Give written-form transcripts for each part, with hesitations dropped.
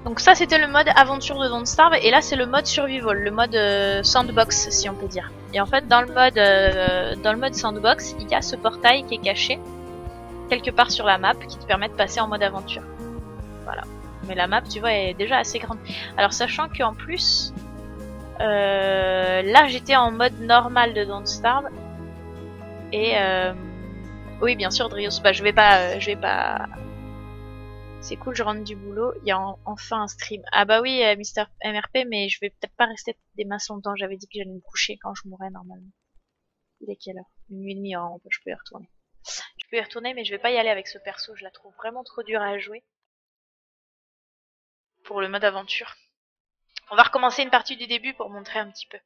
Donc ça c'était le mode aventure de Don't Starve et là c'est le mode survival, le mode sandbox si on peut dire. Et en fait dans le mode sandbox il y a ce portail qui est caché quelque part sur la map qui te permet de passer en mode aventure. Voilà. Mais la map tu vois est déjà assez grande. Alors sachant qu'en plus là j'étais en mode normal de Don't Starve et oui bien sûr Drios, bah je vais pas. C'est cool, je rentre du boulot, il y a enfin un stream. Ah bah oui, Mister MRP, mais je vais peut-être pas rester des masses longtemps. J'avais dit que j'allais me coucher quand je mourrais normalement. Il est quelle heure? 1h30, oh, je peux y retourner. Je peux y retourner, mais je vais pas y aller avec ce perso. Je la trouve vraiment trop dure à jouer. Pour le mode aventure. On va recommencer une partie du début pour montrer un petit peu.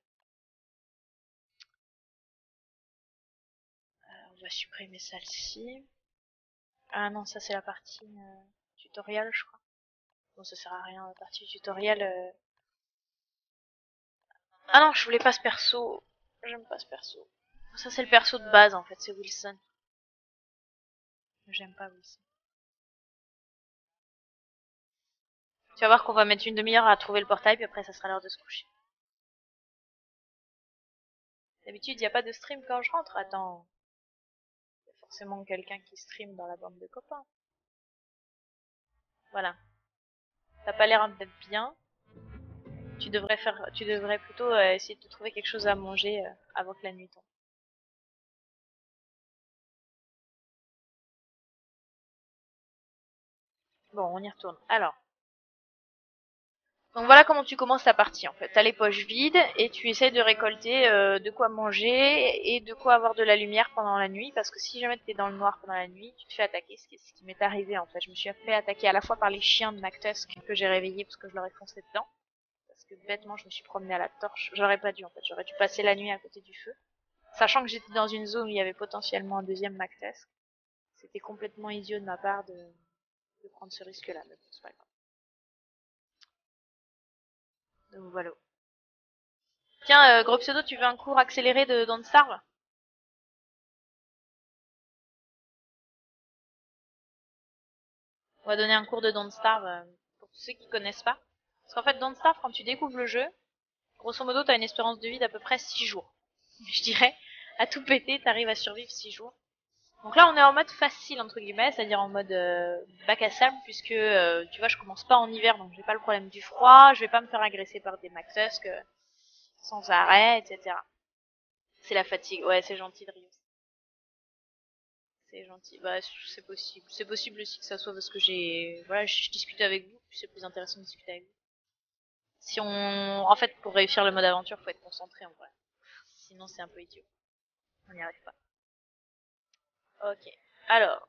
On va supprimer celle-ci. Ah non, ça c'est la partie tutoriel, je crois. Bon, ça sert à rien, la partie tutoriel. Ah non, je voulais pas ce perso. J'aime pas ce perso. Ça c'est le perso de base en fait, c'est Wilson. J'aime pas Wilson. Tu vas voir qu'on va mettre une demi-heure à trouver le portail, puis après ça sera l'heure de se coucher. D'habitude, il n'y a pas de stream quand je rentre. Attends. Il y a forcément quelqu'un qui stream dans la bande de copains. Voilà. T'as pas l'air d'être bien. Tu devrais plutôt essayer de trouver quelque chose à manger avant que la nuit tombe. Bon, on y retourne. Alors. Donc voilà comment tu commences ta partie en fait. T'as les poches vides et tu essaies de récolter de quoi manger et de quoi avoir de la lumière pendant la nuit parce que si jamais t'es dans le noir pendant la nuit, tu te fais attaquer, ce qui m'est arrivé en fait. Je me suis fait attaquer à la fois par les chiens de McTusk que j'ai réveillés parce que je leur ai foncé dedans. Parce que bêtement je me suis promenée à la torche. J'aurais pas dû en fait, j'aurais dû passer la nuit à côté du feu. Sachant que j'étais dans une zone où il y avait potentiellement un deuxième McTusk. C'était complètement idiot de ma part de prendre ce risque là, mais bon, c'est pas grave. Donc voilà. Tiens, gros pseudo, tu veux un cours accéléré de Don't Starve? On va donner un cours de Don't Starve pour tous ceux qui connaissent pas. Parce qu'en fait, Don't Starve, quand tu découvres le jeu, grosso modo, t'as une espérance de vie d'à peu près 6 jours. Je dirais, à tout péter, t'arrives à survivre 6 jours. Donc là, on est en mode facile, entre guillemets, c'est-à-dire en mode bac à sable, puisque, tu vois, je commence pas en hiver, donc j'ai pas le problème du froid, je vais pas me faire agresser par des McTusk sans arrêt, etc. C'est la fatigue. Ouais, c'est gentil de Rio. C'est gentil. Bah, c'est possible. C'est possible aussi que ça soit parce que voilà, je discute avec vous, puis c'est plus intéressant de discuter avec vous. Si on, en fait, pour réussir le mode aventure, faut être concentré en vrai. Sinon, c'est un peu idiot. On n'y arrive pas. Ok. Alors,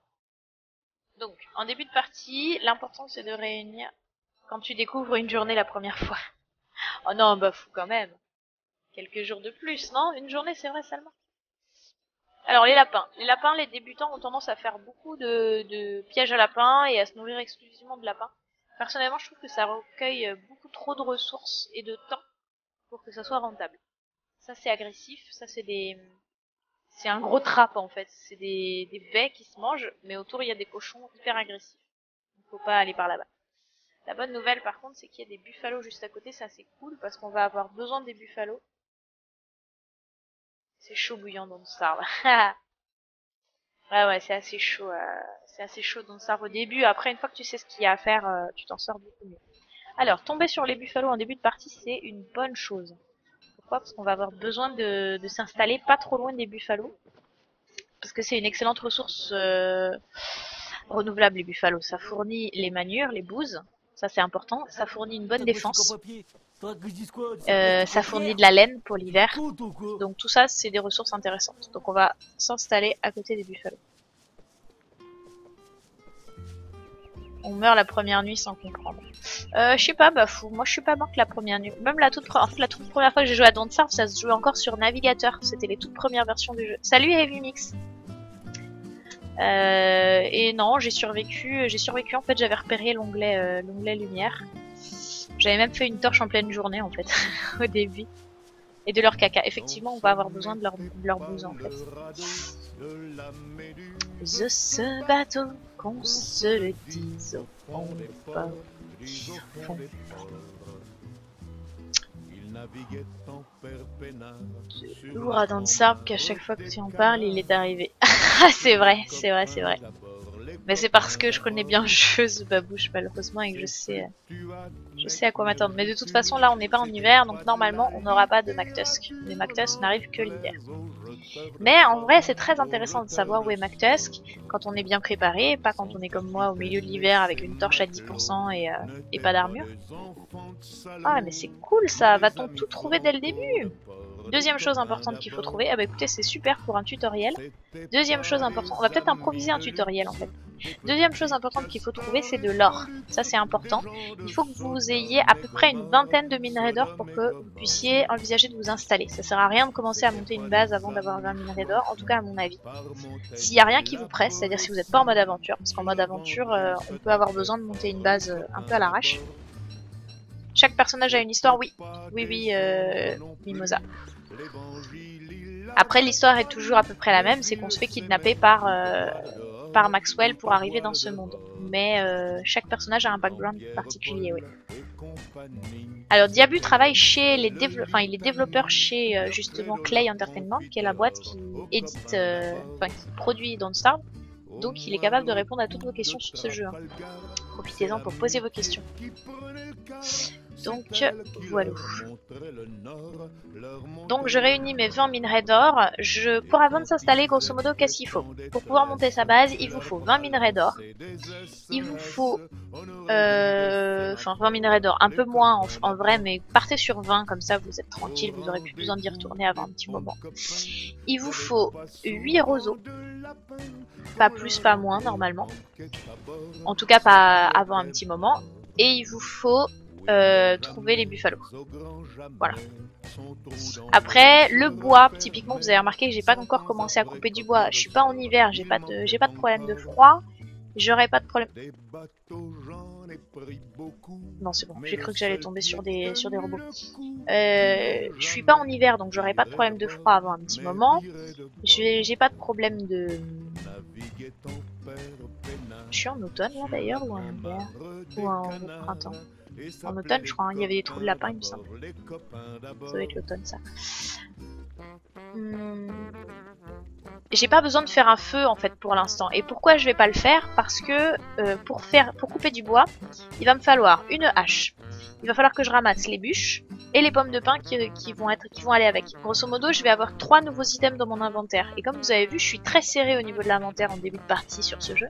donc, en début de partie, l'important c'est de réunir quand tu découvres une journée la première fois. Oh non, bah fou quand même. Quelques jours de plus, non? Une journée, c'est vrai seulement. Alors les lapins. Les lapins, les débutants ont tendance à faire beaucoup de pièges à lapins et à se nourrir exclusivement de lapins. Personnellement, je trouve que ça recueille beaucoup trop de ressources et de temps pour que ça soit rentable. Ça c'est agressif, ça c'est un gros trap en fait. C'est des baies qui se mangent, mais autour il y a des cochons hyper agressifs. Il faut pas aller par là-bas. La bonne nouvelle par contre, c'est qu'il y a des buffalos juste à côté, ça c'est cool parce qu'on va avoir besoin des buffalos. C'est chaud bouillant dans le Star. Ouais, c'est assez chaud dans ça au début. Après, une fois que tu sais ce qu'il y a à faire, tu t'en sors beaucoup mieux. Alors, tomber sur les buffalos en début de partie, c'est une bonne chose. Pourquoi? Parce qu'on va avoir besoin de s'installer pas trop loin des buffalos. Parce que c'est une excellente ressource renouvelable, les buffalos. Ça fournit les manures, les bouses. Ça, c'est important. Ça fournit une bonne défense. Ça fournit de la laine pour l'hiver. Donc tout ça, c'est des ressources intéressantes. Donc on va s'installer à côté des buffalos. On meurt la première nuit sans comprendre. Je sais pas, bah fou. Moi, je suis pas morte la première nuit. Même la toute première fois que j'ai joué à Don't Starve, ça se jouait encore sur navigateur. C'était les toutes premières versions du jeu. Salut Heavy Mix. Et non, j'ai survécu. En fait, j'avais repéré l'onglet lumière. J'avais même fait une torche en pleine journée en fait au début. Et de leur caca. Effectivement, on va avoir besoin de leur bouse en fait. Ce bateau, qu'on se le dise au fond du port. Bon. Lourd dans Sarp qu'à chaque fois que tu en parles, il est arrivé. C'est vrai, c'est vrai, c'est vrai. Mais c'est parce que je connais bien le jeu, ce babouche, malheureusement, et que je sais à quoi m'attendre. Mais de toute façon, là, on n'est pas en hiver, donc normalement, on n'aura pas de McTusk. Les McTusk n'arrivent que l'hiver. Mais en vrai, c'est très intéressant de savoir où est McTusk quand on est bien préparé, pas quand on est comme moi au milieu de l'hiver avec une torche à 10% et pas d'armure. Ah, mais c'est cool ça, va-t-on tout trouver dès le début? Deuxième chose importante qu'il faut trouver, ah bah écoutez, c'est super pour un tutoriel. Deuxième chose importante, on va peut-être improviser un tutoriel en fait. Deuxième chose importante qu'il faut trouver, c'est de l'or. Ça c'est important. Il faut que vous ayez à peu près une vingtaine de minerais d'or pour que vous puissiez envisager de vous installer. Ça sert à rien de commencer à monter une base avant d'avoir 20 minerais d'or, en tout cas à mon avis. S'il n'y a rien qui vous presse, c'est-à-dire si vous n'êtes pas en mode aventure, parce qu'en mode aventure, on peut avoir besoin de monter une base un peu à l'arrache. Chaque personnage a une histoire, oui. Oui, Mimosa. Après, l'histoire est toujours à peu près la même, c'est qu'on se fait kidnapper par Maxwell pour arriver dans ce monde. Mais chaque personnage a un background particulier, oui. Alors, Diabu travaille chez les développeurs, il est développeur chez justement Clay Entertainment, qui est la boîte qui édite, qui produit Don't Starve. Donc, il est capable de répondre à toutes vos questions sur ce jeu. Hein. Profitez-en pour poser vos questions. Donc, voilà. Donc, je réunis mes 20 minerais d'or. Pour avant de s'installer, grosso modo, qu'est-ce qu'il faut? Pour pouvoir monter sa base, il vous faut 20 minerais d'or. Il vous faut... 20 minerais d'or. Un peu moins en vrai, mais partez sur 20, comme ça vous êtes tranquille, vous aurez plus besoin d'y retourner avant un petit moment. Il vous faut 8 roseaux. Pas plus, pas moins, normalement. En tout cas, pas avant un petit moment. Et il vous faut... trouver les buffalos. Voilà. Après, le bois, typiquement, vous avez remarqué que j'ai pas encore commencé à couper du bois. Je suis pas en hiver, j'ai pas de problème de froid. J'aurais pas de problème. Non, c'est bon. J'ai cru que j'allais tomber sur des robots. Je suis pas en hiver, donc j'aurais pas de problème de froid avant un petit moment. J'ai pas de problème de. Je suis en automne là d'ailleurs ou en hiver ou en printemps. En automne, je crois, hein. Il y avait des trous de lapin, il me semble. Ça doit être l'automne, ça. J'ai pas besoin de faire un feu, en fait, pour l'instant. Et pourquoi je vais pas le faire? Parce que pour couper du bois, il va me falloir une hache. Il va falloir que je ramasse les bûches et les pommes de pin qui vont aller avec. Grosso modo, je vais avoir 3 nouveaux items dans mon inventaire. Et comme vous avez vu, je suis très serré au niveau de l'inventaire en début de partie sur ce jeu.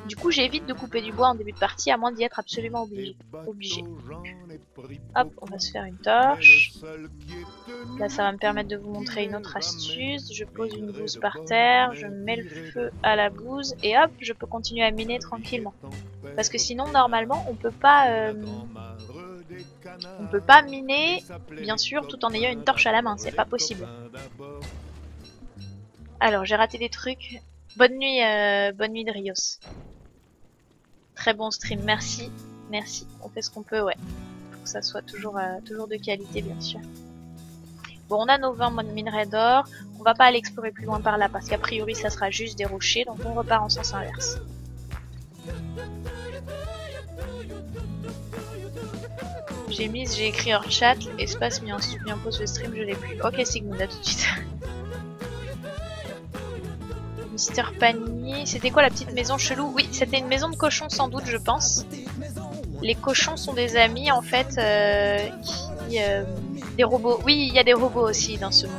Du coup, j'évite de couper du bois en début de partie, à moins d'y être absolument obligé. Hop, on va se faire une torche. Là, ça va me permettre de vous montrer une autre astuce. Je pose une bouse par terre, je mets le feu à la bouse, et hop, je peux continuer à miner tranquillement. Parce que sinon, normalement, on peut pas miner, bien sûr, tout en ayant une torche à la main. C'est pas possible. Alors, j'ai raté des trucs. Bonne nuit de Rios. Très bon stream, merci. Merci, on fait ce qu'on peut, ouais. Faut que ça soit toujours de qualité, bien sûr. Bon, on a nos 20 minerais d'or. On va pas aller explorer plus loin par là, parce qu'a priori, ça sera juste des rochers, donc on repart en sens inverse. J'ai écrit hors chat, espace mis en pause le stream, je l'ai plus. Ok, Sigmund, à tout de suite. Mister Panier, c'était quoi la petite maison chelou? Oui, c'était une maison de cochons sans doute, je pense. Les cochons sont des amis en fait, des robots. Oui, il y a des robots aussi dans ce monde.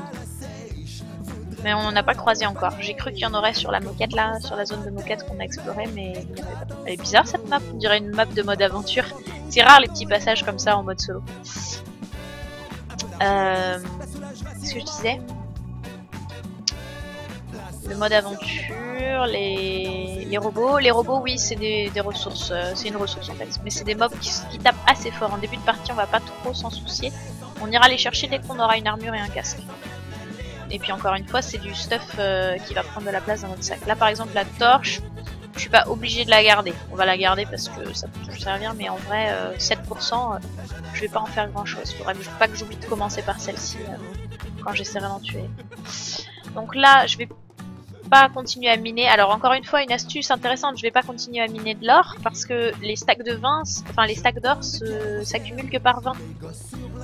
Mais on n'en a pas croisé encore. J'ai cru qu'il y en aurait sur la moquette là, sur la zone de moquette qu'on a explorée, mais il n'y en avait pas. Elle est bizarre cette map, on dirait une map de mode aventure. C'est rare les petits passages comme ça en mode solo. Qu'est-ce que je disais? Le mode aventure, les robots. Les robots, oui, c'est des ressources. C'est une ressource en fait. Mais c'est des mobs qui tapent assez fort. En début de partie, on va pas trop s'en soucier. On ira les chercher dès qu'on aura une armure et un casque. Et puis encore une fois, c'est du stuff qui va prendre de la place dans notre sac. Là, par exemple, la torche, je suis pas obligée de la garder. On va la garder parce que ça peut toujours servir. Mais en vrai, 7%, je vais pas en faire grand chose. Faudrait pas que j'oublie de commencer par celle-ci quand j'essaierai d'en tuer. Donc là, je vais pas continuer à miner. Alors encore une fois, une astuce intéressante, je vais pas continuer à miner de l'or parce que les stacks de 20, enfin les stacks d'or s'accumulent que par 20.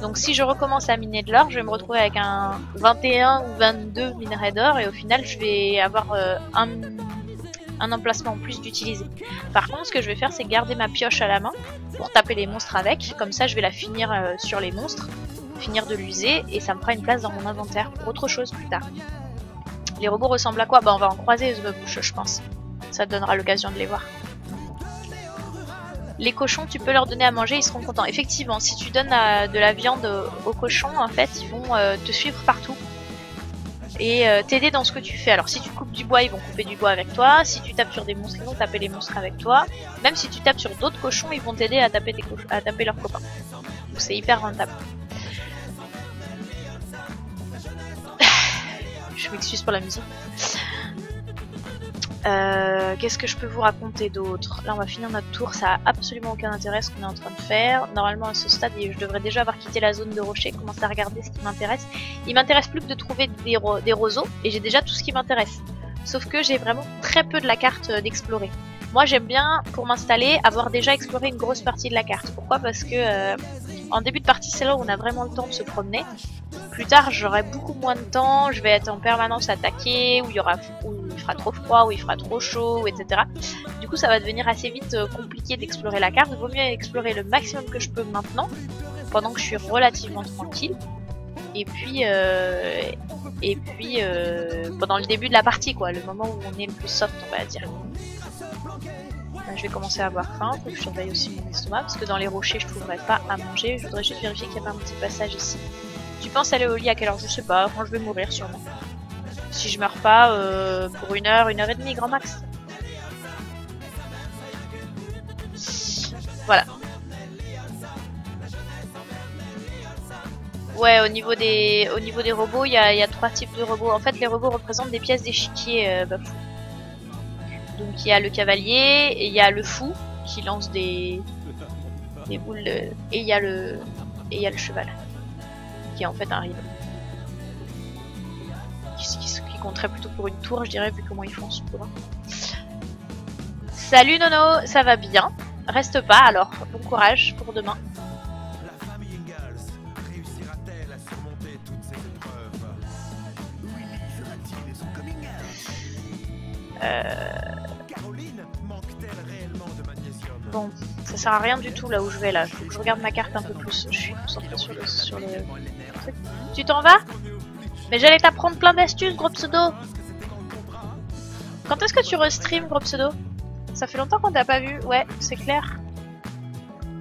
Donc si je recommence à miner de l'or, je vais me retrouver avec un 21 ou 22 minerais d'or et au final je vais avoir un emplacement en plus d'utiliser. Par contre, ce que je vais faire, c'est garder ma pioche à la main pour taper les monstres avec. Comme ça, je vais la finir sur les monstres, finir de l'user et ça me fera une place dans mon inventaire pour autre chose plus tard. Les robots ressemblent à quoi? Bah on va en croiser The Bouche, je pense. Ça te donnera l'occasion de les voir. Les cochons, tu peux leur donner à manger, ils seront contents. Effectivement, si tu donnes de la viande aux cochons, en fait, ils vont te suivre partout et t'aider dans ce que tu fais. Alors si tu coupes du bois, ils vont couper du bois avec toi. Si tu tapes sur des monstres, ils vont taper les monstres avec toi. Même si tu tapes sur d'autres cochons, ils vont t'aider à taper leurs copains. Donc c'est hyper rentable. Je m'excuse pour la musique. Qu'est-ce que je peux vous raconter d'autre? Là on va finir notre tour, ça a absolument aucun intérêt ce qu'on est en train de faire. Normalement à ce stade je devrais déjà avoir quitté la zone de rocher, commencer à regarder ce qui m'intéresse. Il m'intéresse plus que de trouver des roseaux et j'ai déjà tout ce qui m'intéresse. Sauf que j'ai vraiment très peu de la carte d'explorer. Moi j'aime bien pour m'installer avoir déjà exploré une grosse partie de la carte. Pourquoi? Parce que en début de partie c'est là où on a vraiment le temps de se promener. Plus tard j'aurai beaucoup moins de temps, je vais être en permanence attaqué, où il fera trop froid, où il fera trop chaud, etc. Du coup ça va devenir assez vite compliqué d'explorer la carte. Il vaut mieux explorer le maximum que je peux maintenant, pendant que je suis relativement tranquille. Et puis pendant le début de la partie, quoi, le moment où on est le plus soft, on va dire. Là, je vais commencer à avoir faim, faut que je surveille aussi mon estomac, parce que dans les rochers je trouverai pas à manger. Je voudrais juste vérifier qu'il n'y a pas un petit passage ici. Tu penses aller au lit à quelle heure? Je sais pas, quand je vais mourir sûrement. Si je meurs pas pour 1 heure, 1h30 grand max. Voilà. Ouais, au niveau des robots, il y a 3 types de robots. En fait, les robots représentent des pièces d'échiquier Bafou. Donc il y a le cavalier, et il y a le fou qui lance des boules et il y a le cheval qui est en fait un rideau. Qui compterait plutôt pour une tour, je dirais, vu comment ils font ce tour. Salut Nono, ça va bien? Reste pas alors, bon courage pour demain. La famille Ingalls réussira-t-elle à surmonter toutes ces épreuves? Willy fera-t-il son coming out? Caroline manque-t-elle réellement de magnésium? Bon, ça sert à rien du tout là où je vais là. Faut que je regarde ma carte un peu plus. Je suis concentrée sur le truc. Tu t'en vas? Mais j'allais t'apprendre plein d'astuces, gros pseudo. Quand est-ce que tu restream, gros pseudo? Ça fait longtemps qu'on t'a pas vu. Ouais, c'est clair.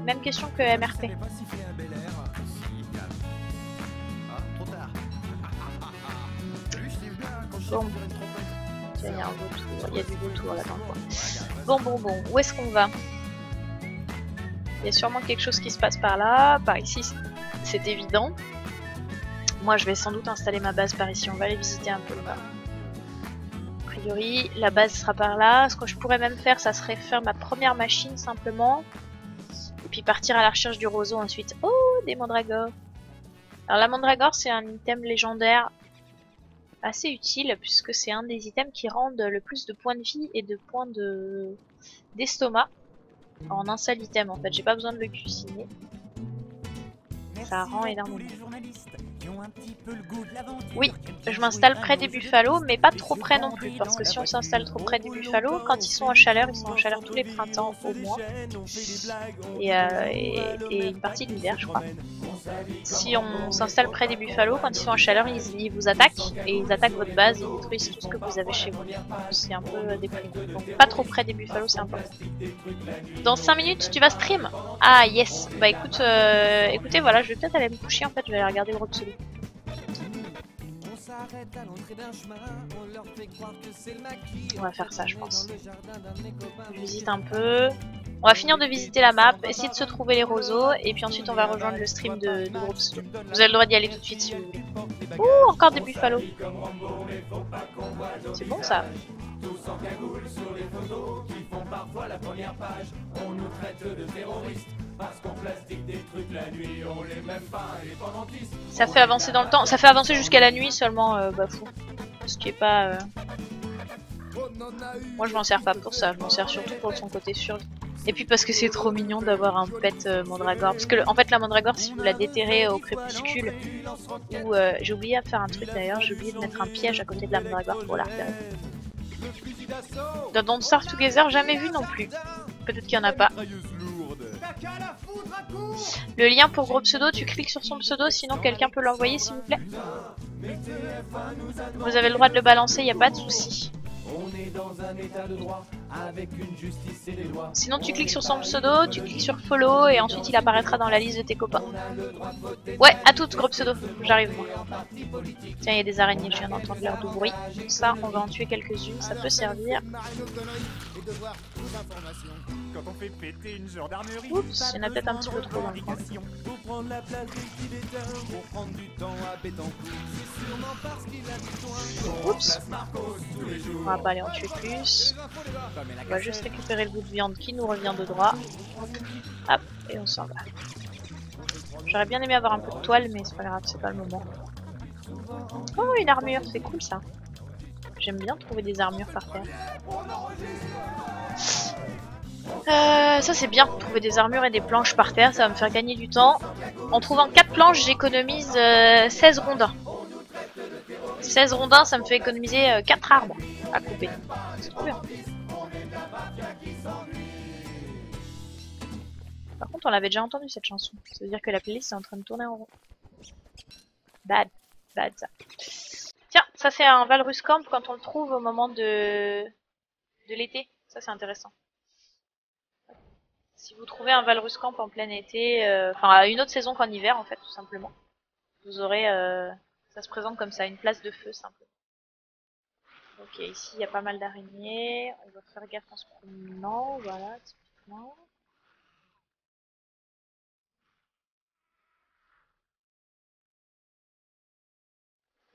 Même question que MRP. Bon. Il y a un vautour. Il y a du vautour là dans le coin. Bon. Où est-ce qu'on va? Il y a sûrement quelque chose qui se passe par là. Par ici, c'est évident. Moi, je vais sans doute installer ma base par ici. On va aller visiter un peu là. A priori, la base sera par là. Ce que je pourrais même faire, ça serait faire ma première machine simplement. Et puis partir à la recherche du roseau ensuite. Oh, des mandragores. Alors la mandragore, c'est un item légendaire assez utile puisque c'est un des items qui rendent le plus de points de vie et de points d'estomac en un seul item. En fait, j'ai pas besoin de le cuisiner. Ça rend énormément. Oui, je m'installe près des buffalos, mais pas trop près non plus, parce que si on s'installe trop près des buffalos, quand ils sont en chaleur, ils sont en chaleur tous les printemps au moins, et une partie de l'hiver, je crois. Si on s'installe près des buffalos, quand ils sont en chaleur, ils vous attaquent, et ils attaquent votre base, ils détruisent tout ce que vous avez chez vous. C'est un peu déprimant. Donc pas trop près des buffalos, c'est important. Dans 5 minutes, tu vas stream? Ah yes. Bah écoute, écoutez, voilà, je vais peut-être aller me coucher, en fait, je vais aller regarder le Roxolou. On va faire ça, je pense. Je visite un peu. On va finir de visiter la map, essayer de se trouver les roseaux, et puis ensuite on va rejoindre le stream de groupe. Vous avez le droit d'y aller tout de suite si vous voulez. Ouh, encore des buffalos. C'est bon ça. Ça fait avancer dans le temps, ça fait avancer jusqu'à la nuit seulement, Bafou. Ce qui est pas Moi je m'en sers pas pour ça, je m'en sers surtout pour son côté survie. Et puis parce que c'est trop mignon d'avoir un pet mandragore. Parce que en fait la mandragore, si vous la déterrez au crépuscule, ou j'ai oublié de faire un truc d'ailleurs, j'ai oublié de mettre un piège à côté de la mandragore pour la repérer. Dans Don't Starve Together, jamais vu non plus. Peut-être qu'il y en a pas. Le lien pour gros pseudo, tu cliques sur son pseudo, sinon quelqu'un peut l'envoyer s'il vous plaît. Vous avez le droit de le balancer, y a pas de souci. Sinon tu cliques sur son pseudo, tu cliques sur follow et ensuite il apparaîtra dans la liste de tes copains. Ouais, à toutes gros pseudo, j'arrive moi. Tiens, il y a des araignées, je viens d'entendre l'air de bruit. Ça, on va en tuer quelques-unes, ça peut servir. Oups, il y en a peut-être un petit peu trop dans le coin. Oups. On va pas aller en tuer plus. On va juste récupérer le bout de viande qui nous revient de droit. Hop, et on s'en va. J'aurais bien aimé avoir un peu de toile, mais c'est pas grave, c'est pas le moment. Oh, une armure, c'est cool ça. J'aime bien trouver des armures par terre. Ça c'est bien, trouver des armures et des planches par terre, ça va me faire gagner du temps. En trouvant 4 planches, j'économise 16 rondins. 16 rondins, ça me fait économiser 4 arbres à couper. C'est trop bien. Par contre, on l'avait déjà entendu cette chanson. Ça veut dire que la playlist est en train de tourner en rond. Bad. Bad ça. Tiens, ça c'est un Valrus Camp quand on le trouve au moment de l'été. Ça c'est intéressant. Si vous trouvez un Valrus Camp en plein été, enfin à une autre saison qu'en hiver en fait, tout simplement. Vous aurez, ça se présente comme ça, une place de feu simplement. Ok, ici il y a pas mal d'araignées. On va faire gaffe en se promenant, voilà, typiquement.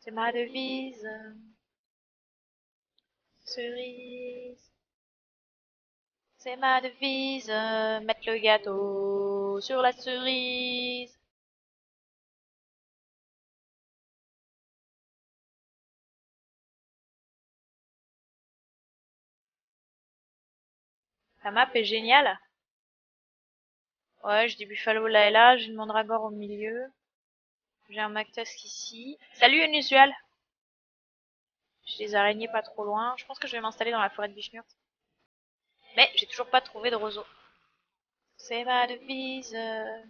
C'est ma devise. Cerise. C'est ma devise. Mettre le gâteau sur la cerise. La map est géniale. Ouais, j'ai des buffalo là et là, j'ai une mandragore au milieu. J'ai un Mactusk ici. Salut Unusual. J'ai des araignées pas trop loin. Je pense que je vais m'installer dans la forêt de Bichmurt. Mais j'ai toujours pas trouvé de roseau. C'est ma devise,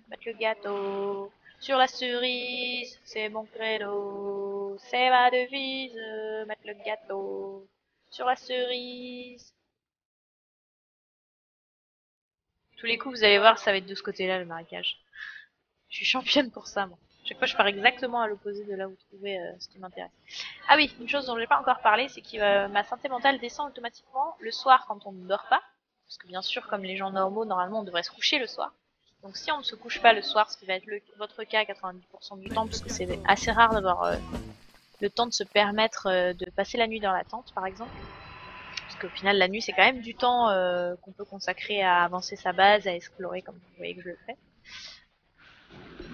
mettre le gâteau sur la cerise, c'est mon credo. C'est ma devise, mettre le gâteau sur la cerise. Tous les coups, vous allez voir, ça va être de ce côté-là le marécage. Je suis championne pour ça, moi. Chaque fois, je pars exactement à l'opposé de là où trouver ce qui m'intéresse. Ah oui, une chose dont j'ai pas encore parlé, c'est que ma santé mentale descend automatiquement le soir quand on ne dort pas. Parce que bien sûr, comme les gens normaux, normalement, on devrait se coucher le soir. Donc si on ne se couche pas le soir, ce qui va être votre cas 90% du temps, parce que c'est assez rare d'avoir le temps de se permettre de passer la nuit dans la tente, par exemple. Parce qu'au final, la nuit, c'est quand même du temps qu'on peut consacrer à avancer sa base, à explorer, comme vous voyez que je le fais.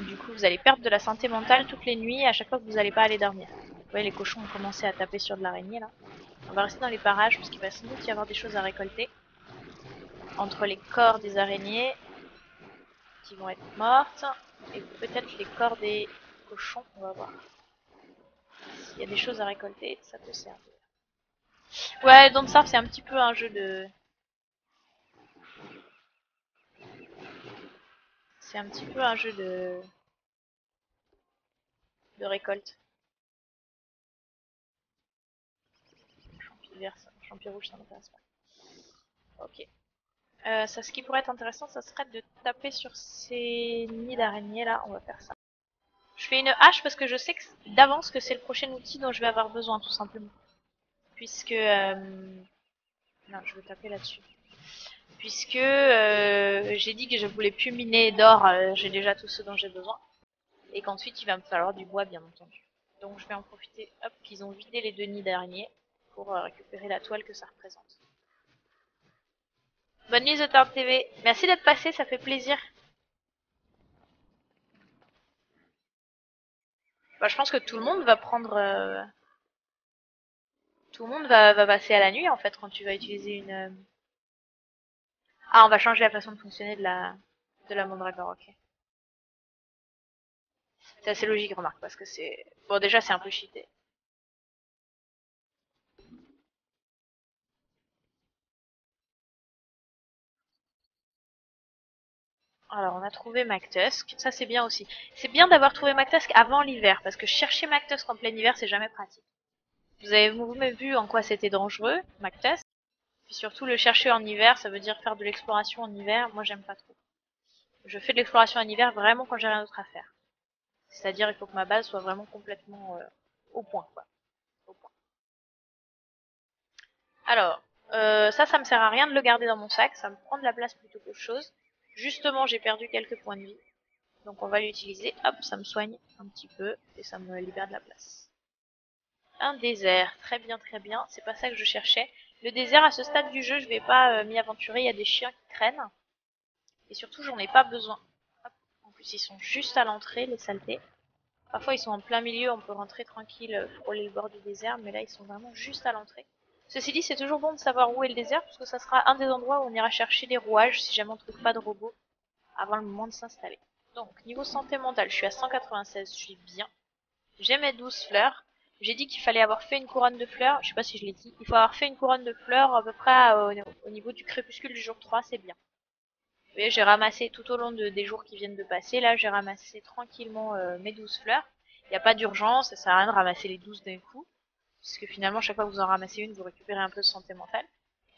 Du coup, vous allez perdre de la santé mentale toutes les nuits à chaque fois que vous n'allez pas aller dormir. Vous voyez, les cochons ont commencé à taper sur de l'araignée, là. On va rester dans les parages, parce qu'il va sans doute y avoir des choses à récolter. Entre les corps des araignées, qui vont être mortes, et peut-être les corps des cochons, on va voir. S'il y a des choses à récolter, ça peut servir. Ouais, Don't Starve, c'est un petit peu un jeu de... C'est un petit peu un jeu de récolte. Champi vert, champi rouge, ça m'intéresse pas. Ok. Ça, ce qui pourrait être intéressant, ça serait de taper sur ces nids d'araignées là. On va faire ça. Je fais une hache parce que je sais que d'avance que c'est le prochain outil dont je vais avoir besoin, tout simplement. Puisque... Non, je vais taper là-dessus. Puisque j'ai dit que je voulais plus miner d'or, j'ai déjà tout ce dont j'ai besoin. Et qu'ensuite il va me falloir du bois, bien entendu. Donc je vais en profiter, hop, qu'ils ont vidé les 2 nids d'araignées pour récupérer la toile que ça représente. Bonne nuit The Tard TV, merci d'être passé, ça fait plaisir. Bah, je pense que tout le monde va prendre Tout le monde va passer à la nuit en fait quand tu vas utiliser une... Ah, on va changer la façon de fonctionner de la Mandragore, ok. C'est assez logique, remarque, parce que c'est... Bon, déjà, c'est un peu cheaté. Alors, on a trouvé McTusk. Ça, c'est bien aussi. C'est bien d'avoir trouvé McTusk avant l'hiver, parce que chercher McTusk en plein hiver, c'est jamais pratique. Vous avez vous-même vu en quoi c'était dangereux, McTusk. Puis surtout, le chercher en hiver, ça veut dire faire de l'exploration en hiver. Moi, j'aime pas trop. Je fais de l'exploration en hiver vraiment quand j'ai rien d'autre à faire. C'est-à-dire, il faut que ma base soit vraiment complètement au point, quoi. Au point. Alors, ça me sert à rien de le garder dans mon sac. Ça me prend de la place plutôt qu'autre chose. Justement, j'ai perdu quelques points de vie. Donc on va l'utiliser. Hop, ça me soigne un petit peu et ça me libère de la place. Un désert. Très bien, très bien. C'est pas ça que je cherchais. Le désert, à ce stade du jeu, je vais pas m'y aventurer. Il y a des chiens qui traînent. Et surtout, j'en ai pas besoin. Hop. En plus, ils sont juste à l'entrée, les saletés. Parfois, ils sont en plein milieu. On peut rentrer tranquille, frôler le bord du désert. Mais là, ils sont vraiment juste à l'entrée. Ceci dit, c'est toujours bon de savoir où est le désert, parce que ça sera un des endroits où on ira chercher des rouages si jamais on trouve pas de robots avant le moment de s'installer. Donc, niveau santé mentale, je suis à 196, je suis bien. J'ai mes 12 fleurs. J'ai dit qu'il fallait avoir fait une couronne de fleurs, je sais pas si je l'ai dit. Il faut avoir fait une couronne de fleurs à peu près au niveau du crépuscule du jour 3, c'est bien. Vous voyez, j'ai ramassé tout au long des jours qui viennent de passer. Là, j'ai ramassé tranquillement mes 12 fleurs. Il n'y a pas d'urgence, ça sert à rien de ramasser les 12 d'un coup. Parce que finalement, chaque fois que vous en ramassez une, vous récupérez un peu de santé mentale.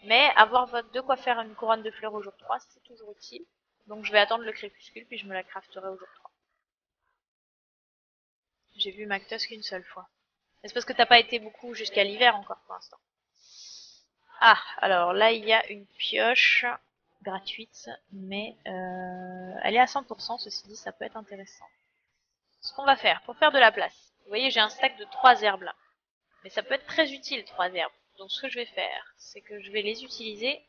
Mais avoir de quoi faire une couronne de fleurs au jour 3, c'est toujours utile. Donc je vais attendre le crépuscule, puis je me la crafterai au jour 3. J'ai vu McTusk une seule fois. Mais c'est parce que t'as pas été beaucoup jusqu'à l'hiver encore pour l'instant. Ah, alors là il y a une pioche gratuite, mais elle est à 100%, ceci dit, ça peut être intéressant. Ce qu'on va faire, pour faire de la place, vous voyez j'ai un stack de 3 herbes là. Mais ça peut être très utile, 3 herbes. Donc ce que je vais faire, c'est que je vais les utiliser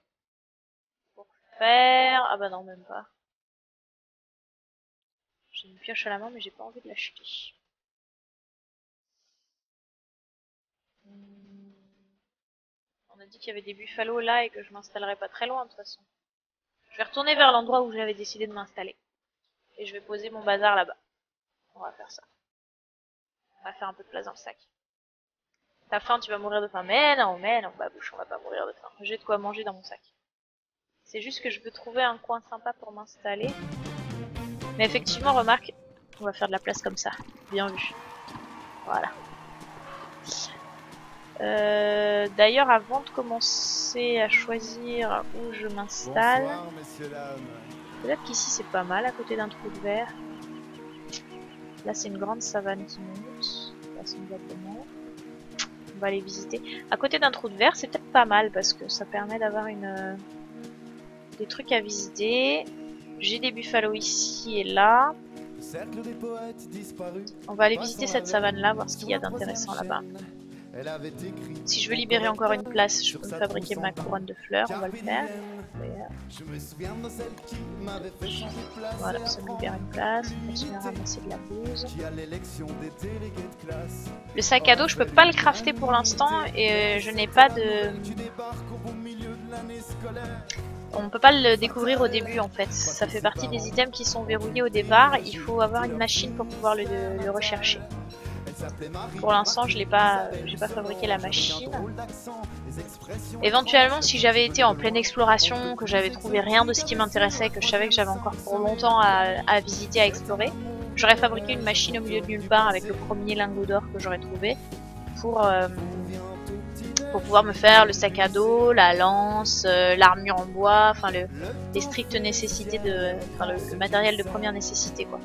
pour faire... Ah bah non, même pas. J'ai une pioche à la main, mais j'ai pas envie de l'acheter. On a dit qu'il y avait des buffalos là et que je m'installerais pas très loin de toute façon. Je vais retourner vers l'endroit où j'avais décidé de m'installer. Et je vais poser mon bazar là-bas. On va faire ça. On va faire un peu de place dans le sac. T'as faim, tu vas mourir de faim. Mais non, babouche, on va pas mourir de faim. J'ai de quoi manger dans mon sac. C'est juste que je veux trouver un coin sympa pour m'installer. Mais effectivement, remarque, on va faire de la place comme ça. Bien vu. Voilà. D'ailleurs, avant de commencer à choisir où je m'installe, peut-être qu'ici c'est pas mal, à côté d'un trou de verre. Là, c'est une grande savane qui monte. Vraisemblablement. On va aller visiter. À côté d'un trou de verre, c'est peut-être pas mal parce que ça permet d'avoir des trucs à visiter. J'ai des buffalos ici et là. On va aller visiter cette savane là, voir ce qu'il y a d'intéressant là-bas. Si je veux libérer encore une place, je peux me fabriquer ma couronne de fleurs, on va le faire. Voilà, ça me libère une place, on continue à ramasser de la bouse. Le sac à dos, je peux pas le crafter pour l'instant et je n'ai pas de... On peut pas le découvrir au début en fait, ça fait partie des items qui sont verrouillés au départ, il faut avoir une machine pour pouvoir le rechercher. Pour l'instant, j'ai pas fabriqué la machine. Éventuellement, si j'avais été en pleine exploration, que j'avais trouvé rien de ce qui m'intéressait, que je savais que j'avais encore pour longtemps à visiter, à explorer, j'aurais fabriqué une machine au milieu de nulle part avec le premier lingot d'or que j'aurais trouvé pour pouvoir me faire le sac à dos, la lance, l'armure en bois, enfin les strictes nécessités le matériel de première nécessité quoi.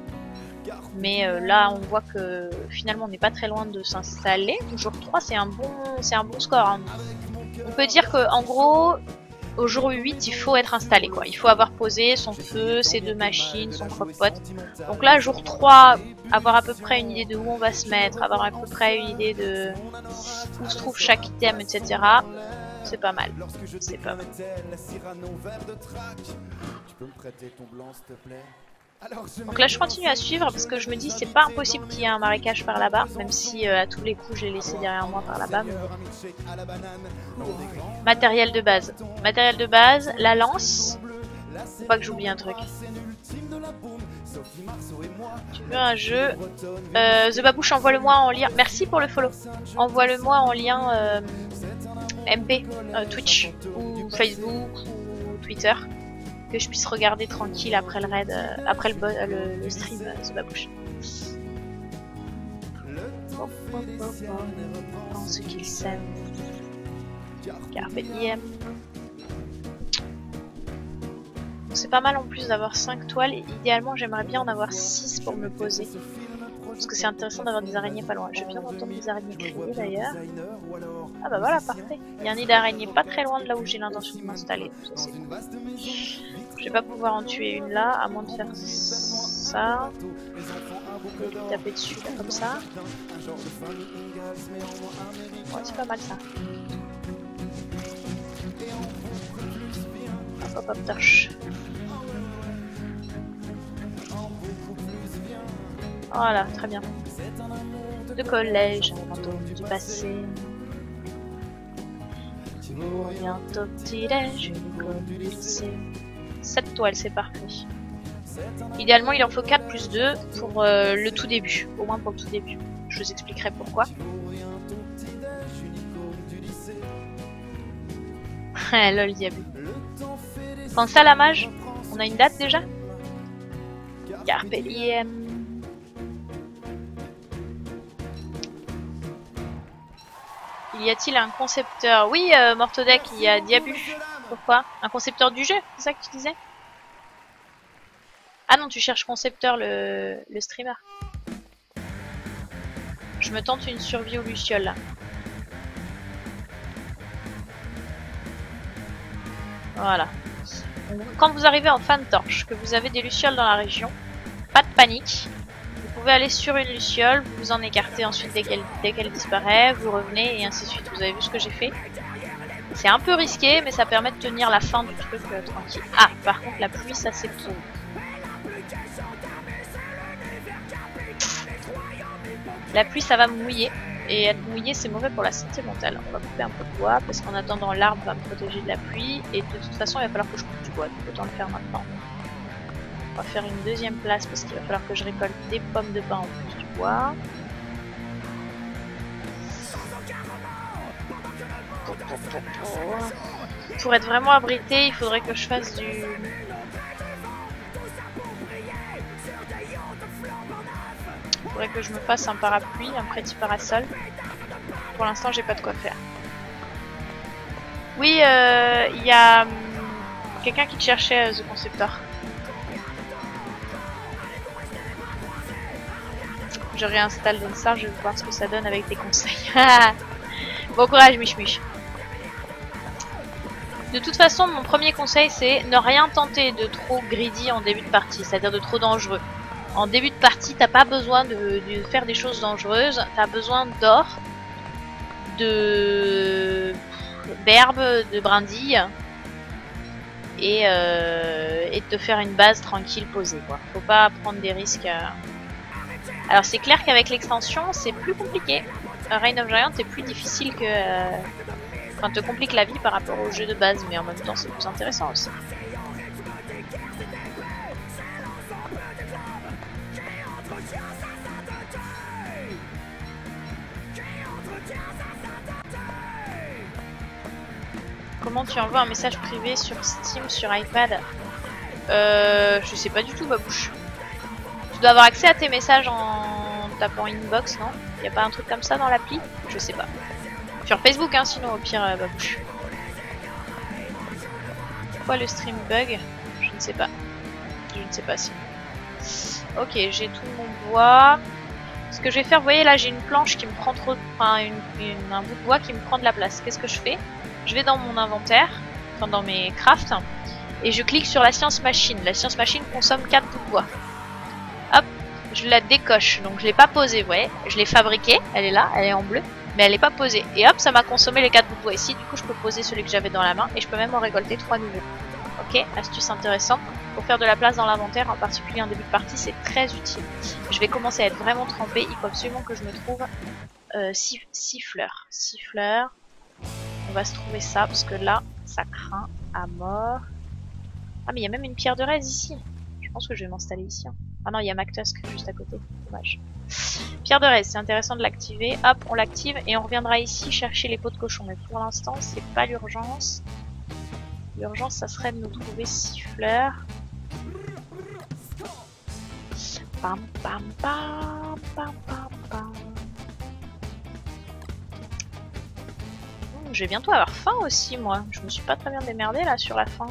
Mais là, on voit que finalement, on n'est pas très loin de s'installer. Jour 3, c'est un bon score. Hein. On peut dire que, en gros, au jour 8, il faut être installé, quoi. Il faut avoir posé son feu, ses 2 machines, son croque-pot. Donc là, jour 3, avoir à peu près une idée de où on va se mettre, avoir à peu près une idée de où se trouve chaque item, etc. C'est pas mal. C'est pas mal. Tu peux me prêter ton blanc, s'il te plaît? Donc là, je continue à suivre parce que je me dis c'est pas impossible qu'il y ait un marécage par là-bas, même si à tous les coups je l'ai laissé derrière moi par là-bas. Mais... Matériel de base. Matériel de base, la lance. Faut pas que j'oublie un truc. Tu veux un jeu The Babouche, envoie-le-moi en lien. Merci pour le follow. Envoie-le-moi en lien MP, Twitch ou Facebook ou Twitter. Que je puisse regarder tranquille après le raid, après le stream The Babouche. Pense qu'il s'aime. Carpe diem. C'est pas mal en plus d'avoir 5 toiles. Idéalement, j'aimerais bien en avoir 6 pour me poser. Parce que c'est intéressant d'avoir des araignées pas loin. Je viens d'entendre des araignées crier d'ailleurs. Ah bah voilà, parfait. Il y a un nid d'araignée pas très loin de là où j'ai l'intention de m'installer. Je vais pas pouvoir en tuer une là, à moins de faire ça. Et lui taper dessus là, comme ça. Ouais, c'est pas mal ça. Hop hop hop, torche. Voilà, très bien. De collège, fantôme du passé. Bientôt petit-déj, école du lycée. 7 toiles, c'est parfait. Idéalement, il en faut 4 plus 2 pour le tout début. Au moins pour le tout début. Je vous expliquerai pourquoi. Lol, diable. Pensez à la mage. On a une date déjà? Carpe diem. Y a-t-il un concepteur? Oui, Mortodec, il y a Diabu. Pourquoi? Un concepteur du jeu? C'est ça que tu disais? Ah non, tu cherches concepteur, le streamer. Je me tente une survie aux lucioles là. Voilà. Donc, quand vous arrivez en fin de torche, que vous avez des lucioles dans la région, pas de panique. Vous pouvez aller sur une luciole, vous vous en écartez ensuite dès qu'elle disparaît, vous revenez et ainsi de suite. Vous avez vu ce que j'ai fait? C'est un peu risqué, mais ça permet de tenir la fin du truc tranquille. Ah, par contre la pluie, ça c'est tout. La pluie, ça va me mouiller. Et être mouillé, c'est mauvais pour la santé mentale. On va couper un peu de bois, parce qu'en attendant, l'arbre va me protéger de la pluie. Et de toute façon, il va falloir que je coupe du bois, donc autant le faire maintenant. On va faire une deuxième place, parce qu'il va falloir que je récolte des pommes de pin en plus du bois. Pour être vraiment abrité, il faudrait que je fasse du... Il faudrait que je me fasse un parapluie, un petit parasol. Pour l'instant, j'ai pas de quoi faire. Oui, il y a quelqu'un qui te cherchait, The Conceptor. Je réinstalle Denstar, je vais voir ce que ça donne avec tes conseils. Bon courage, Mich Mich. De toute façon, mon premier conseil, c'est ne rien tenter de trop greedy en début de partie, c'est-à-dire de trop dangereux. En début de partie, t'as pas besoin de faire des choses dangereuses, t'as besoin d'or, d'herbes, de brindilles, et de te faire une base tranquille posée, quoi. Faut pas prendre des risques. Alors c'est clair qu'avec l'extension, c'est plus compliqué. Reign of Giant est plus difficile que... Enfin, te complique la vie par rapport au jeu de base, mais en même temps, c'est plus intéressant aussi. Comment tu envoies un message privé sur Steam, sur iPad? Je sais pas du tout, Babouche. Tu dois avoir accès à tes messages en tapant inbox, non? Y a pas un truc comme ça dans l'appli? Je sais pas. Sur Facebook, hein, sinon au pire, Babouche. Pourquoi le stream bug? Je ne sais pas. Je ne sais pas si. Ok, j'ai tout mon bois. Ce que je vais faire, vous voyez là, j'ai une planche qui me prend trop... Enfin, un bout de bois qui me prend de la place. Qu'est-ce que je fais? Je vais dans mon inventaire, enfin dans mes crafts, et je clique sur la science machine. La science machine consomme 4 bouts de bois. Hop, je la décoche. Donc je l'ai pas posée, vous voyez. Je l'ai fabriquée, elle est là, elle est en bleu, mais elle est pas posée. Et hop, ça m'a consommé les 4 bouts de bois ici. Du coup, je peux poser celui que j'avais dans la main et je peux même en récolter 3 nouveaux. Ok, astuce intéressante. Pour faire de la place dans l'inventaire, en particulier en début de partie, c'est très utile. Je vais commencer à être vraiment trempée. Il faut absolument que je me trouve 6 fleurs. 6 fleurs. On va se trouver ça, parce que là, ça craint à mort. Ah, mais il y a même une pierre de raise ici. Je pense que je vais m'installer ici. Hein. Ah non, il y a MacTusk juste à côté. Dommage. Pierre de raise, c'est intéressant de l'activer. Hop, on l'active et on reviendra ici chercher les pots de cochon. Mais pour l'instant, c'est pas l'urgence. L'urgence, ça serait de nous trouver 6 fleurs. Pam pam pam pam pam pam. Je vais bientôt avoir faim aussi, moi. Je me suis pas très bien démerdée là sur la faim.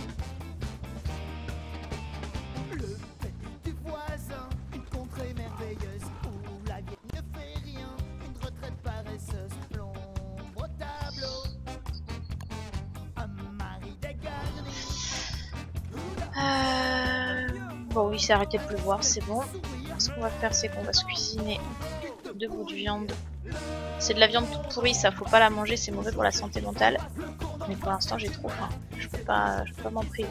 Bon, oui, c'est arrêté de pleuvoir, c'est bon. Ce qu'on va faire, c'est qu'on va se cuisiner 2 bouts de viande. C'est de la viande toute pourrie, ça faut pas la manger, c'est mauvais pour la santé mentale. Mais pour l'instant, j'ai trop faim. Je peux pas m'en priver.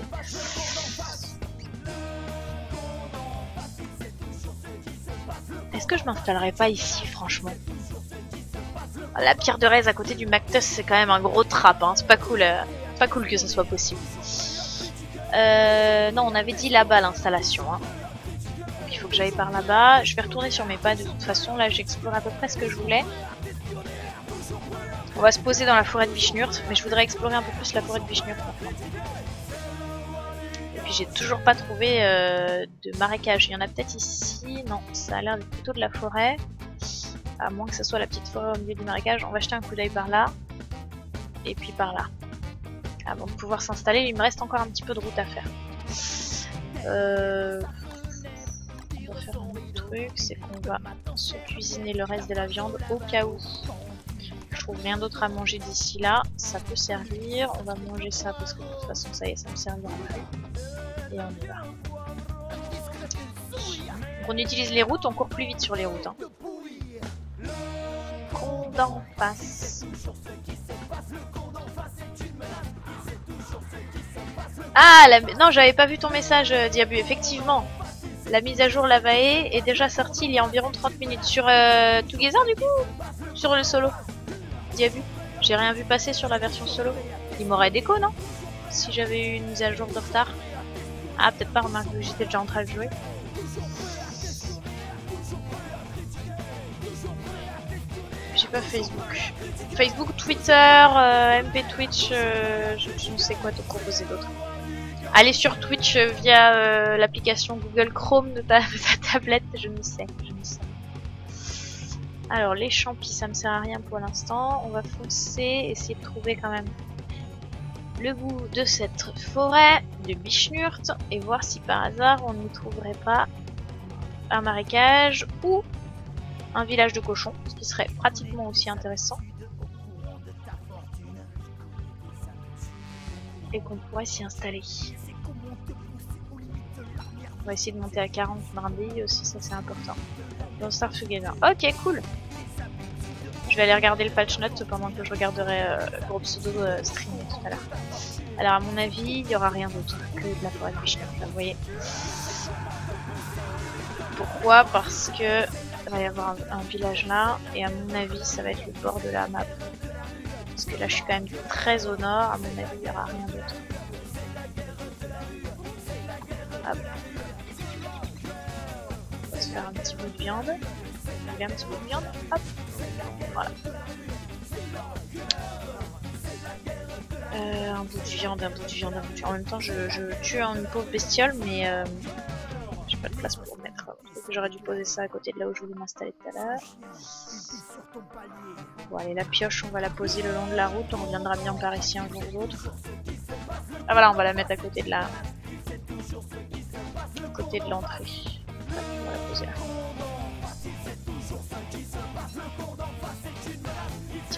Est-ce que je m'installerai pas ici, franchement? La pierre de raise à côté du MacTusk, c'est quand même un gros trap, hein. C'est pas cool que ça soit possible. Non, on avait dit là-bas l'installation. Hein. Donc il faut que j'aille par là-bas. Je vais retourner sur mes pas de toute façon. Là, j'explore à peu près ce que je voulais. On va se poser dans la forêt de Vichnurt, mais je voudrais explorer un peu plus la forêt de Vichnurt maintenant. Et puis j'ai toujours pas trouvé de marécage. Il y en a peut-être ici. Non, ça a l'air d'être plutôt de la forêt. À moins que ce soit la petite forêt au milieu du marécage. On va jeter un coup d'œil par là. Et puis par là. Avant de pouvoir s'installer, il me reste encore un petit peu de route à faire. On va faire un autre truc, c'est qu'on va se cuisiner le reste de la viande au cas où je trouve rien d'autre à manger d'ici là. Ça peut servir, on va manger ça parce que de toute façon ça y est, ça me servira plus. Et on y va. Donc on utilise les routes, on court plus vite sur les routes. Hein. Qu'on d'en passe. Ah, non, j'avais pas vu ton message, Diabu, effectivement. La mise à jour Lavae est déjà sortie il y a environ 30 minutes. Sur Together, du coup? Sur le solo? Diabu? J'ai rien vu passer sur la version solo. Il m'aurait déco, non? Si j'avais eu une mise à jour de retard. Ah, peut-être pas, remarque, j'étais déjà en train de jouer. J'ai pas Facebook. Facebook, Twitter, MP Twitch, je ne sais quoi te proposer d'autre. Aller sur Twitch via l'application Google Chrome de ta tablette, je ne sais. Alors les champis, ça me sert à rien pour l'instant. On va foncer, essayer de trouver quand même le bout de cette forêt de Vichnurt et voir si par hasard on n'y trouverait pas un marécage ou un village de cochons, ce qui serait pratiquement aussi intéressant. Et qu'on pourrait s'y installer. On va essayer de monter à 40 brindilles aussi, ça c'est important. Dans Star Together. Ok, cool. Je vais aller regarder le patch note pendant que je regarderai le groupe pseudo streamer tout à l'heure. Alors à mon avis, il n'y aura rien d'autre que de la forêt de Vichnurt, vous voyez. Pourquoi? Parce que il va y avoir un village là, et à mon avis, ça va être le bord de la map. Parce que là, je suis quand même très au nord, à mon avis, il n'y aura rien d'autre. Hop. On va se faire un petit bout de viande. Il y a un petit bout de viande, hop. Voilà. Un bout de viande, un bout de viande, un bout de viande. En même temps, je tue une pauvre bestiole, mais j'ai pas de place pour le mettre. J'aurais dû poser ça à côté de là où je voulais m'installer tout à l'heure. Bon, allez, la pioche, on va la poser le long de la route. On reviendra bien par ici un jour ou l'autre. Ah voilà, on va la mettre à côté de la... à côté de l'entrée. On va la poser là.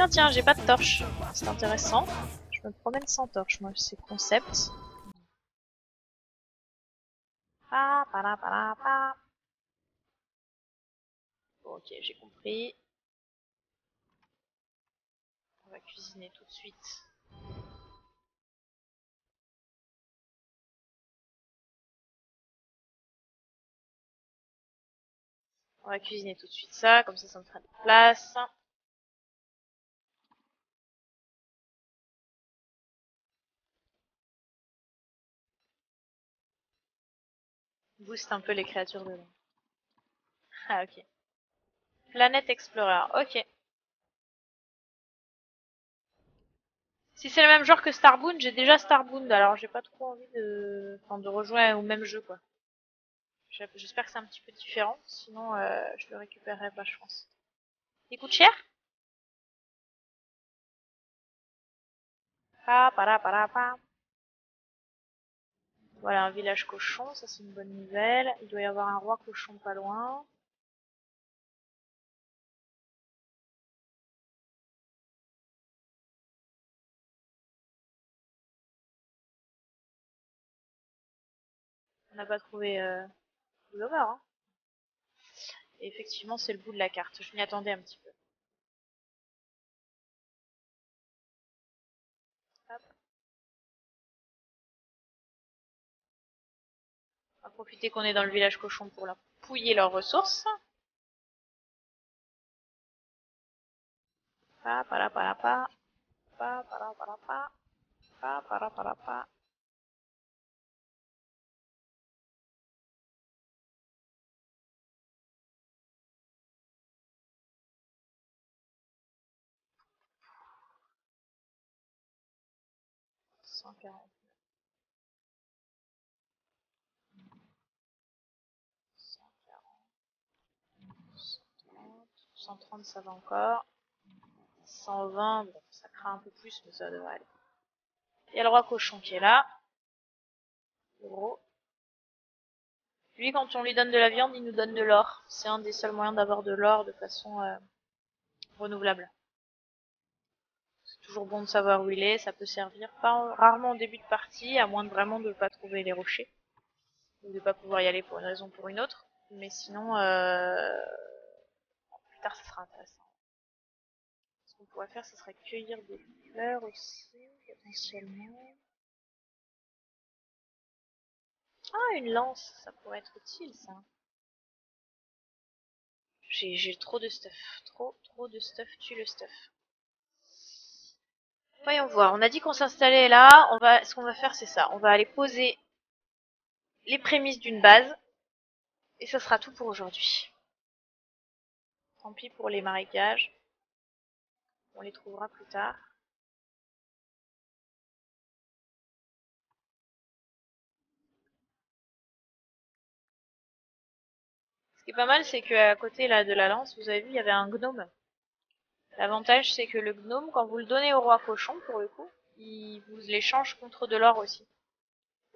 Tiens, j'ai pas de torche. C'est intéressant. Je me promène sans torche, moi, c'est concept. Bon, ok, j'ai compris. On va cuisiner tout de suite. On va cuisiner tout de suite ça, comme ça me fera de la place. Booste un peu les créatures dedans. Ah ok. Planète Explorer, ok. Si c'est le même genre que Starbound, j'ai déjà Starbound, alors j'ai pas trop envie de rejoindre au même jeu quoi. J'espère que c'est un petit peu différent, sinon je le récupérerai pas je pense. Il coûte cher? Pa, para, para, pa. Voilà, un village cochon, ça c'est une bonne nouvelle. Il doit y avoir un roi cochon pas loin. On n'a pas trouvé Bloomer, hein. Et effectivement, c'est le bout de la carte. Je m'y attendais un petit peu. Hop. On va profiter qu'on est dans le village cochon pour leur pouiller leurs ressources. Pa, para, para, pa. Pa, para, para, pa. Pa, para, para, pa. Cent quarante. 130, ça va encore. 120, bon, ça craint un peu plus, mais ça devrait aller. Il y a le roi cochon qui est là. Le gros. Lui, quand on lui donne de la viande, il nous donne de l'or. C'est un des seuls moyens d'avoir de l'or de façon renouvelable. C'est toujours bon de savoir où il est, ça peut servir. Pas rarement au début de partie, à moins de vraiment de ne pas trouver les rochers. Ou de ne pas pouvoir y aller pour une raison ou pour une autre. Mais sinon, plus tard, ça sera intéressant. Ce qu'on pourrait faire, ce serait cueillir des fleurs aussi, potentiellement. Ah, une lance, ça pourrait être utile, ça. J'ai trop de stuff. Trop de stuff, tue le stuff. Voyons voir, on a dit qu'on s'installait là, ce qu'on va faire c'est ça, on va aller poser les prémices d'une base, et ça sera tout pour aujourd'hui. Tant pis pour les marécages, on les trouvera plus tard. Ce qui est pas mal, c'est qu'à côté là de la lance, vous avez vu, il y avait un gnome. L'avantage, c'est que le gnome, quand vous le donnez au roi cochon, pour le coup, il vous l'échange contre de l'or aussi.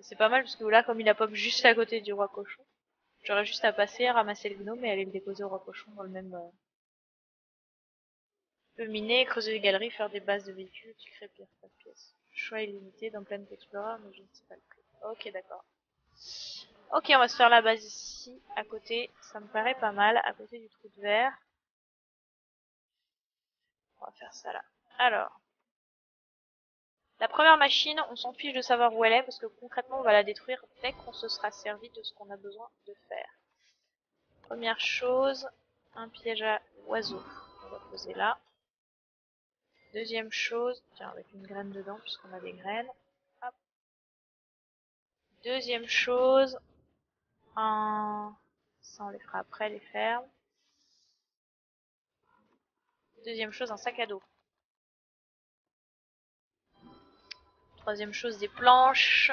C'est pas mal, parce que là, comme il a pop juste à côté du roi cochon, j'aurais juste à passer, ramasser le gnome et aller le déposer au roi cochon dans le même... peut miner, creuser des galeries, faire des bases de véhicules, sucrer pierre par pièce. Choix illimité dans Planet Explorer, mais je ne sais pas le prix. Ok, d'accord. Ok, on va se faire la base ici, à côté. Ça me paraît pas mal, à côté du trou de verre. On va faire ça là. Alors, la première machine, on s'en fiche de savoir où elle est, parce que concrètement, on va la détruire dès qu'on se sera servi de ce qu'on a besoin de faire. Première chose, un piège à oiseaux. On va poser là. Deuxième chose, tiens, avec une graine dedans, puisqu'on a des graines. Hop. Deuxième chose, ça on les fera après, les fermes. Deuxième chose, un sac à dos. Troisième chose, des planches,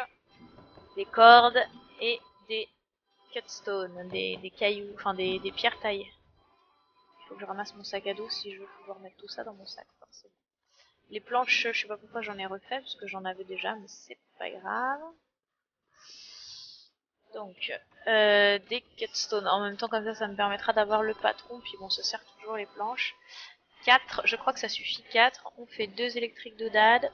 des cordes et des cutstones, des cailloux, enfin des pierres taillées. Il faut que je ramasse mon sac à dos si je veux pouvoir mettre tout ça dans mon sac, forcément. Les planches, je sais pas pourquoi j'en ai refait, parce que j'en avais déjà, mais c'est pas grave. Donc, des cutstones. En même temps, comme ça me permettra d'avoir le patron, puis bon, on se sert toujours les planches. 4, je crois que ça suffit 4. On fait 2 électriques de dad.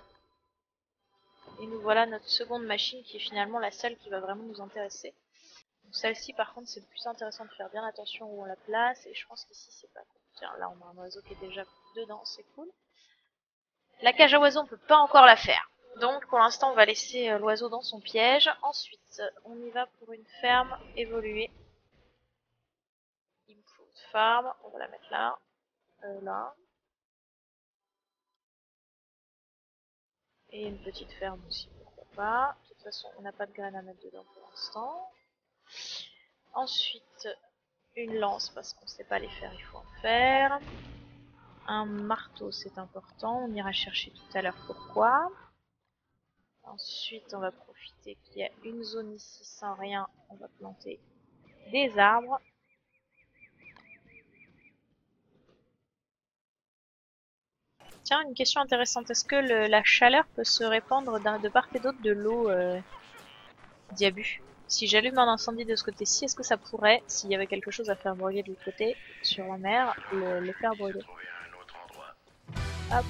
Et nous voilà notre seconde machine qui est finalement la seule qui va vraiment nous intéresser. Celle-ci par contre c'est le plus intéressant de faire bien attention où on la place. Et je pense qu'ici c'est pas cool. Tiens, là on a un oiseau qui est déjà dedans, c'est cool. La cage à oiseaux on peut pas encore la faire. Donc pour l'instant on va laisser l'oiseau dans son piège. Ensuite on y va pour une ferme évoluée. Il me food farm, on va la mettre là. Là. Et une petite ferme aussi, pourquoi pas. De toute façon, on n'a pas de graines à mettre dedans pour l'instant. Ensuite, une lance parce qu'on ne sait pas les faire, il faut en faire. Un marteau, c'est important. On ira chercher tout à l'heure pourquoi. Ensuite, on va profiter qu'il y a une zone ici sans rien. On va planter des arbres. Tiens, une question intéressante. Est-ce que la chaleur peut se répandre de part et d'autre de l'eau Diabu? Si j'allume un incendie de ce côté-ci, est-ce que ça pourrait, s'il y avait quelque chose à faire brûler de l'autre côté, sur la mer, le faire brûler? Hop.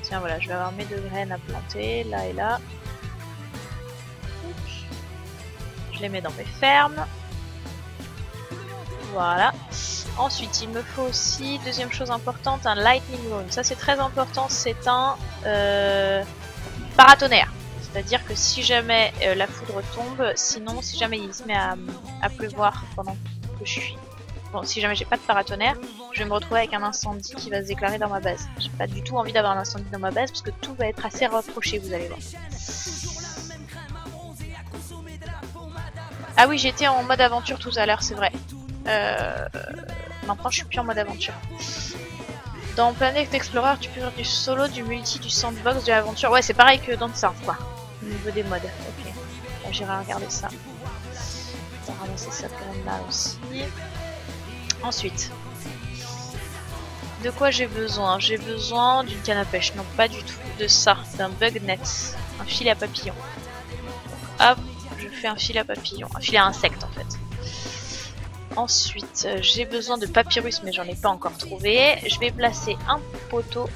Tiens, voilà, je vais avoir mes 2 graines à planter, là et là. Je les mets dans mes fermes. Voilà. Ensuite, il me faut aussi, deuxième chose importante, un lightning rune. Ça, c'est très important, c'est un paratonnerre. C'est-à-dire que si jamais la foudre tombe, sinon, si jamais il se met à pleuvoir pendant que je suis... Bon, si jamais j'ai pas de paratonnerre, je vais me retrouver avec un incendie qui va se déclarer dans ma base. J'ai pas du tout envie d'avoir un incendie dans ma base parce que tout va être assez rapproché, vous allez voir. Ah oui, j'étais en mode aventure tout à l'heure, c'est vrai. Maintenant, je suis plus en mode aventure. Dans Planet Explorer, tu peux faire du solo, du multi, du sandbox, de l'aventure. Ouais, c'est pareil que dans ça, quoi. Au niveau des modes. Ok. Bon, j'irai regarder ça. On va ramasser ça quand là aussi. Ensuite. De quoi j'ai besoin? J'ai besoin d'une canne à pêche. Non, pas du tout. De ça. D'un bug net. Un filet à papillon. Hop. Je fais un filet à papillon. Un filet à insectes, en fait. Ensuite, j'ai besoin de papyrus, mais j'en ai pas encore trouvé. Je vais placer un poteau.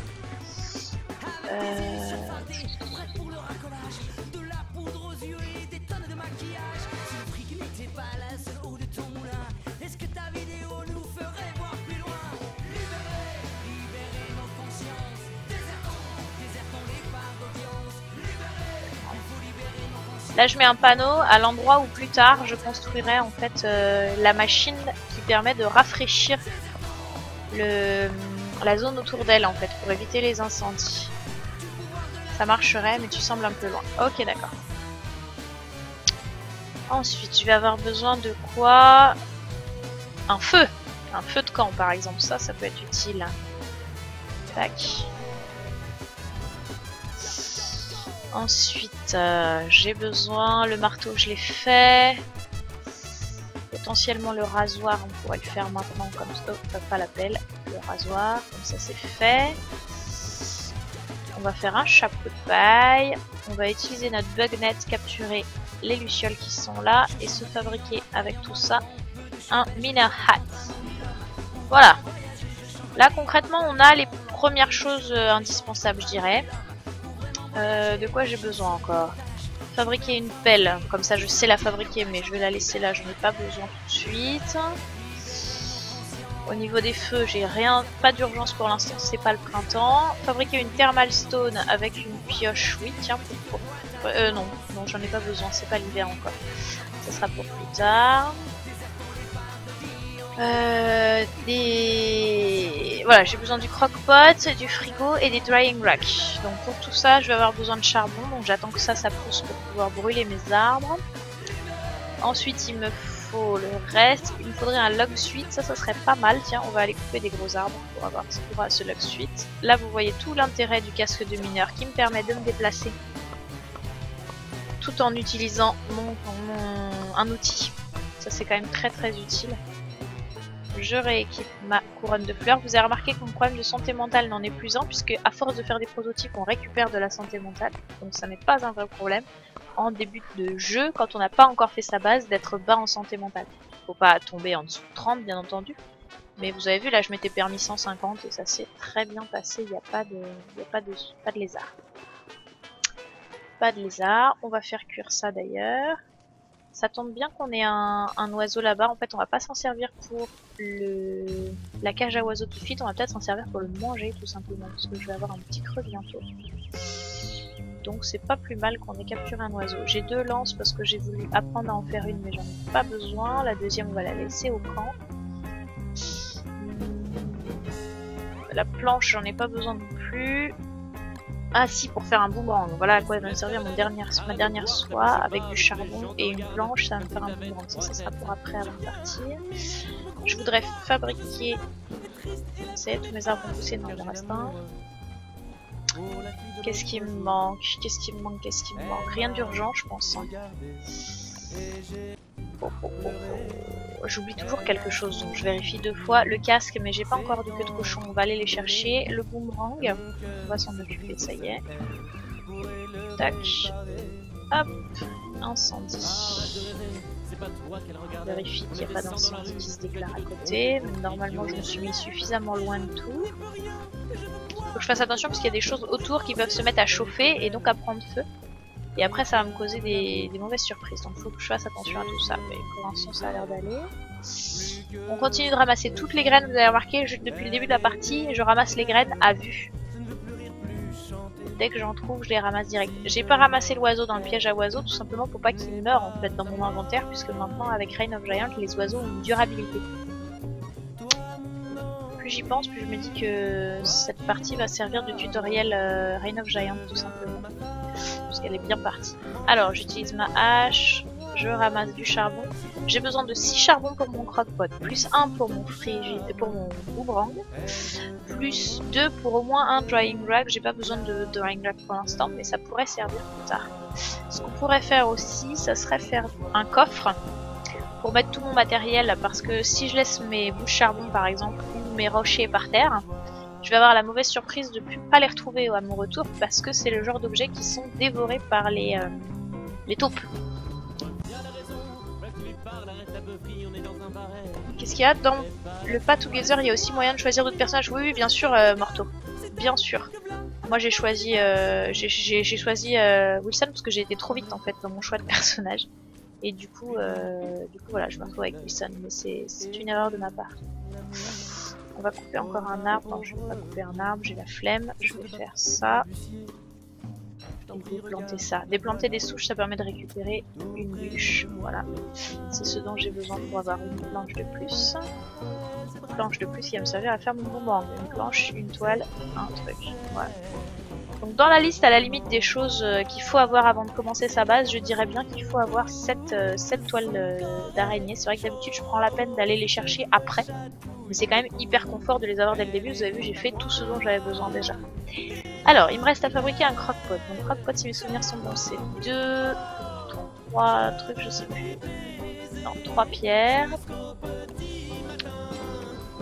Là, je mets un panneau à l'endroit où plus tard je construirai en fait la machine qui permet de rafraîchir la zone autour d'elle en fait pour éviter les incendies. Ça marcherait, mais tu sembles un peu loin. Ok, d'accord. Ensuite, je vais avoir besoin de quoi? Un feu. Un feu de camp par exemple. Ça peut être utile. Tac. Ensuite, j'ai besoin, le marteau je l'ai fait, potentiellement le rasoir, on pourrait le faire maintenant comme ça, pas l'appel, le rasoir, comme ça c'est fait. On va faire un chapeau de paille, on va utiliser notre bug net, capturer les lucioles qui sont là et se fabriquer avec tout ça un miner hat. Voilà, là concrètement on a les premières choses indispensables je dirais. De quoi j'ai besoin encore? Fabriquer une pelle, comme ça je sais la fabriquer mais je vais la laisser là, je n'ai pas besoin tout de suite. Au niveau des feux, j'ai rien, pas d'urgence pour l'instant, c'est pas le printemps. Fabriquer une thermal stone avec une pioche, oui tiens, non, j'en ai pas besoin, c'est pas l'hiver encore. Ça sera pour plus tard. Voilà, j'ai besoin du crock-pot, du frigo et des drying racks. Donc pour tout ça, je vais avoir besoin de charbon. Donc j'attends que ça pousse pour pouvoir brûler mes arbres. Ensuite, il me faut le reste. Il me faudrait un log suite. Ça serait pas mal. Tiens, on va aller couper des gros arbres pour avoir ce log suite. Là, vous voyez tout l'intérêt du casque de mineur qui me permet de me déplacer tout en utilisant un outil. Ça, c'est quand même très très utile. Je rééquipe ma couronne de fleurs. Vous avez remarqué que mon problème de santé mentale n'en est plus un, puisque à force de faire des prototypes, on récupère de la santé mentale. Donc ça n'est pas un vrai problème en début de jeu, quand on n'a pas encore fait sa base, d'être bas en santé mentale. Faut pas tomber en dessous de 30, bien entendu. Mais vous avez vu, là, je m'étais permis 150 et ça s'est très bien passé. Il n'y a pas de lézard. Pas de lézard. On va faire cuire ça d'ailleurs. Ça tombe bien qu'on ait un oiseau là-bas. En fait, on va pas s'en servir pour la cage à oiseaux tout de suite. On va peut-être s'en servir pour le manger tout simplement. Parce que je vais avoir un petit creux bientôt. Donc c'est pas plus mal qu'on ait capturé un oiseau. J'ai 2 lances parce que j'ai voulu apprendre à en faire une mais j'en ai pas besoin. La deuxième, on va la laisser au camp. La planche, j'en ai pas besoin non plus. Ah si, pour faire un boomerang. Voilà à quoi va me servir ma dernière soie avec du charbon et une planche, ça va me faire un boomerang. Ça sera pour après avant de partir. Je voudrais fabriquer... C'est tous mes arbres ont poussé, non, il en reste un. Qu'est-ce qui me manque? Qu'est-ce qui me manque? Qu'est-ce qui me manque? Rien d'urgent, je pense. Hein. J'oublie toujours quelque chose, donc je vérifie 2 fois. Le casque, mais j'ai pas encore de queue de cochon, on va aller les chercher. Le boomerang, on va s'en occuper, ça y est. Tac. Hop, incendie. Je vérifie qu'il n'y a pas d'incendie qui se déclare à côté. Normalement, je me suis mis suffisamment loin de tout. Faut que je fasse attention parce qu'il y a des choses autour qui peuvent se mettre à chauffer et donc à prendre feu. Et après ça va me causer des mauvaises surprises, donc il faut que je fasse attention à tout ça. Mais pour l'instant ça a l'air d'aller. On continue de ramasser toutes les graines, vous avez remarqué, depuis le début de la partie, je ramasse les graines à vue. Dès que j'en trouve, je les ramasse direct. J'ai pas ramassé l'oiseau dans le piège à oiseaux, tout simplement pour pas qu'il meure en fait dans mon inventaire, puisque maintenant avec Reign of Giant, les oiseaux ont une durabilité. Plus j'y pense, plus je me dis que cette partie va servir de tutoriel Reign of Giant tout simplement. Parce qu'elle est bien partie. Alors j'utilise ma hache, je ramasse du charbon. J'ai besoin de 6 charbons pour mon croque-pot, plus 1 pour mon pour mon boomerang, plus 2 pour au moins un drying rack. J'ai pas besoin de drying rack pour l'instant, mais ça pourrait servir plus tard. Ce qu'on pourrait faire aussi, ça serait faire un coffre pour mettre tout mon matériel, parce que si je laisse mes bouts de charbon par exemple, ou mes rochers par terre, je vais avoir la mauvaise surprise de ne plus pas les retrouver à mon retour, parce que c'est le genre d'objets qui sont dévorés par les taupes. Qu'est-ce qu'il y a dans le Pas Together? Il y a aussi moyen de choisir d'autres personnages. Oui, bien sûr, Morto. Bien sûr. Moi j'ai choisi, Wilson parce que j'ai été trop vite en fait dans mon choix de personnage. Et du coup voilà, je me retrouve avec Wilson, mais c'est une erreur de ma part. On va couper encore un arbre. Non, je ne vais pas couper un arbre, j'ai la flemme. Je vais faire ça. Et déplanter ça. Déplanter des souches, ça permet de récupérer une bûche. Voilà. C'est ce dont j'ai besoin pour avoir une planche de plus. Une planche de plus qui va me servir à faire mon boomerang. Une planche, une toile, un truc. Voilà. Donc dans la liste, à la limite des choses qu'il faut avoir avant de commencer sa base, je dirais bien qu'il faut avoir 7 toiles d'araignée. C'est vrai que d'habitude je prends la peine d'aller les chercher après, mais c'est quand même hyper confort de les avoir dès le début. Vous avez vu, j'ai fait tout ce dont j'avais besoin déjà. Alors, il me reste à fabriquer un croque-pot. Donc croque-pot, si mes souvenirs sont bons, c'est 2, 3 trucs, je sais plus. Non, 3 pierres.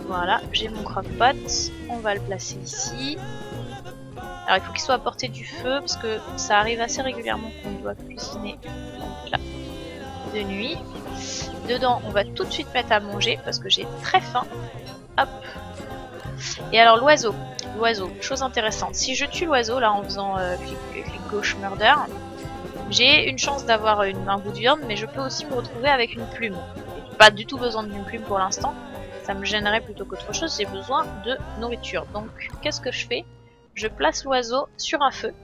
Voilà, j'ai mon croque-pot. On va le placer ici. Alors il faut qu'il soit à portée du feu parce que ça arrive assez régulièrement qu'on doit cuisiner, donc là, de nuit. Dedans on va tout de suite mettre à manger parce que j'ai très faim. Hop. Et alors l'oiseau, chose intéressante, si je tue l'oiseau là en faisant clic gauche murder, j'ai une chance d'avoir un bout de viande, mais je peux aussi me retrouver avec une plume. Pas du tout besoin d'une plume pour l'instant, ça me gênerait plutôt qu'autre chose, j'ai besoin de nourriture. Donc qu'est-ce que je fais ? Je place l'oiseau sur un feu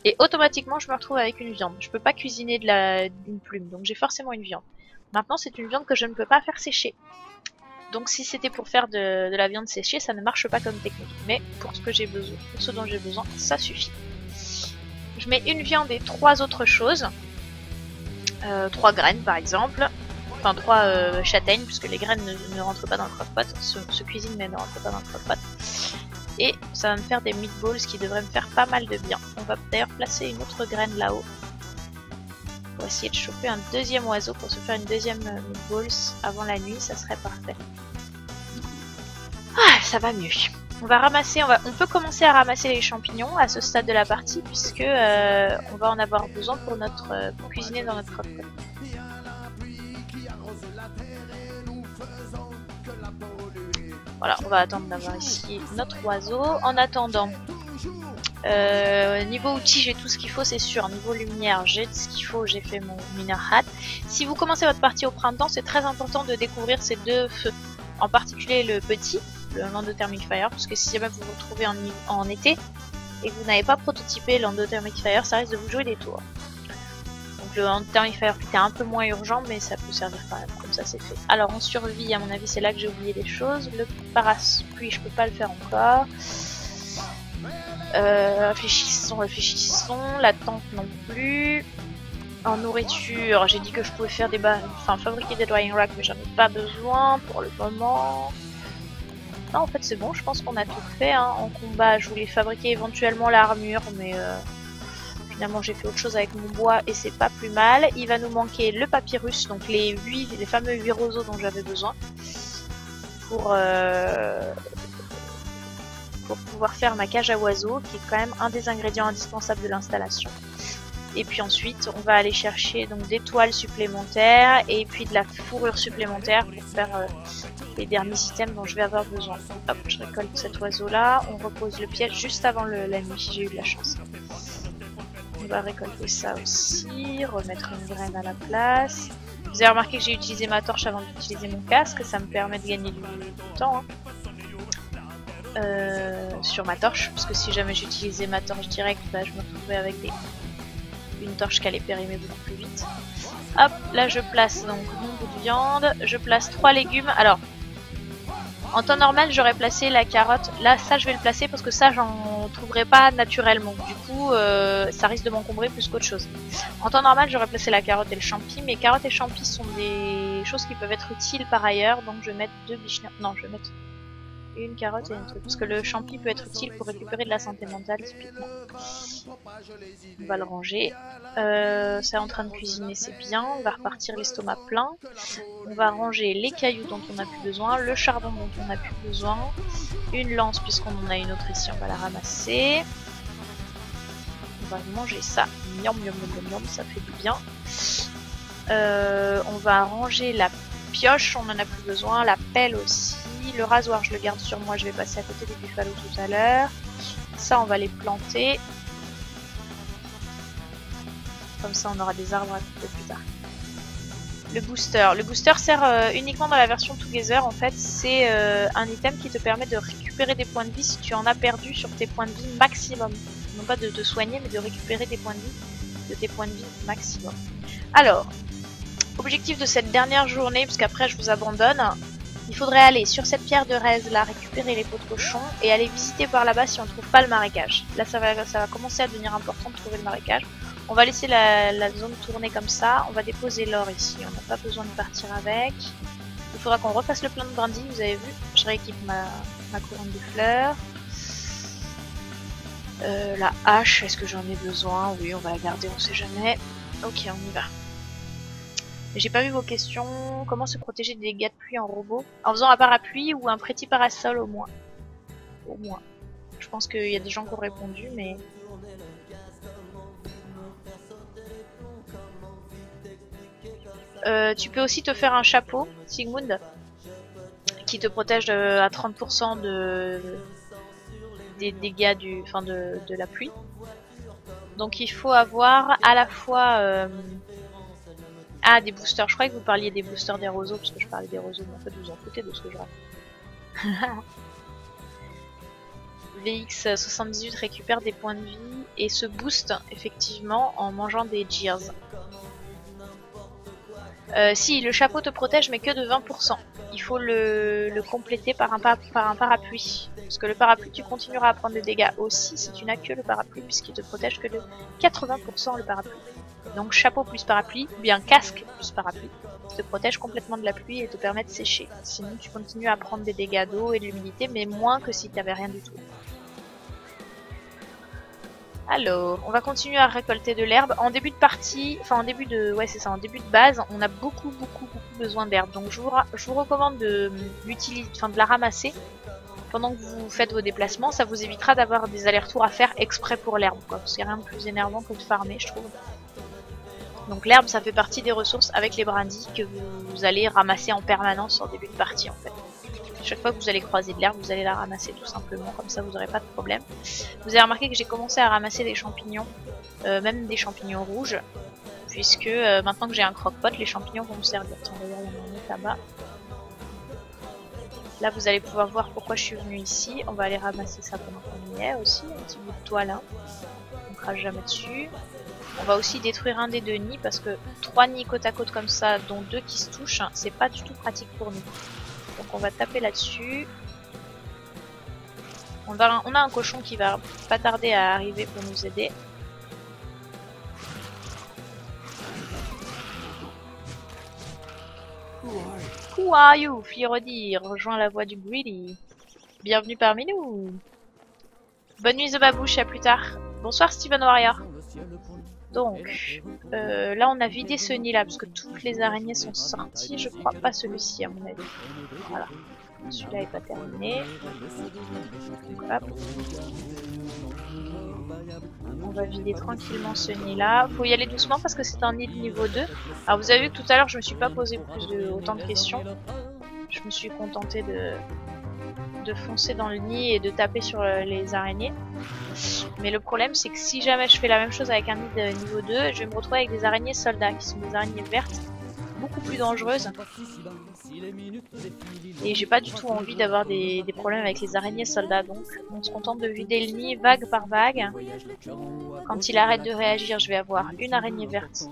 et automatiquement je me retrouve avec une viande. Je peux pas cuisiner d'une plume, donc j'ai forcément une viande. Maintenant c'est une viande que je ne peux pas faire sécher. Donc si c'était pour faire de la viande séchée, ça ne marche pas comme technique. Mais pour ce que j'ai besoin, pour ce dont j'ai besoin, ça suffit. Je mets une viande et 3 autres choses. 3 graines par exemple. Enfin 3 châtaignes, puisque les graines ne rentrent pas dans le croque-pot, se cuisinent mais ne rentrent pas dans le croque-pot. Et ça va me faire des meatballs qui devraient me faire pas mal de bien. On va d'ailleurs placer une autre graine là-haut. Pour essayer de choper un deuxième oiseau pour se faire une deuxième meatballs avant la nuit, ça serait parfait. Ah, ça va mieux. On va ramasser, on peut commencer à ramasser les champignons à ce stade de la partie puisque on va en avoir besoin pour cuisiner dans notre croque-pot. Voilà, on va attendre d'avoir ici notre oiseau. En attendant, niveau outils, j'ai tout ce qu'il faut, c'est sûr. Niveau lumière, j'ai ce qu'il faut, j'ai fait mon miner hat. Si vous commencez votre partie au printemps, c'est très important de découvrir ces 2 feux. En particulier le petit, le l'endothermic fire, parce que si jamais vous vous retrouvez en été et que vous n'avez pas prototypé l'endothermic fire, ça risque de vous jouer des tours. Donc Donc le anti-firefight est un peu moins urgent, mais ça peut servir quand même, comme ça c'est fait. Alors en survie, à mon avis, c'est là que j'ai oublié des choses. Le parapluie, je peux pas le faire encore. Réfléchissons. La tente non plus. En nourriture, j'ai dit que je pouvais faire des fabriquer des drying racks, mais j'en ai pas besoin pour le moment. Non, en fait c'est bon, je pense qu'on a tout fait hein. En combat. Je voulais fabriquer éventuellement l'armure, mais finalement j'ai fait autre chose avec mon bois et c'est pas plus mal. Il va nous manquer le papyrus, donc les fameux 8 roseaux dont j'avais besoin pour pouvoir faire ma cage à oiseaux, qui est quand même un des ingrédients indispensables de l'installation. Et puis ensuite on va aller chercher donc des toiles supplémentaires et puis de la fourrure supplémentaire pour faire les derniers items dont je vais avoir besoin. Hop, je récolte cet oiseau là, on repose le piège juste avant la nuit, j'ai eu de la chance. On va récolter ça aussi, remettre une graine à la place. Vous avez remarqué que j'ai utilisé ma torche avant d'utiliser mon casque, ça me permet de gagner du temps hein. Sur ma torche, parce que si jamais j'utilisais ma torche directe, bah, je me retrouverais avec une torche qui allait périmer beaucoup plus vite. Hop, là je place donc mon bout de viande, je place 3 légumes. Alors, en temps normal j'aurais placé la carotte, là ça je vais le placer parce que ça j'en trouverai pas naturellement. Du coup ça risque de m'encombrer plus qu'autre chose. En temps normal j'aurais placé la carotte et le champi, mais carottes et champi sont des choses qui peuvent être utiles par ailleurs, donc je vais mettre 2 biches. Non, je vais mettre une carotte et un truc, parce que le champi peut être utile pour récupérer de la santé mentale typiquement. On va le ranger. C'est en train de cuisiner, c'est bien. On va repartir l'estomac plein. On va ranger les cailloux dont on n'a plus besoin, le charbon dont on n'a plus besoin, une lance puisqu'on en a une autre ici, on va la ramasser. On va manger ça. Miam, miam, miam, miam, ça fait du bien. On va ranger la pioche, on en a plus besoin, la pelle aussi. Le rasoir, je le garde sur moi, je vais passer à côté des buffalos tout à l'heure. Ça, on va les planter. Comme ça, on aura des arbres à couper plus tard. Le booster. Le booster sert uniquement dans la version Together. En fait, c'est un item qui te permet de récupérer des points de vie si tu en as perdu sur tes points de vie maximum. Non pas de te soigner, mais de récupérer des points de vie de tes points de vie maximum. Alors, objectif de cette dernière journée, parce qu'après je vous abandonne. Il faudrait aller sur cette pierre de Rez là, récupérer les pots de cochon et aller visiter par là-bas si on ne trouve pas le marécage. Là ça va commencer à devenir important de trouver le marécage. On va laisser la zone tourner comme ça. On va déposer l'or ici, on n'a pas besoin de partir avec. Il faudra qu'on refasse le plein de brindilles, vous avez vu. Je rééquipe ma couronne de fleurs. La hache, est-ce que j'en ai besoin? Oui, on va la garder, on sait jamais. Ok, on y va. J'ai pas vu vos questions. Comment se protéger des dégâts de pluie en robot? En faisant un parapluie ou un petit parasol au moins. Au moins. Je pense qu'il y a des gens qui ont répondu, mais... tu peux aussi te faire un chapeau, Sigmund, qui te protège à 30% des dégâts de la pluie. Donc il faut avoir à la fois... Ah, des boosters. Je croyais que vous parliez des boosters des roseaux, parce que je parlais des roseaux, mais en fait vous en foutez de ce que je raconte. VX78 récupère des points de vie et se booste effectivement en mangeant des gears. Si, le chapeau te protège mais que de 20%. Il faut le compléter par un parapluie. Parce que le parapluie, tu continueras à prendre des dégâts aussi si tu n'as que le parapluie, puisqu'il te protège que de 80% le parapluie. Donc chapeau plus parapluie, ou bien casque plus parapluie, te protège complètement de la pluie et te permet de sécher. Sinon tu continues à prendre des dégâts d'eau et de l'humidité, mais moins que si tu n'avais rien du tout. Alors, on va continuer à récolter de l'herbe. En début de partie, enfin en début de, ouais c'est ça, en début de base, on a beaucoup besoin d'herbe. Donc je vous recommande de la ramasser pendant que vous faites vos déplacements. Ça vous évitera d'avoir des allers-retours à faire exprès pour l'herbe, quoi. Parce qu'il n'y a rien de plus énervant que de farmer, je trouve. Donc l'herbe, ça fait partie des ressources avec les brindilles que vous allez ramasser en permanence en début de partie, en fait. Chaque fois que vous allez croiser de l'herbe, vous allez la ramasser tout simplement, comme ça vous n'aurez pas de problème. Vous avez remarqué que j'ai commencé à ramasser des champignons, même des champignons rouges, puisque maintenant que j'ai un croque-pot, les champignons vont me servir. Tiens, d'ailleurs, il y en a un autre là-bas. Là, vous allez pouvoir voir pourquoi je suis venue ici. On va aller ramasser ça pendant qu'on y est aussi, un petit bout de toile, hein. On crache jamais dessus. On va aussi détruire un des 2 nids parce que 3 nids côte à côte comme ça, dont 2 qui se touchent, hein, c'est pas du tout pratique pour nous. Donc on va taper là-dessus. On a un cochon qui va pas tarder à arriver pour nous aider. Who are you, Firodi? Rejoins la voix du Greedy. Bienvenue parmi nous. Bonne nuit The Babouche, à plus tard. Bonsoir Steven Warrior. Donc, là on a vidé ce nid là parce que toutes les araignées sont sorties. Je crois pas celui-ci à mon avis. Voilà. Celui-là est pas terminé. Donc, hop. On va vider tranquillement ce nid là. Faut y aller doucement parce que c'est un nid de niveau 2. Alors vous avez vu que tout à l'heure je me suis pas posé autant de questions. Je me suis contentée de foncer dans le nid et de taper sur les araignées. Mais le problème c'est que si jamais je fais la même chose avec un nid de niveau 2, je vais me retrouver avec des araignées soldats qui sont des araignées vertes, beaucoup plus dangereuses. Et j'ai pas du tout envie d'avoir des problèmes avec les araignées soldats, donc on se contente de vider le nid vague par vague. Quand il arrête de réagir, je vais avoir une araignée verte.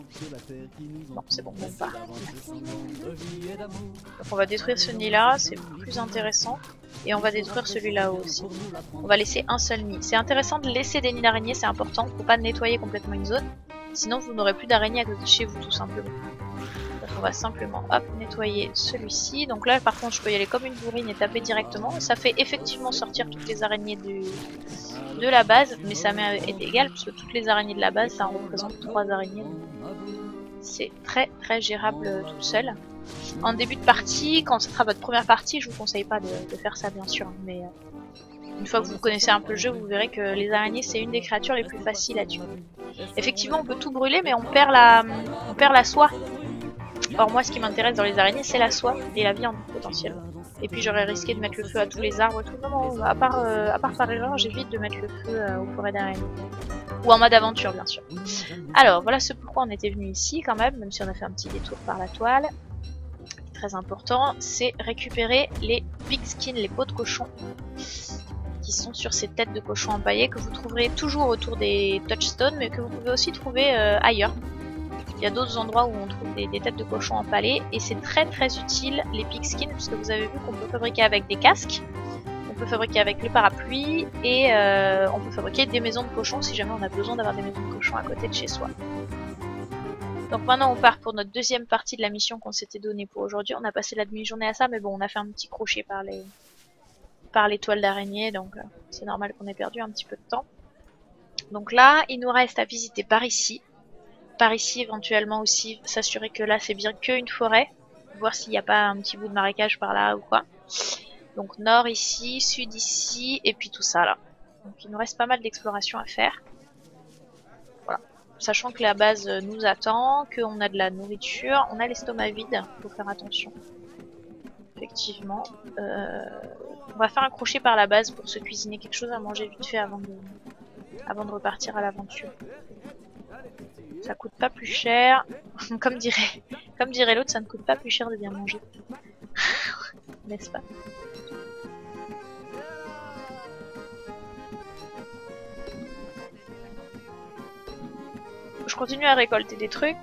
Non, c'est bon, même pas. Donc on va détruire ce nid là, c'est plus intéressant. Et on va détruire celui-là aussi. On va laisser un seul nid. C'est intéressant de laisser des nids d'araignées, c'est important. Faut pas nettoyer complètement une zone. Sinon vous n'aurez plus d'araignées à côté de chez vous tout simplement. Donc on va simplement hop, nettoyer celui-ci. Donc là par contre je peux y aller comme une bourrine et taper directement. Ça fait effectivement sortir toutes les araignées de la base. Mais ça m'est égal puisque toutes les araignées de la base ça représente 3 araignées. C'est très très gérable tout seul. En début de partie, quand ce sera votre première partie, je vous conseille pas de faire ça bien sûr. Mais une fois que vous connaissez un peu le jeu, vous verrez que les araignées c'est une des créatures les plus faciles à tuer. Effectivement on peut tout brûler mais on perd la soie. Or moi ce qui m'intéresse dans les araignées c'est la soie et la viande potentiellement. Et puis j'aurais risqué de mettre le feu à tous les arbres et tout. Non, à part par erreur j'évite de mettre le feu aux forêts d'araignées. Ou en mode aventure bien sûr. Alors voilà ce pourquoi on était venu ici quand même si on a fait un petit détour par la toile. Très important, c'est récupérer les pigskins, les peaux de cochon qui sont sur ces têtes de cochon empaillées que vous trouverez toujours autour des touchstones mais que vous pouvez aussi trouver ailleurs. Il y a d'autres endroits où on trouve des têtes de cochon empalées et c'est très très utile les pigskins parce que vous avez vu qu'on peut fabriquer avec des casques, on peut fabriquer avec le parapluie et on peut fabriquer des maisons de cochons si jamais on a besoin d'avoir des maisons de cochons à côté de chez soi. Donc maintenant on part pour notre deuxième partie de la mission qu'on s'était donnée pour aujourd'hui. On a passé la demi-journée à ça mais bon on a fait un petit crochet par les toiles d'araignée donc c'est normal qu'on ait perdu un petit peu de temps. Donc là il nous reste à visiter par ici. Par ici éventuellement aussi s'assurer que là c'est bien qu'une forêt. Voir s'il n'y a pas un petit bout de marécage par là ou quoi. Donc nord ici, sud ici et puis tout ça là. Donc il nous reste pas mal d'exploration à faire. Sachant que la base nous attend, qu'on a de la nourriture, on a l'estomac vide, faut faire attention. Effectivement. On va faire un crochet par la base pour se cuisiner quelque chose à manger vite fait avant de repartir à l'aventure. Ça coûte pas plus cher. comme dirait l'autre, ça ne coûte pas plus cher de bien manger. N'est-ce pas? Je continue à récolter des trucs,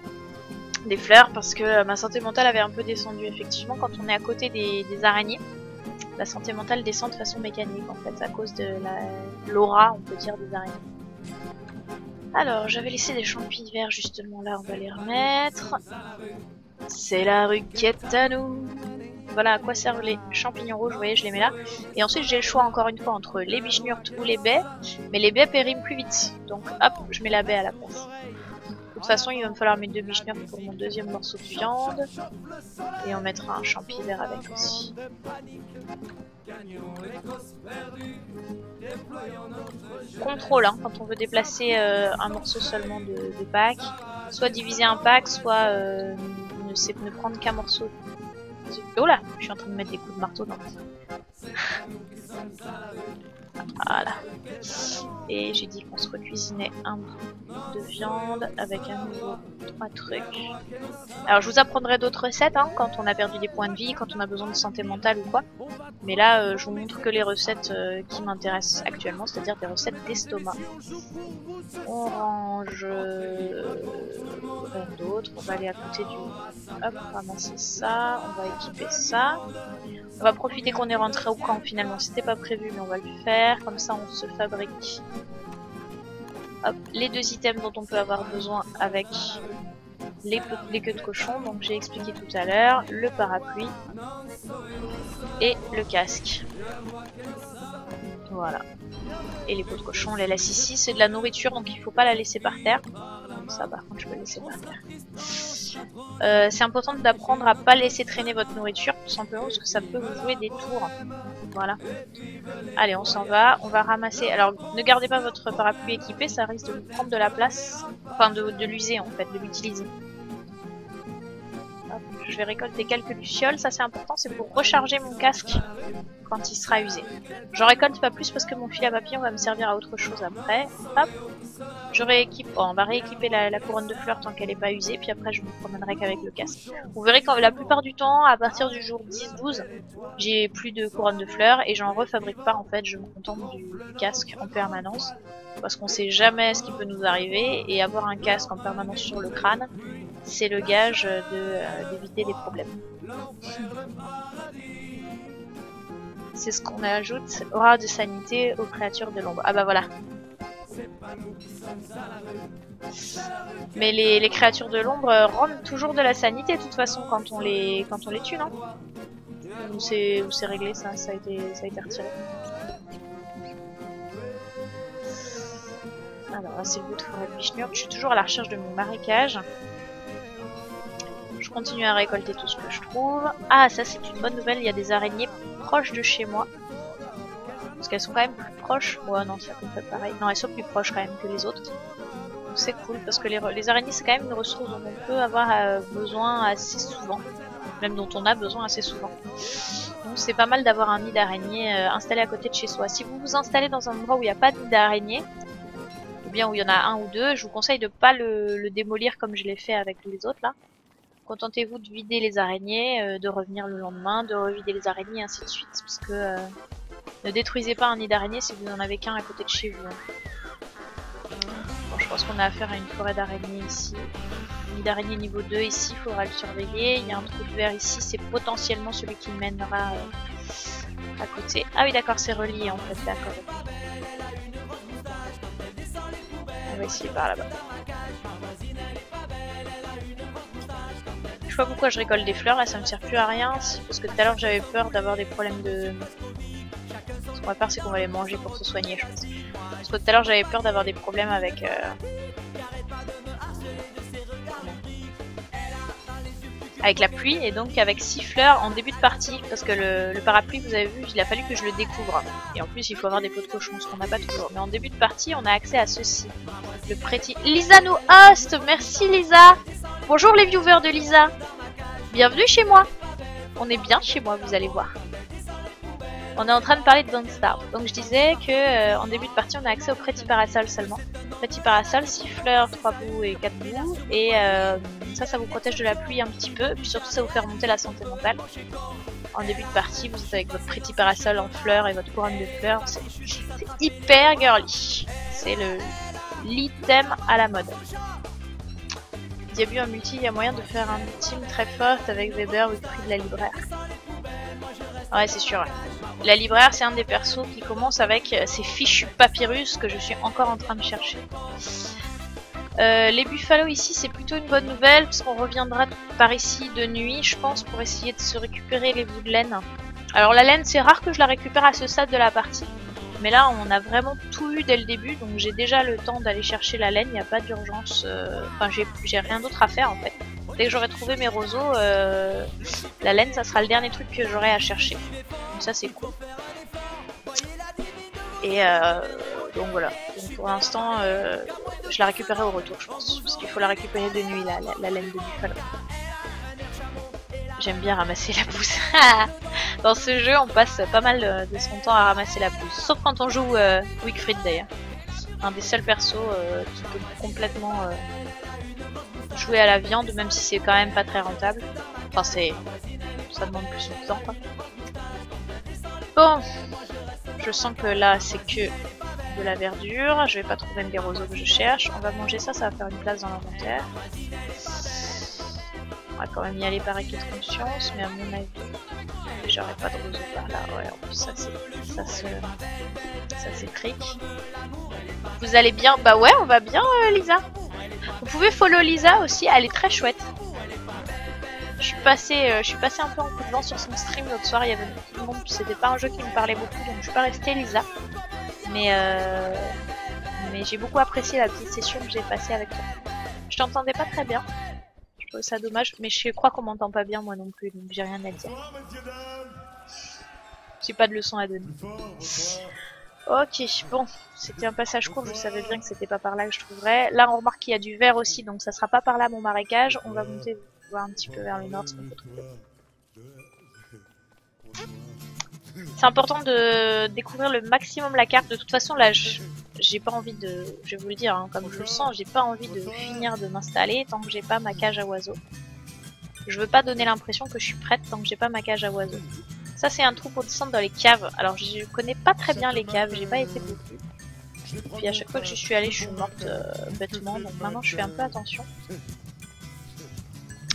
des fleurs, parce que ma santé mentale avait un peu descendu. Effectivement, quand on est à côté des araignées, la santé mentale descend de façon mécanique en fait, à cause de l'aura, on peut dire, des araignées. Alors, j'avais laissé des champignons verts justement là, on va les remettre. C'est la ruquette à nous. Voilà à quoi servent les champignons rouges, vous voyez, je les mets là. Et ensuite, j'ai le choix encore une fois entre les bichenurtes ou les baies. Mais les baies périment plus vite, donc hop, je mets la baie à la place. De toute façon, il va me falloir mes 2 bichenurtes pour mon deuxième morceau de viande. Et on mettra un champi vert avec aussi. Contrôle, hein, quand on veut déplacer un morceau seulement de pack. Soit diviser un pack, soit ne prendre qu'un morceau. Oh là, je suis en train de mettre des coups de marteau dans le Voilà. Et j'ai dit qu'on se recuisinait un bout de viande avec un nouveau 3 trucs. Alors je vous apprendrai d'autres recettes hein, quand on a perdu des points de vie, quand on a besoin de santé mentale ou quoi. Mais là je vous montre que les recettes qui m'intéressent actuellement, c'est-à-dire des recettes d'estomac. On range rien d'autre, on va aller à côté du... Hop, ramasser ça, on va équiper ça. On va profiter qu'on est rentré au camp finalement, c'était pas prévu mais on va le faire, comme ça on se fabrique hop, les 2 items dont on peut avoir besoin avec les queues de cochon, donc j'ai expliqué tout à l'heure, le parapluie et le casque. Voilà. Et les queues de cochon, on les laisse ici, c'est de la nourriture donc il faut pas la laisser par terre. Donc ça par contre je peux le laisser par terre. C'est important d'apprendre à pas laisser traîner votre nourriture tout simplement parce que ça peut vous jouer des tours. Voilà. Allez on s'en va, on va ramasser. Alors ne gardez pas votre parapluie équipé, ça risque de vous prendre de la place. Enfin de l'user en fait, de l'utiliser. Je vais récolter quelques lucioles, ça c'est important, c'est pour recharger mon casque quand il sera usé. J'en récolte pas plus parce que mon fil à papillon va me servir à autre chose après. Hop, je rééquipe, on va rééquiper la couronne de fleurs tant qu'elle n'est pas usée, puis après je me promènerai qu'avec le casque. Vous verrez que la plupart du temps, à partir du jour 10-12, j'ai plus de couronne de fleurs et j'en refabrique pas en fait, je me contente du casque en permanence. Parce qu'on sait jamais ce qui peut nous arriver et avoir un casque en permanence sur le crâne, c'est le gage d'éviter des problèmes. C'est ce qu'on ajoute, aura de sanité aux créatures de l'ombre. Ah bah voilà. Mais les créatures de l'ombre rendent toujours de la sanité de toute façon quand on les tue, non? Ou c'est réglé ça, ça a été retiré. Alors là c'est le bout de forêt de Bichnurk, je suis toujours à la recherche de mon marécage. Je continue à récolter tout ce que je trouve. Ah ça c'est une bonne nouvelle, il y a des araignées proches de chez moi. Parce qu'elles sont quand même plus proches. Ouais non c'est à peu près pareil. Non elles sont plus proches quand même que les autres. Donc c'est cool parce que les araignées c'est quand même une ressource dont on peut avoir besoin assez souvent. Même dont on a besoin assez souvent. Donc c'est pas mal d'avoir un nid d'araignée installé à côté de chez soi. Si vous vous installez dans un endroit où il n'y a pas de nid d'araignée, ou bien où il y en a un ou deux, je vous conseille de pas le démolir comme je l'ai fait avec les autres là. Contentez-vous de vider les araignées, de revenir le lendemain, de revider les araignées, ainsi de suite. Parce que ne détruisez pas un nid d'araignée si vous n'en avez qu'un à côté de chez vous. Bon, je pense qu'on a affaire à une forêt d'araignées ici. Nid d'araignée niveau 2 ici, il faudra le surveiller. Il y a un trou de verre ici, c'est potentiellement celui qui mènera à côté. Ah oui d'accord, c'est relié en fait, d'accord. On va essayer par là-bas. Je sais pas pourquoi je récolte des fleurs, là ça me sert plus à rien, parce que tout à l'heure j'avais peur d'avoir des problèmes de... Ce qu'on va faire c'est qu'on va les manger pour se soigner je pense. Parce que tout à l'heure j'avais peur d'avoir des problèmes avec... avec la pluie et donc avec 6 fleurs en début de partie parce que le parapluie vous avez vu il a fallu que je le découvre et en plus il faut avoir des pots de cochon ce qu'on n'a pas toujours mais en début de partie on a accès à ceci le pretty Lisa nous host, merci Lisa, bonjour les viewers de Lisa, bienvenue chez moi, on est bien chez moi vous allez voir. On est en train de parler de Don't Starve. Donc je disais que en début de partie on a accès au Pretty Parasol seulement. Pretty Parasol, 6 fleurs, 3 bouts et 4 bouts. Et ça vous protège de la pluie un petit peu. Puis surtout ça vous fait remonter la santé mentale. En début de partie vous êtes avec votre Pretty Parasol en fleurs et votre couronne de fleurs. C'est hyper girly. C'est l'item à la mode. Diablo en multi, il y a moyen de faire un team très fort avec Weber ou le prix de la libraire. Ouais c'est sûr. Ouais. La libraire c'est un des persos qui commence avec ces fichus papyrus que je suis encore en train de chercher. Les buffalos ici c'est plutôt une bonne nouvelle parce qu'on reviendra par ici de nuit je pense pour essayer de se récupérer les bouts de laine. Alors la laine c'est rare que je la récupère à ce stade de la partie. Mais là on a vraiment tout eu dès le début donc j'ai déjà le temps d'aller chercher la laine, il n'y a pas d'urgence. Enfin j'ai rien d'autre à faire en fait. Dès que j'aurai trouvé mes roseaux, la laine ça sera le dernier truc que j'aurai à chercher. Donc ça c'est cool. Et donc voilà. Donc pour l'instant je la récupérerai au retour je pense. Parce qu'il faut la récupérer de nuit la laine de buffalo. J'aime bien ramasser la bouse. Dans ce jeu, on passe pas mal de son temps à ramasser la pelouse. Sauf quand on joue Wickfried d'ailleurs. Un des seuls persos qui peut complètement jouer à la viande, même si c'est quand même pas très rentable. Enfin, ça demande plus de temps, quoi. Bon, je sens que là, c'est que de la verdure. Je vais pas trouver des roseaux que je cherche. On va manger ça, ça va faire une place dans l'inventaire. On va quand même y aller par acquis de conscience, mais à mon avis, j'aurais pas de roseaux par là. Ouais, en plus, ça c'est cric. Vous allez bien? Bah ouais, on va bien, Lisa. Vous pouvez follow Lisa aussi, elle est très chouette. Je suis passée un peu en coup de vent sur son stream l'autre soir, il y avait beaucoup de monde, c'était pas un jeu qui me parlait beaucoup, donc je suis pas restée Lisa. Mais j'ai beaucoup apprécié la petite session que j'ai passée avec toi. Je t'entendais pas très bien, je trouvais ça dommage, mais je crois qu'on m'entend pas bien moi non plus, donc j'ai rien à dire. J'ai pas de leçon à donner. Ok, bon, c'était un passage court, je savais bien que c'était pas par là que je trouverais. Là on remarque qu'il y a du vert aussi, donc ça sera pas par là mon marécage. On va monter voir un petit peu vers le nord ce qu'on peut trouver. C'est important de découvrir le maximum la carte. De toute façon là j'ai pas envie de, je vais vous le dire hein, comme je le sens, j'ai pas envie de finir de m'installer tant que j'ai pas ma cage à oiseaux. Je veux pas donner l'impression que je suis prête tant que j'ai pas ma cage à oiseaux. Ça c'est un trou pour descendre dans les caves. Alors je connais pas très bien les caves, j'ai pas été beaucoup. Puis à chaque fois que je suis allée je suis morte bêtement, donc maintenant je fais un peu attention.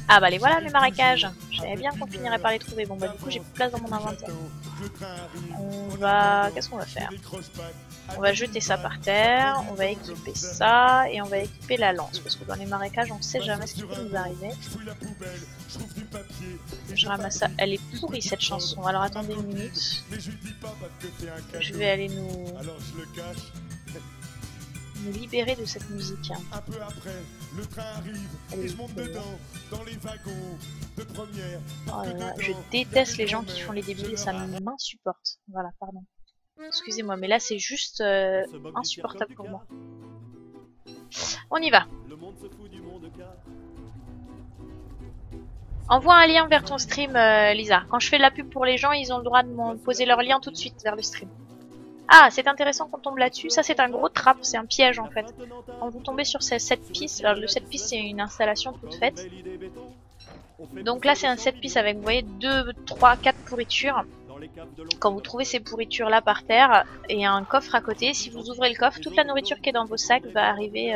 Ah bah les voilà mes marécages. Je savais bien qu'on finirait par les trouver. Bon bah du coup j'ai plus de place dans mon inventaire. On va... Qu'est-ce qu'on va faire? On va jeter ça par terre, on va équiper ça et on va équiper la lance parce que dans les marécages on sait jamais ce qui peut nous arriver. Je ramasse ça. Elle est pourrie cette chanson. Alors attendez une minute. Je vais aller nous libérer de cette musique. Un peu après, le train arrive et je monte dedans, dans les wagons de première. Oh là là, je déteste les gens qui font les débiles, ça m'insupporte. Voilà, pardon. Excusez-moi, mais là c'est juste insupportable pour moi. On y va. Envoie un lien vers ton stream, Lisa. Quand je fais de la pub pour les gens, ils ont le droit de me poser leur lien tout de suite vers le stream. Ah, c'est intéressant qu'on tombe là-dessus. Ça, c'est un gros trap, c'est un piège en fait. Quand vous tombez sur ces 7 pistes, alors le 7 pistes, c'est une installation toute faite. Donc là, c'est un 7 pistes avec, vous voyez, 2, 3, 4 pourritures. Quand vous trouvez ces pourritures-là par terre, et il y a un coffre à côté, si vous ouvrez le coffre, toute la nourriture qui est dans vos sacs va arriver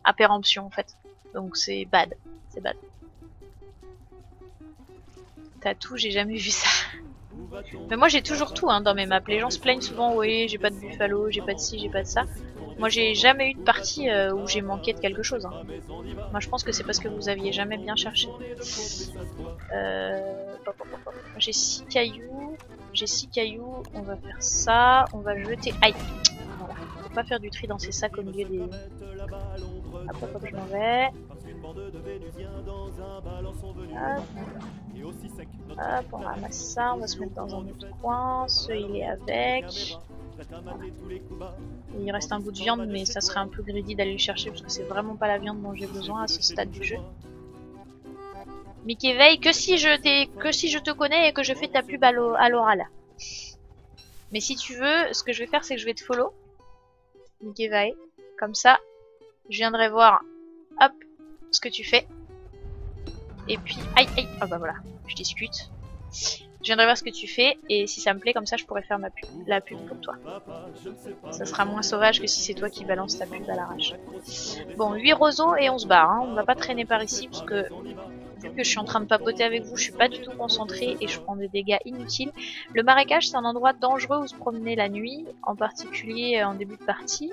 à péremption en fait. Donc c'est bad, c'est bad. T'as tout, j'ai jamais vu ça. Mais moi j'ai toujours tout hein, dans mes maps. Les gens se plaignent souvent, oui j'ai pas de buffalo, j'ai pas de ci, j'ai pas de ça. Moi j'ai jamais eu de partie où j'ai manqué de quelque chose. Hein. Moi je pense que c'est parce que vous aviez jamais bien cherché. J'ai 6 cailloux. J'ai 6 cailloux, on va faire ça, on va jeter... Aïe. Voilà, faut pas faire du tri dans ces sacs au milieu des... Après hop, je m'en vais. Hop, on ramasse ça, on va se mettre dans un autre coin, ce il est avec. Voilà. Il reste un bout de viande mais ça serait un peu greedy d'aller le chercher parce que c'est vraiment pas la viande dont j'ai besoin à ce stade du jeu. Mickey veille que si je te connais et que je fais ta pub à l'oral. Mais si tu veux, ce que je vais faire c'est que je vais te follow. Mickey veille. Comme ça, je viendrai voir hop ce que tu fais. Et puis, aïe aïe, ah bah voilà, je discute. Je viendrai voir ce que tu fais et si ça me plaît comme ça je pourrais faire la pub pour toi. Ça sera moins sauvage que si c'est toi qui balance ta pub à l'arrache. Bon, 8 roseaux et on se barre, hein. On va pas traîner par ici parce que vu que je suis en train de papoter avec vous, je suis pas du tout concentrée et je prends des dégâts inutiles. Le marécage c'est un endroit dangereux où se promener la nuit, en particulier en début de partie.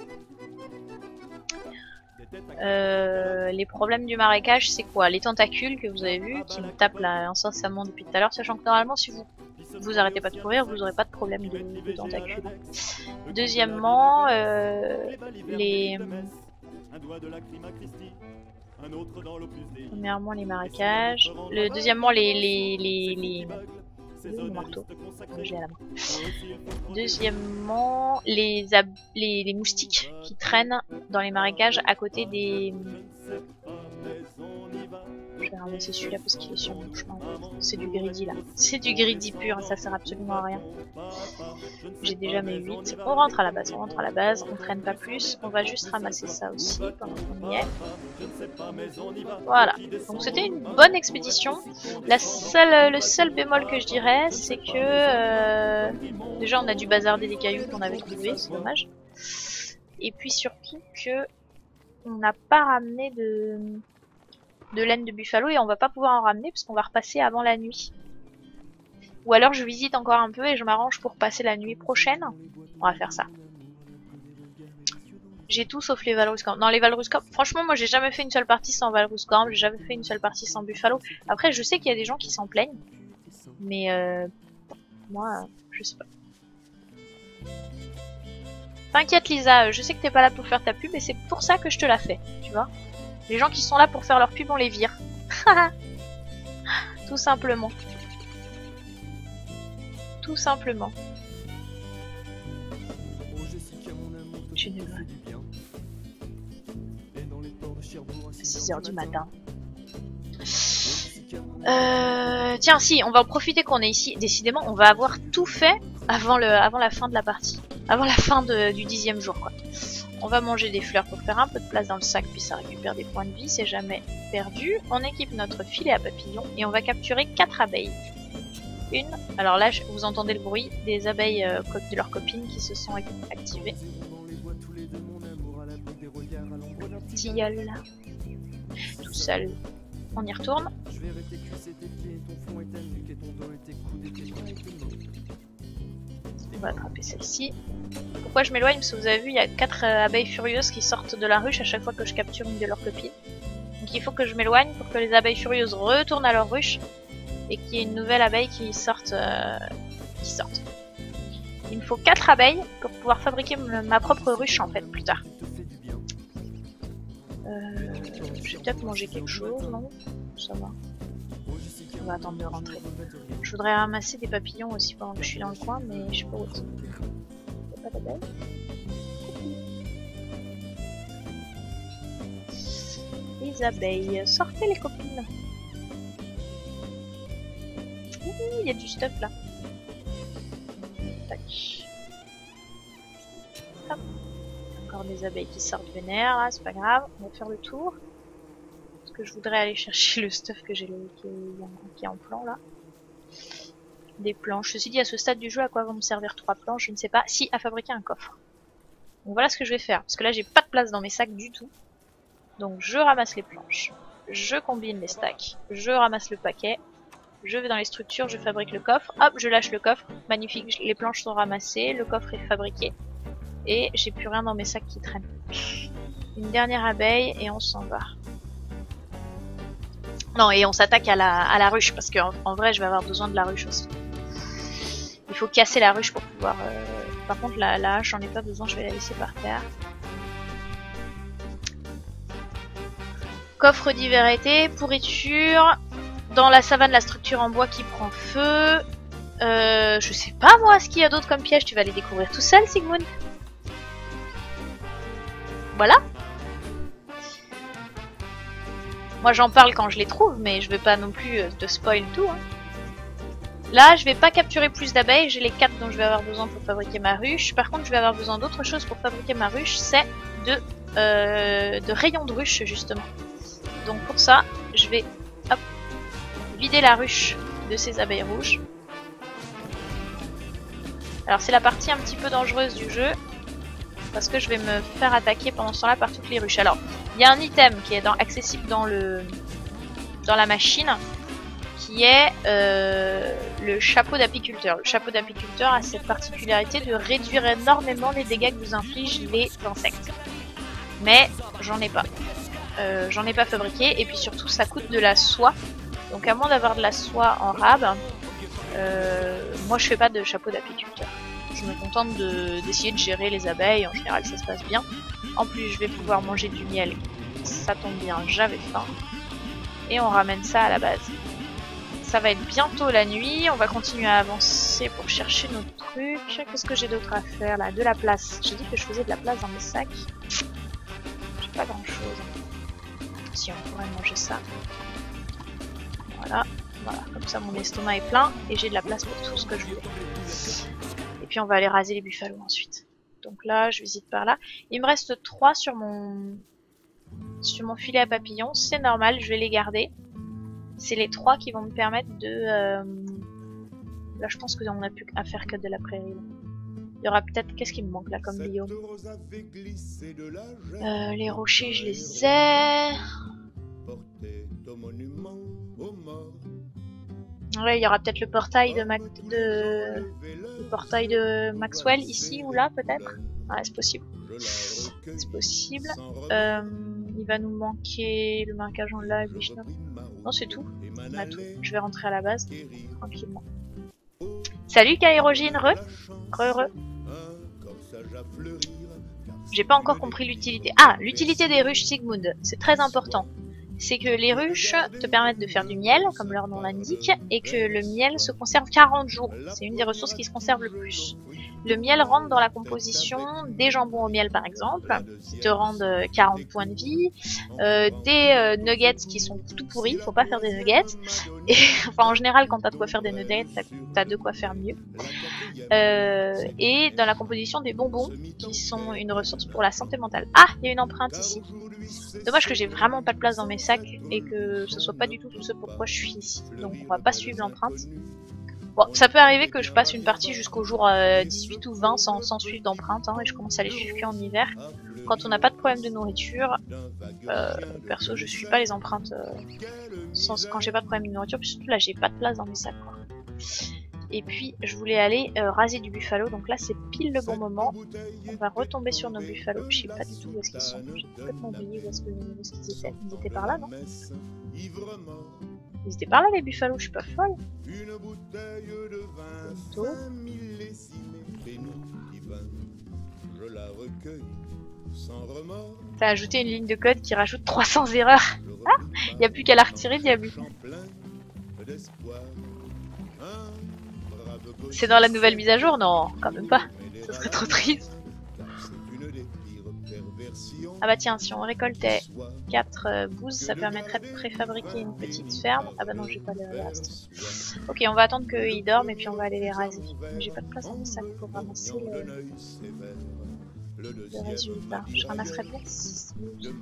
Les problèmes du marécage c'est quoi? Les tentacules que vous avez vu qui me tapent là incessamment depuis tout à l'heure, sachant que normalement si vous arrêtez pas de courir vous aurez pas de problème de tentacules. Deuxièmement premièrement les marécages, deuxièmement mon marteau. J'ai à la main. Deuxièmement, les moustiques qui traînent dans les marécages à côté des... Je vais ramasser celui-là parce qu'il est sur mon chemin. C'est du greedy là. C'est du greedy pur, ça sert absolument à rien. J'ai déjà mes 8. On rentre à la base, on traîne pas plus. On va juste ramasser ça aussi pendant qu'on y est. Voilà. Donc c'était une bonne expédition. Le seul bémol que je dirais, c'est que déjà on a dû bazarder des cailloux qu'on avait trouvés, c'est dommage. Et puis surtout que on n'a pas ramené de laine de buffalo et on va pas pouvoir en ramener parce qu'on va repasser avant la nuit. Ou alors je visite encore un peu et je m'arrange pour passer la nuit prochaine. On va faire ça. J'ai tout sauf les Valruscamp. Non, les Valruscamp, franchement moi j'ai jamais fait une seule partie sans Valruscamp, j'ai jamais fait une seule partie sans buffalo. Après je sais qu'il y a des gens qui s'en plaignent. Mais moi je sais pas. T'inquiète Lisa, je sais que t'es pas là pour faire ta pub et c'est pour ça que je te la fais, tu vois. Les gens qui sont là pour faire leur pub, on les vire. Tout simplement. Tout simplement. Je ne veux. 6 h du matin. Tiens, si, on va en profiter qu'on est ici. Décidément, on va avoir tout fait avant la fin de la partie. Avant la fin du 10e jour, quoi. On va manger des fleurs pour faire un peu de place dans le sac, puis ça récupère des points de vie, c'est jamais perdu. On équipe notre filet à papillons et on va capturer 4 abeilles. Alors là, vous entendez le bruit des abeilles de leurs copines qui se sont activées. Tilleul là. Tout seul. On y retourne. On va attraper celle-ci. Pourquoi je m'éloigne? Parce que vous avez vu, il y a 4 abeilles furieuses qui sortent de la ruche à chaque fois que je capture une de leurs copines. Donc il faut que je m'éloigne pour que les abeilles furieuses retournent à leur ruche et qu'il y ait une nouvelle abeille qui sorte. Il me faut 4 abeilles pour pouvoir fabriquer ma propre ruche en fait plus tard. Je vais peut-être manger quelque chose, non? Ça va. On va attendre de rentrer. Je voudrais ramasser des papillons aussi pendant que je suis dans le coin, mais je sais pas où. Il n'y a pas d'abeilles. Les abeilles, sortez les copines. Il y a du stuff là. Tac. Hop. Encore des abeilles qui sortent vénère là, c'est pas grave. On va faire le tour. Parce que je voudrais aller chercher le stuff que j'ai qui est en plan là. Des planches. Ceci dit, à ce stade du jeu, à quoi vont me servir 3 planches? Je ne sais pas. Si, à fabriquer un coffre. Donc voilà ce que je vais faire. Parce que là, j'ai pas de place dans mes sacs du tout. Donc je ramasse les planches. Je combine les stacks. Je ramasse le paquet. Je vais dans les structures, je fabrique le coffre. Hop, je lâche le coffre. Magnifique, les planches sont ramassées. Le coffre est fabriqué. Et j'ai plus rien dans mes sacs qui traînent. Une dernière abeille et on s'en va. Non, et on s'attaque à la ruche. Parce qu'en vrai, je vais avoir besoin de la ruche aussi. Il faut casser la ruche pour pouvoir... Par contre, la hache, j'en ai pas besoin, je vais la laisser par terre. Coffre d'hiver été, pourriture. Dans la savane, la structure en bois qui prend feu. Je sais pas moi ce qu'il y a d'autre comme piège, tu vas les découvrir tout seul, Sigmund. Voilà. Moi j'en parle quand je les trouve, mais je vais pas non plus te spoil tout. Hein. Là, je vais pas capturer plus d'abeilles, j'ai les 4 dont je vais avoir besoin pour fabriquer ma ruche. Par contre, je vais avoir besoin d'autre chose pour fabriquer ma ruche, c'est de rayons de ruche justement. Donc pour ça, je vais hop, vider la ruche de ces abeilles rouges. Alors c'est la partie un petit peu dangereuse du jeu, parce que je vais me faire attaquer pendant ce temps-là par toutes les ruches. Alors, il y a un item qui est accessible dans la machine, qui est le chapeau d'apiculteur. Le chapeau d'apiculteur a cette particularité de réduire énormément les dégâts que vous infligent les insectes. Mais j'en ai pas. J'en ai pas fabriqué, et puis surtout ça coûte de la soie. Donc à moins d'avoir de la soie en rab, moi je fais pas de chapeau d'apiculteur. Je me contente d'essayer de gérer les abeilles, en général ça se passe bien. En plus je vais pouvoir manger du miel, ça tombe bien, j'avais faim. Et on ramène ça à la base. Ça va être bientôt la nuit, on va continuer à avancer pour chercher nos trucs. Qu'est-ce que j'ai d'autre à faire là? De la place. J'ai dit que je faisais de la place dans mes sacs. J'ai pas grand chose. Si on pourrait manger ça. Voilà, comme ça mon estomac est plein et j'ai de la place pour tout ce que je veux. Et puis on va aller raser les buffalos ensuite. Donc là, je visite par là. Il me reste 3 sur mon filet à papillons. C'est normal, je vais les garder. C'est les 3 qui vont me permettre de... Là, je pense qu'on n'a plus à faire que de la prairie. Là. Il y aura peut-être... Qu'est-ce qui me manque là comme biome? Les rochers, je les ai. Ouais, il y aura peut-être le portail le portail de Maxwell ici ou là, peut-être. Ouais, c'est possible. C'est possible. Il va nous manquer le marquage en live, Vishnu. Non, c'est tout. On a tout. Je vais rentrer à la base tranquillement. Salut Kairogine, re. J'ai pas encore compris l'utilité. Ah, l'utilité des ruches Sigmund, c'est très important. C'est que les ruches te permettent de faire du miel, comme leur nom l'indique, et que le miel se conserve 40 jours. C'est une des ressources qui se conserve le plus. Le miel rentre dans la composition des jambons au miel par exemple, qui te rendent 40 points de vie, des nuggets qui sont tout pourris, faut pas faire des nuggets, et enfin en général quand t'as de quoi faire des nuggets, t'as de quoi faire mieux, et dans la composition des bonbons, qui sont une ressource pour la santé mentale. Ah, il y a une empreinte ici. Dommage que j'ai vraiment pas de place dans mes sacs et que ce soit pas du tout ce pourquoi je suis ici, donc on va pas suivre l'empreinte. Bon, ça peut arriver que je passe une partie jusqu'au jour 18 ou 20 sans suivre d'empreinte, hein, et je commence à les suivre qu'en hiver. Quand on n'a pas de problème de nourriture, perso je suis pas les empreintes quand j'ai pas de problème de nourriture, puis surtout là j'ai pas de place dans mes sacs quoi. Et puis je voulais aller raser du buffalo, donc là c'est pile le bon moment. On va retomber sur nos buffalos, je sais pas du tout où est-ce qu'ils sont, j'ai complètement oublié où est-ce qu'ils étaient. Ils étaient par là, non? Ils étaient par là les buffalos, je suis pas folle. T'as ajouté une ligne de code qui rajoute 300 erreurs. Ah, y a plus qu'à la retirer, diable. C'est dans la nouvelle mise à jour? Non, quand même pas. Ça serait trop triste. Ah bah tiens, si on récoltait 4 bouses, ça permettrait de préfabriquer une petite ferme. Ah bah non, j'ai pas de reste. Ok, on va attendre qu'ils dorment et puis on va aller les raser. Mais j'ai pas de place dans mon sac pour ramasser le résultat. Je ramasserai peut-être 6 bouses.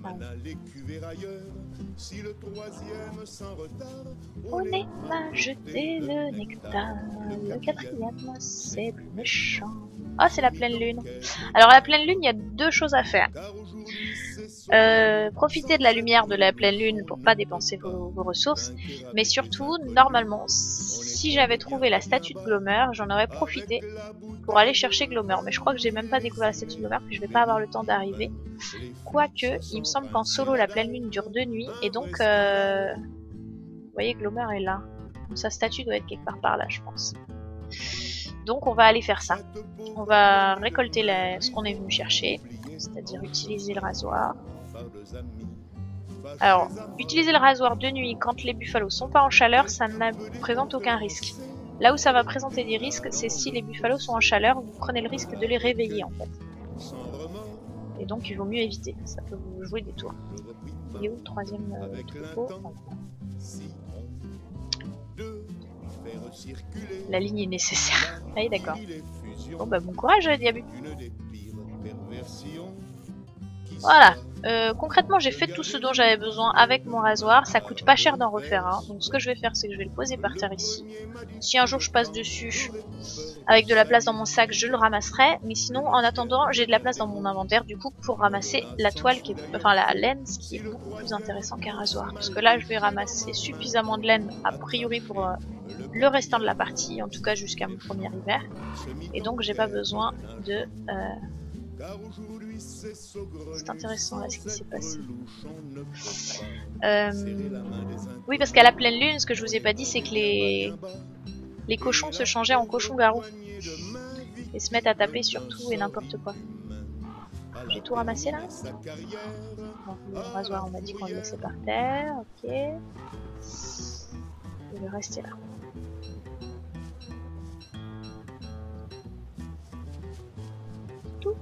On est à jeter le nectar. Le 4e, c'est plus méchant. Oh, c'est la pleine lune. Alors, à la pleine lune, il y a 2 choses à faire. Profiter de la lumière de la pleine lune pour pas dépenser vos ressources. Mais surtout, normalement, si j'avais trouvé la statue de Glomer, j'en aurais profité pour aller chercher Glomer. Mais je crois que j'ai même pas découvert la statue de Glomer, puis je vais pas avoir le temps d'arriver. Quoique, il me semble qu'en solo, la pleine lune dure 2 nuits. Et donc, vous voyez, Glomer est là. Donc, sa statue doit être quelque part par là, je pense. Donc on va aller faire ça. On va récolter ce qu'on est venu chercher, c'est-à-dire utiliser le rasoir. Alors, utiliser le rasoir de nuit quand les buffalos sont pas en chaleur, ça ne présente aucun risque. Là où ça va présenter des risques, c'est si les buffalos sont en chaleur, vous prenez le risque de les réveiller en fait. Et donc il vaut mieux éviter, ça peut vous jouer des tours. Il est où le 3e troupeau? La ligne est nécessaire. Ah oui, d'accord. Bon bah bon courage, Diabu. Voilà. Concrètement, j'ai fait tout ce dont j'avais besoin avec mon rasoir. Ça coûte pas cher d'en refaire un. Donc ce que je vais faire, c'est que je vais le poser par terre ici. Si un jour je passe dessus avec de la place dans mon sac, je le ramasserai. Mais sinon, en attendant, j'ai de la place dans mon inventaire du coup pour ramasser la toile qui est, enfin la laine, ce qui est beaucoup plus intéressant qu'un rasoir. Parce que là, je vais ramasser suffisamment de laine a priori pour le restant de la partie, en tout cas jusqu'à mon premier hiver. Et donc, j'ai pas besoin de c'est intéressant là ce qui s'est passé. Oui, parce qu'à la pleine lune, ce que je vous ai pas dit, c'est que les cochons se changeaient en cochons-garous et se mettent à taper sur tout et n'importe quoi. J'ai tout ramassé là. Donc, le rasoir, on m'a dit qu'on le laissait par terre. Ok. Et le reste est là. Tout.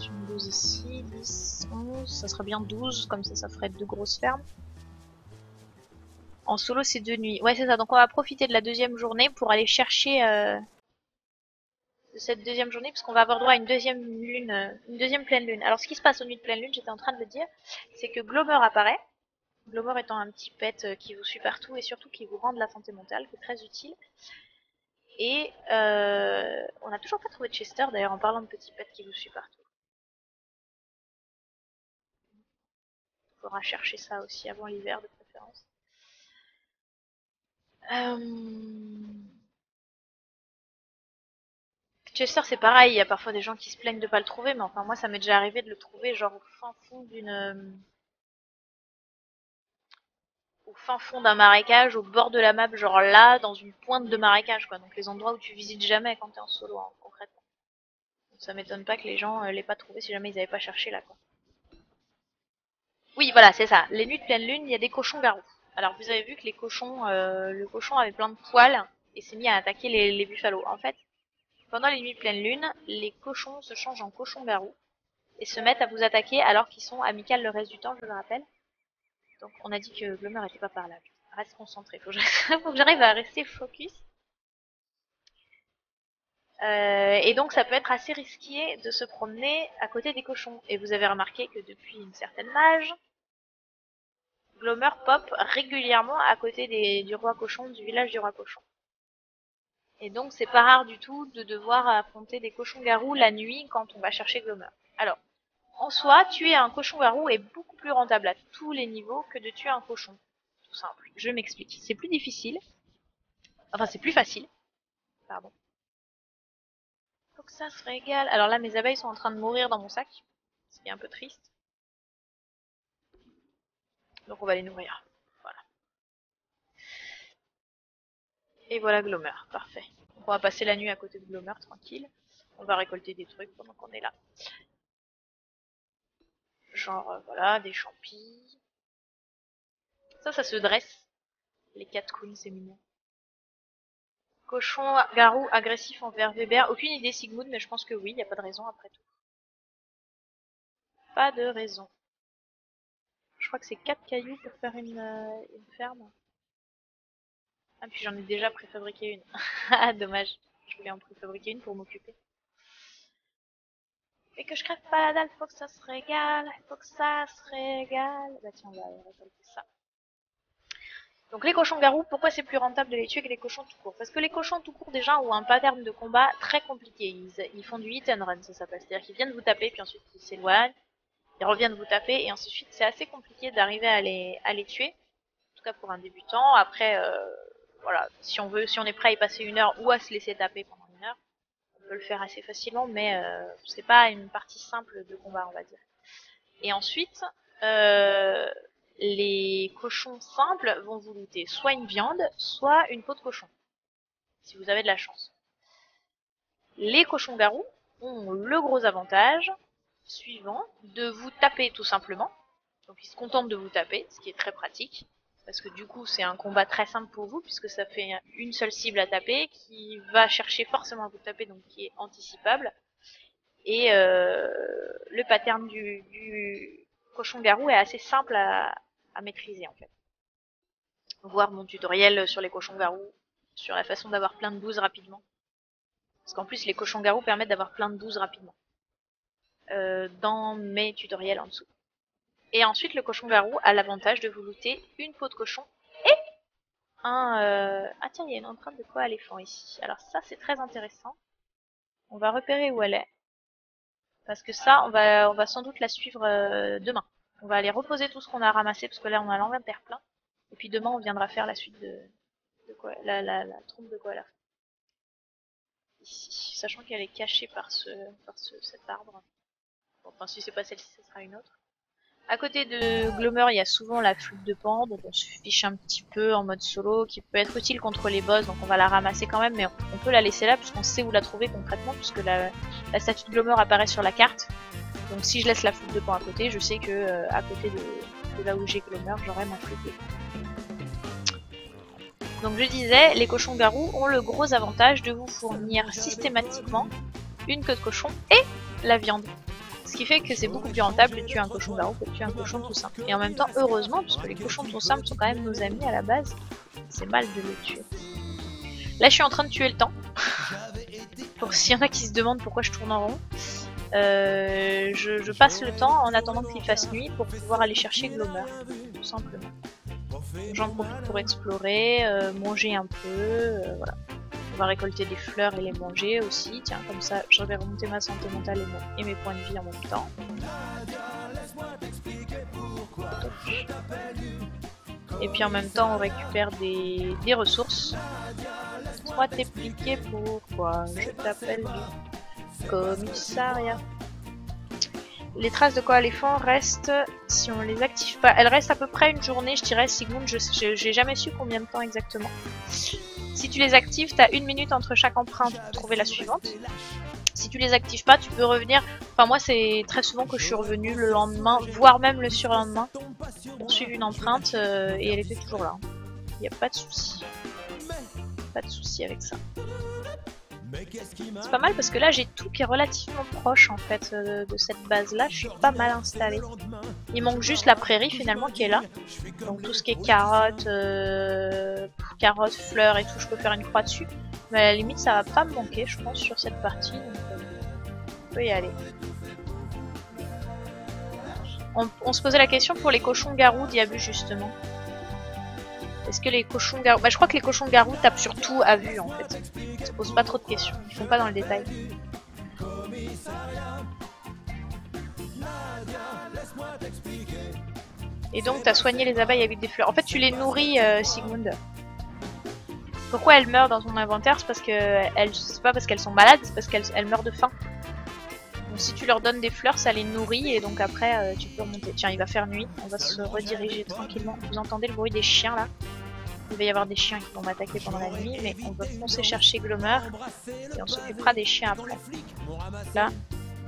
Une 12 ici, 10, 11, ça sera bien 12, comme ça ferait 2 grosses fermes. En solo, c'est 2 nuits. Ouais, c'est ça. Donc on va profiter de la deuxième journée pour aller chercher de cette deuxième journée, parce qu'on va avoir droit à une deuxième lune, une deuxième pleine lune. Alors ce qui se passe aux nuits de pleine lune, j'étais en train de le dire, c'est que Glomer apparaît. Glomer étant un petit pet qui vous suit partout et surtout qui vous rend de la santé mentale, qui est très utile. Et on n'a toujours pas trouvé de Chester, d'ailleurs, en parlant de petit pet qui vous suit partout. Il faudra chercher ça aussi avant l'hiver de préférence. Chester, c'est pareil, il y a parfois des gens qui se plaignent de pas le trouver, mais enfin moi ça m'est déjà arrivé de le trouver genre au fin fond d'un marécage, au bord de la map, genre là, dans une pointe de marécage, quoi. Donc les endroits où tu visites jamais quand t'es en solo, hein, concrètement. Donc ça m'étonne pas que les gens l'aient pas trouvé si jamais ils avaient pas cherché là, quoi. Oui, voilà, c'est ça. Les nuits de pleine lune, il y a des cochons garous. Alors vous avez vu que les cochons, le cochon avait plein de poils et s'est mis à attaquer les buffalos. En fait, pendant les nuits de pleine lune, les cochons se changent en cochons garous et se mettent à vous attaquer alors qu'ils sont amicales le reste du temps, je le rappelle. Donc on a dit que Glomer était pas par là. Reste concentré, faut que j'arrive à rester focus. Et donc ça peut être assez risqué de se promener à côté des cochons. Et vous avez remarqué que depuis une certaine âge, Glomer pop régulièrement à côté du roi cochon, du village du roi cochon. Et donc c'est pas rare du tout de devoir affronter des cochons garous la nuit quand on va chercher Glomer. Alors, en soi, tuer un cochon garou est beaucoup plus rentable à tous les niveaux que de tuer un cochon. Tout simple. Je m'explique. C'est plus difficile. Enfin, c'est plus facile. Pardon. Faut que ça se régale. Alors là, mes abeilles sont en train de mourir dans mon sac. Ce qui est un peu triste. Donc on va les nourrir. Voilà. Et voilà Glomer. Parfait. Donc on va passer la nuit à côté de Glomer, tranquille. On va récolter des trucs pendant qu'on est là. Genre, voilà, des champis. Ça se dresse. Les 4 queens, c'est mignon. Cochon garou agressif envers Weber. Aucune idée Sigmund, mais je pense que oui, il n'y a pas de raison après tout. Pas de raison. Je crois que c'est 4 cailloux pour faire une ferme. Ah, puis j'en ai déjà préfabriqué une. Ah, dommage. Je voulais en préfabriquer une pour m'occuper. Et que je crève pas la dalle, faut que ça se régale. Faut que ça se régale. Bah tiens, on va récolter ça. Donc les cochons garous, pourquoi c'est plus rentable de les tuer que les cochons tout court? Parce que les cochons tout court déjà ont un pattern de combat très compliqué. Ils font du hit and run, ça s'appelle. C'est-à-dire qu'ils viennent vous taper, puis ensuite ils s'éloignent, ils reviennent vous taper, et ensuite c'est assez compliqué d'arriver à les tuer. En tout cas pour un débutant. Après, voilà, si on est prêt à y passer 1 heure ou à se laisser taper pendant 1 heure, on peut le faire assez facilement, mais c'est pas une partie simple de combat, on va dire. Et ensuite, les cochons simples vont vous looter soit une viande, soit une peau de cochon, si vous avez de la chance. Les cochons garous ont le gros avantage suivant de vous taper tout simplement. Donc ils se contentent de vous taper, ce qui est très pratique, parce que du coup c'est un combat très simple pour vous, puisque ça fait une seule cible à taper, qui va chercher forcément à vous taper, donc qui est anticipable. Et le pattern du cochon garou est assez simple à maîtriser en fait. Voir mon tutoriel sur les cochons garous, sur la façon d'avoir plein de bouses rapidement. Parce qu'en plus les cochons garous permettent d'avoir plein de bouses rapidement. Dans mes tutoriels en dessous. Et ensuite le cochon garou a l'avantage de vous looter une peau de cochon et ah tiens, il y a une empreinte de quoi éléphant ici. Alors ça c'est très intéressant. On va repérer où elle est. Parce que ça, on va sans doute la suivre demain. On va aller reposer tout ce qu'on a ramassé, parce que là, on a l'inventaire plein. Et puis demain, on viendra faire la suite de quoi, la trompe de koala. Ici. Sachant qu'elle est cachée par cet arbre. Bon, enfin, si c'est pas celle-ci, ce sera une autre. À côté de Glomer, il y a souvent la flûte de Pan, dont on se fiche un petit peu en mode solo, qui peut être utile contre les boss, donc on va la ramasser quand même, mais on peut la laisser là, puisqu'on sait où la trouver concrètement, puisque la statue de Glomer apparaît sur la carte. Donc si je laisse la flûte de Pan à côté, je sais que à côté de là où j'ai Glomer, j'aurai ma flûte de Pan. Donc je disais, les cochons garous ont le gros avantage de vous fournir systématiquement une queue de cochon et la viande. Ce qui fait que c'est beaucoup plus rentable de tuer un cochon garou que de tuer un cochon tout simple. Et en même temps, heureusement, parce que les cochons tout simples sont quand même nos amis à la base, c'est mal de les tuer. Là, je suis en train de tuer le temps. Pour s'il y en a qui se demandent pourquoi je tourne en rond. Je passe le temps en attendant qu'il fasse nuit pour pouvoir aller chercher Glomer, tout simplement. J'en profite pour explorer, manger un peu, voilà. On va récolter des fleurs et les manger aussi, tiens, comme ça je vais remonter ma santé mentale et mes points de vie en même temps. Et puis en même temps on récupère des ressources. Laisse-moi t'expliquer pourquoi je t'appelle du commissariat. Les traces de coaléphant restent, si on les active pas, elles restent à peu près une journée, je dirais. Sigmund, j'ai jamais su combien de temps exactement. Si tu les actives, t'as 1 minute entre chaque empreinte pour trouver la suivante. Si tu les actives pas, tu peux revenir. Enfin, moi, c'est très souvent que je suis revenue le lendemain, voire même le surlendemain, pour suivre une empreinte et elle était toujours là. Il n'y a pas de souci. Pas de souci avec ça. C'est pas mal parce que là j'ai tout qui est relativement proche en fait de cette base là, je suis pas mal installée. Il manque juste la prairie finalement qui est là. Donc tout ce qui est carottes, fleurs et tout, je peux faire une croix dessus. Mais à la limite ça va pas me manquer je pense sur cette partie, donc on peut y aller. On se posait la question pour les cochons garous d'Yabu justement. Est-ce que les cochons garous... Bah je crois que les cochons garous tapent sur tout à vue en fait. Ils se posent pas trop de questions, ils font pas dans le détail. Et donc t'as soigné les abeilles avec des fleurs. En fait tu les nourris Sigmund. Pourquoi elles meurent dans ton inventaire? C'est parce que c'est pas parce qu'elles sont malades, c'est parce qu'elles meurent de faim. Donc si tu leur donnes des fleurs, ça les nourrit et donc après tu peux remonter. Tiens, il va faire nuit, on va se rediriger tranquillement. Vous entendez le bruit des chiens là? Il va y avoir des chiens qui vont m'attaquer pendant la nuit, mais on va foncer chercher Glomer et on s'occupera des chiens après. Là,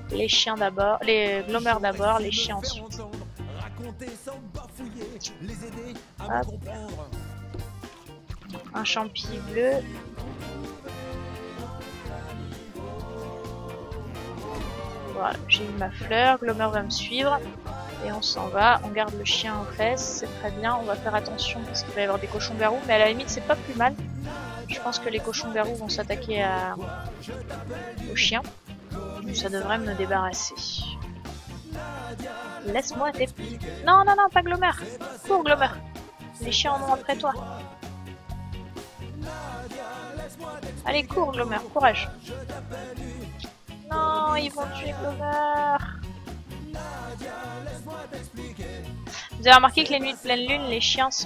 les chiens d'abord, les Glomer d'abord, les chiens ensuite. Hop. Un champi bleu. Voilà, j'ai eu ma fleur, Glomer va me suivre. Et on s'en va, on garde le chien aux fesses, c'est très bien, on va faire attention parce qu'il va y avoir des cochons garous, mais à la limite c'est pas plus mal. Je pense que les cochons garous vont s'attaquer aux chiens, donc ça devrait me débarrasser. Laisse-moi tes... Non, non, non, pas Glomer. Cours Glomer. Les chiens en ont après toi. Allez, cours Glomer, courage. Non, ils vont tuer Glomer. Vous avez remarqué que les nuits de pleine lune, les chiens, Je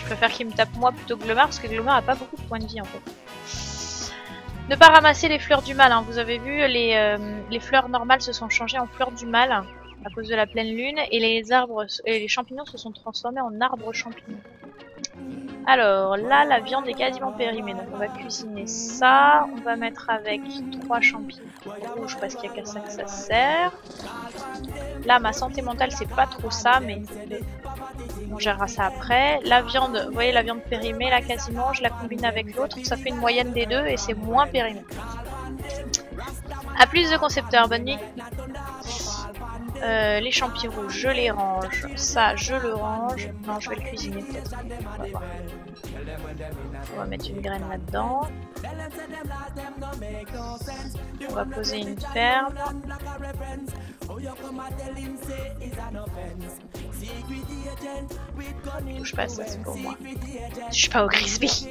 préfère qu'il me tape moi plutôt que Glomer parce que Glomer a pas beaucoup de points de vie en fait. Ne pas ramasser les fleurs du mal, hein. Vous avez vu, les fleurs normales se sont changées en fleurs du mal à cause de la pleine lune et les arbres et les champignons se sont transformés en arbres champignons. Alors là, la viande est quasiment périmée, donc on va cuisiner ça. On va mettre avec 3 champignons rouges parce qu'il n'y a qu'à ça que ça sert. Là, ma santé mentale, c'est pas trop ça, mais on gérera ça après. La viande, vous voyez la viande périmée là quasiment, je la combine avec l'autre, ça fait une moyenne des deux et c'est moins périmé. A plus de concepteurs, bonne nuit. Les champignons rouges, je les range. Ça, je le range. Non, je vais le cuisiner peut-être. On va voir. On va mettre une graine là-dedans. On va poser une ferme. Touche pas ça, c'est pour moi. Touche pas au Crispy.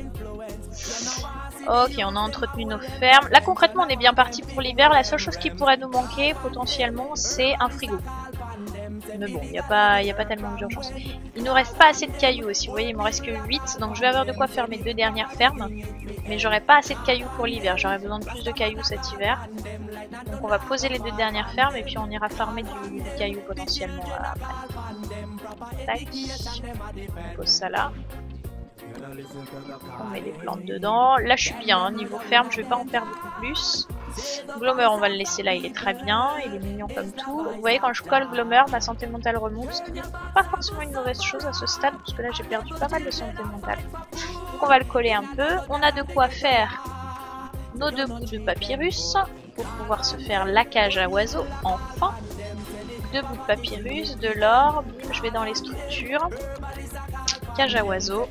Ok, on a entretenu nos fermes. Là, concrètement, on est bien parti pour l'hiver. La seule chose qui pourrait nous manquer, potentiellement, c'est un frigo. Mais bon, il n'y a pas tellement d'urgence. Il nous reste pas assez de cailloux aussi. Vous voyez, il me reste que 8. Donc, je vais avoir de quoi faire mes 2 dernières fermes. Mais j'aurai pas assez de cailloux pour l'hiver. J'aurai besoin de plus de cailloux cet hiver. Donc, on va poser les 2 dernières fermes. Et puis, on ira farmer du caillou potentiellement après. Tac. On pose ça là. On met des plantes dedans. Là, je suis bien. Hein. Niveau ferme, je vais pas en faire beaucoup plus. Glomer, on va le laisser là, il est très bien, il est mignon comme tout. Vous voyez, quand je colle Glomer, ma santé mentale remonte, ce qui n'est pas forcément une mauvaise chose à ce stade, parce que là j'ai perdu pas mal de santé mentale. Donc on va le coller un peu. On a de quoi faire nos 2 bouts de papyrus pour pouvoir se faire la cage à oiseaux, enfin. 2 bouts de papyrus, de l'or, bim, je vais dans les structures. Cage à oiseaux.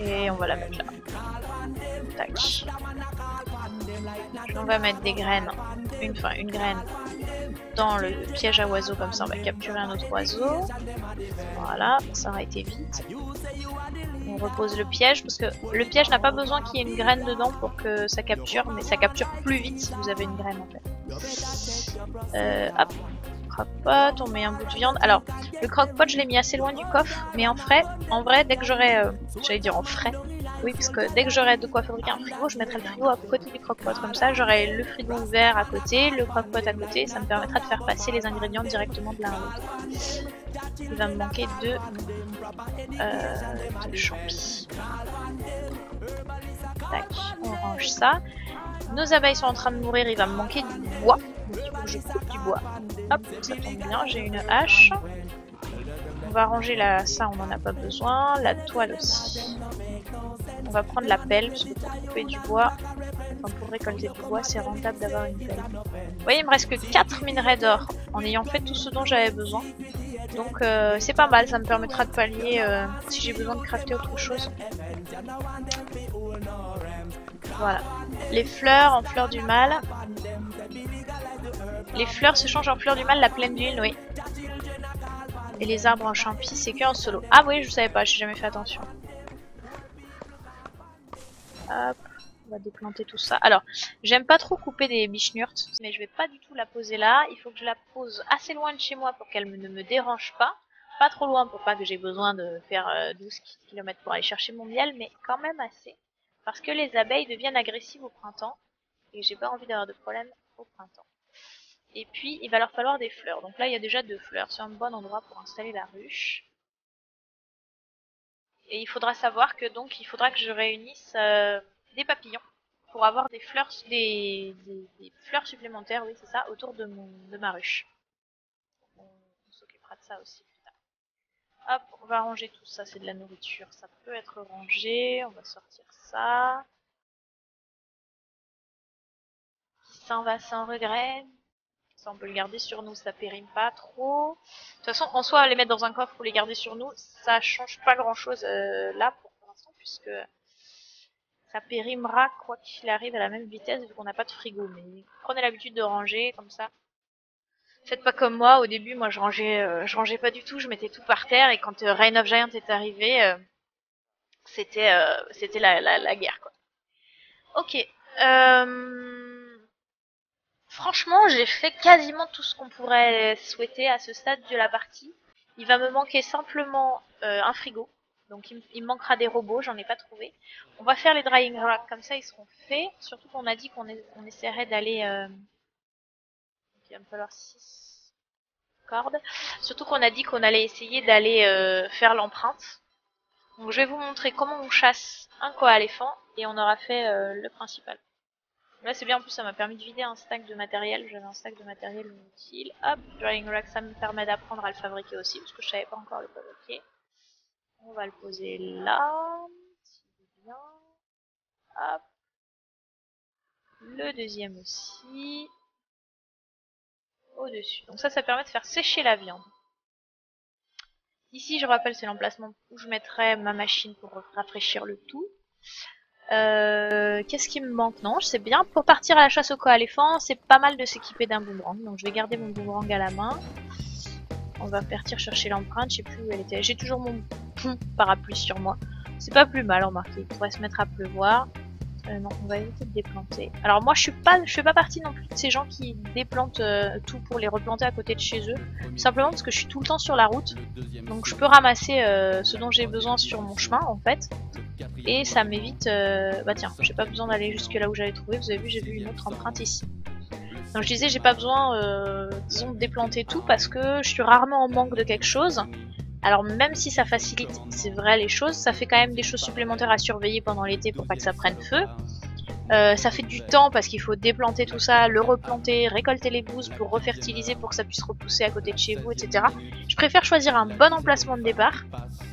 Et on va la mettre là. Tac. On va mettre des graines, une graine dans le piège à oiseaux, comme ça on va capturer un autre oiseau. Voilà, ça aurait été vite. On repose le piège, parce que le piège n'a pas besoin qu'il y ait une graine dedans pour que ça capture, mais ça capture plus vite si vous avez une graine en fait. Hop, croque-pot, on met un bout de viande. Alors, le croque-pot je l'ai mis assez loin du coffre, mais en vrai, dès que j'aurai, j'allais dire en frais, oui, parce que dès que j'aurai de quoi fabriquer un frigo, je mettrai le frigo à côté du croque-pot. Comme ça, j'aurai le frigo ouvert à côté, le croque-pot à côté. Ça me permettra de faire passer les ingrédients directement de l'un à l'autre. Il va me manquer de champis. Tac, on range ça. Nos abeilles sont en train de mourir, il va me manquer du bois. Donc il faut que je coupe du bois. Hop, ça tombe bien, j'ai une hache. On va ranger ça on n'en a pas besoin. La toile aussi. On va prendre la pelle, parce que pour couper du bois, enfin pour récolter du bois, c'est rentable d'avoir une pelle. Vous voyez, il me reste que 4 minerais d'or en ayant fait tout ce dont j'avais besoin. Donc c'est pas mal, ça me permettra de pallier si j'ai besoin de crafter autre chose. Voilà. Les fleurs en fleurs du mal. Les fleurs se changent en fleurs du mal la pleine lune, oui. Et les arbres en champi, c'est que en solo. Ah oui, je savais pas, j'ai jamais fait attention. Hop, on va déplanter tout ça. Alors, j'aime pas trop couper des bichenurtes, mais je vais pas du tout la poser là. Il faut que je la pose assez loin de chez moi pour qu'elle ne me dérange pas. Pas trop loin pour pas que j'ai besoin de faire 12 km pour aller chercher mon miel, mais quand même assez. Parce que les abeilles deviennent agressives au printemps, et j'ai pas envie d'avoir de problème au printemps. Et puis, il va leur falloir des fleurs. Donc là, il y a déjà 2 fleurs. C'est un bon endroit pour installer la ruche. Et il faudra savoir que donc, il faudra que je réunisse des papillons pour avoir des fleurs, des fleurs supplémentaires, oui c'est ça, autour de ma ruche. On s'occupera de ça aussi plus tard. Hop, on va ranger tout ça, c'est de la nourriture, ça peut être rangé. On va sortir ça. Qui s'en va sans regret. Ça, on peut le garder sur nous, ça périme pas trop. De toute façon, en soi, les mettre dans un coffre ou les garder sur nous, ça change pas grand chose là pour l'instant, puisque ça périmera quoi qu'il arrive à la même vitesse vu qu'on n'a pas de frigo. Mais prenez l'habitude de ranger comme ça. Faites pas comme moi, au début, moi je rangeais pas du tout, je mettais tout par terre et quand Reign of Giant est arrivé, c'était la guerre quoi. Ok. Franchement, j'ai fait quasiment tout ce qu'on pourrait souhaiter à ce stade de la partie. Il va me manquer simplement un frigo. Donc il me manquera des robots, j'en ai pas trouvé. On va faire les drying racks, comme ça ils seront faits. Surtout qu'on a dit qu'on essaierait d'aller... il va me falloir 6 cordes. Surtout qu'on a dit qu'on allait essayer d'aller faire l'empreinte. Donc je vais vous montrer comment on chasse un koaléphant et on aura fait le principal. Là c'est bien, en plus ça m'a permis de vider un stack de matériel, j'avais un stack de matériel inutile. Hop, drying rack, ça me permet d'apprendre à le fabriquer aussi, parce que je savais pas encore le fabriquer. On va le poser là, c'est bien. Hop. Le deuxième aussi. Au-dessus. Donc ça permet de faire sécher la viande. Ici, je rappelle, c'est l'emplacement où je mettrai ma machine pour rafraîchir le tout. Qu'est-ce qui me manque? Non, je sais bien. Pour partir à la chasse au koaléphant, c'est pas mal de s'équiper d'un boomerang. Donc je vais garder mon boomerang à la main. On va partir chercher l'empreinte. Je sais plus où elle était. J'ai toujours mon parapluie sur moi. C'est pas plus mal, remarquez. Il pourrait se mettre à pleuvoir. Non, on va éviter de déplanter. Alors moi, je fais pas partie non plus de ces gens qui déplantent tout pour les replanter à côté de chez eux. Tout simplement parce que je suis tout le temps sur la route. Donc je peux ramasser ce dont j'ai besoin sur mon chemin, en fait. Et ça m'évite... bah tiens, j'ai pas besoin d'aller jusque là où j'avais trouvé. Vous avez vu, j'ai vu une autre empreinte ici. Donc je disais, j'ai pas besoin, disons, de déplanter tout parce que je suis rarement en manque de quelque chose. Alors même si ça facilite, c'est vrai, les choses, ça fait quand même des choses supplémentaires à surveiller pendant l'été pour pas que ça prenne feu. Ça fait du temps parce qu'il faut déplanter tout ça, le replanter, récolter les bouses pour refertiliser pour que ça puisse repousser à côté de chez vous, etc. Je préfère choisir un bon emplacement de départ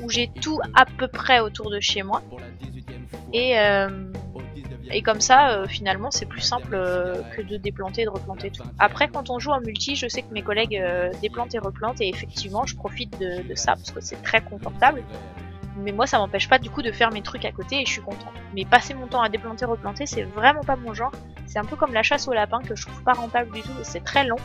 où j'ai tout à peu près autour de chez moi. Et comme ça, finalement, c'est plus simple que de déplanter et de replanter tout. Après, quand on joue en multi, je sais que mes collègues déplantent et replantent et effectivement, je profite de ça parce que c'est très confortable. Mais moi, ça m'empêche pas du coup de faire mes trucs à côté et je suis contente. Mais passer mon temps à déplanter, replanter, c'est vraiment pas mon genre. C'est un peu comme la chasse au lapin que je trouve pas rentable du tout. C'est très long.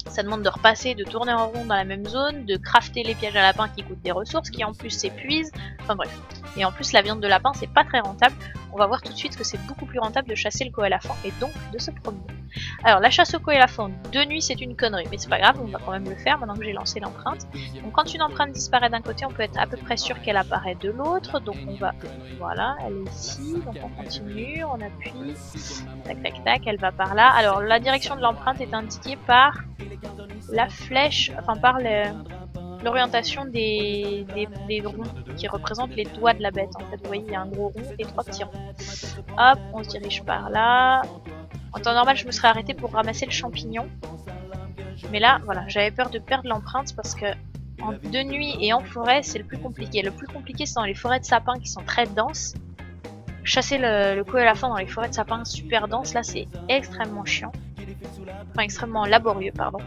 Ça demande de repasser, de tourner en rond dans la même zone, de crafter les pièges à lapin qui coûtent des ressources, qui en plus s'épuisent. Enfin bref. Et en plus, la viande de lapin, c'est pas très rentable. On va voir tout de suite que c'est beaucoup plus rentable de chasser le koalafant et donc de se promener. Alors, la chasse au koalafant de nuit, c'est une connerie, mais c'est pas grave, on va quand même le faire maintenant que j'ai lancé l'empreinte. Donc, quand une empreinte disparaît d'un côté, on peut être à peu près sûr qu'elle apparaît de l'autre. Donc, on va. Voilà, elle est ici. Donc, on continue, on appuie. Tac, tac, tac, elle va par là. Alors, la direction de l'empreinte est indiquée par la flèche, enfin par l'orientation des ronds qui représentent les doigts de la bête. En fait, vous voyez, il y a un gros rond et 3 petits ronds. Hop, on se dirige par là. En temps normal, je me serais arrêtée pour ramasser le champignon. Mais là, voilà, j'avais peur de perdre l'empreinte parce que de nuit et en forêt, c'est le plus compliqué. Le plus compliqué, c'est dans les forêts de sapins qui sont très denses. Chasser le koalafant dans les forêts de sapins super denses, là, c'est extrêmement chiant. Enfin, extrêmement laborieux, pardon.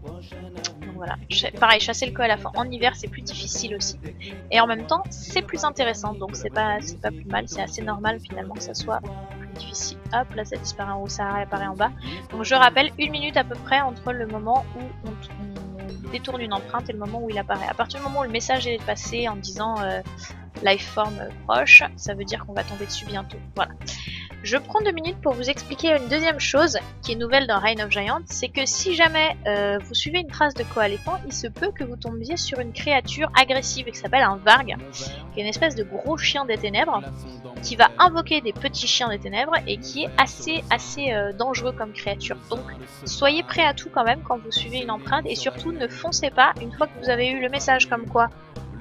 Donc voilà, pareil, chasser le koalafant en hiver, c'est plus difficile aussi. Et en même temps, c'est plus intéressant, donc c'est pas plus mal, c'est assez normal finalement que ça soit plus difficile. Hop, là ça disparaît en haut, ça apparaît en bas. Donc je rappelle, 1 minute à peu près entre le moment où on détourne une empreinte et le moment où il apparaît. À partir du moment où le message est passé en disant Lifeform proche, ça veut dire qu'on va tomber dessus bientôt. Voilà. Je prends 2 minutes pour vous expliquer une deuxième chose qui est nouvelle dans Reign of Giants, c'est que si jamais vous suivez une trace de koalafant, il se peut que vous tombiez sur une créature agressive qui s'appelle un varg, qui est une espèce de gros chien des ténèbres, qui va invoquer des petits chiens des ténèbres et qui est assez dangereux comme créature. Donc soyez prêts à tout quand même quand vous suivez une empreinte et surtout ne foncez pas une fois que vous avez eu le message comme quoi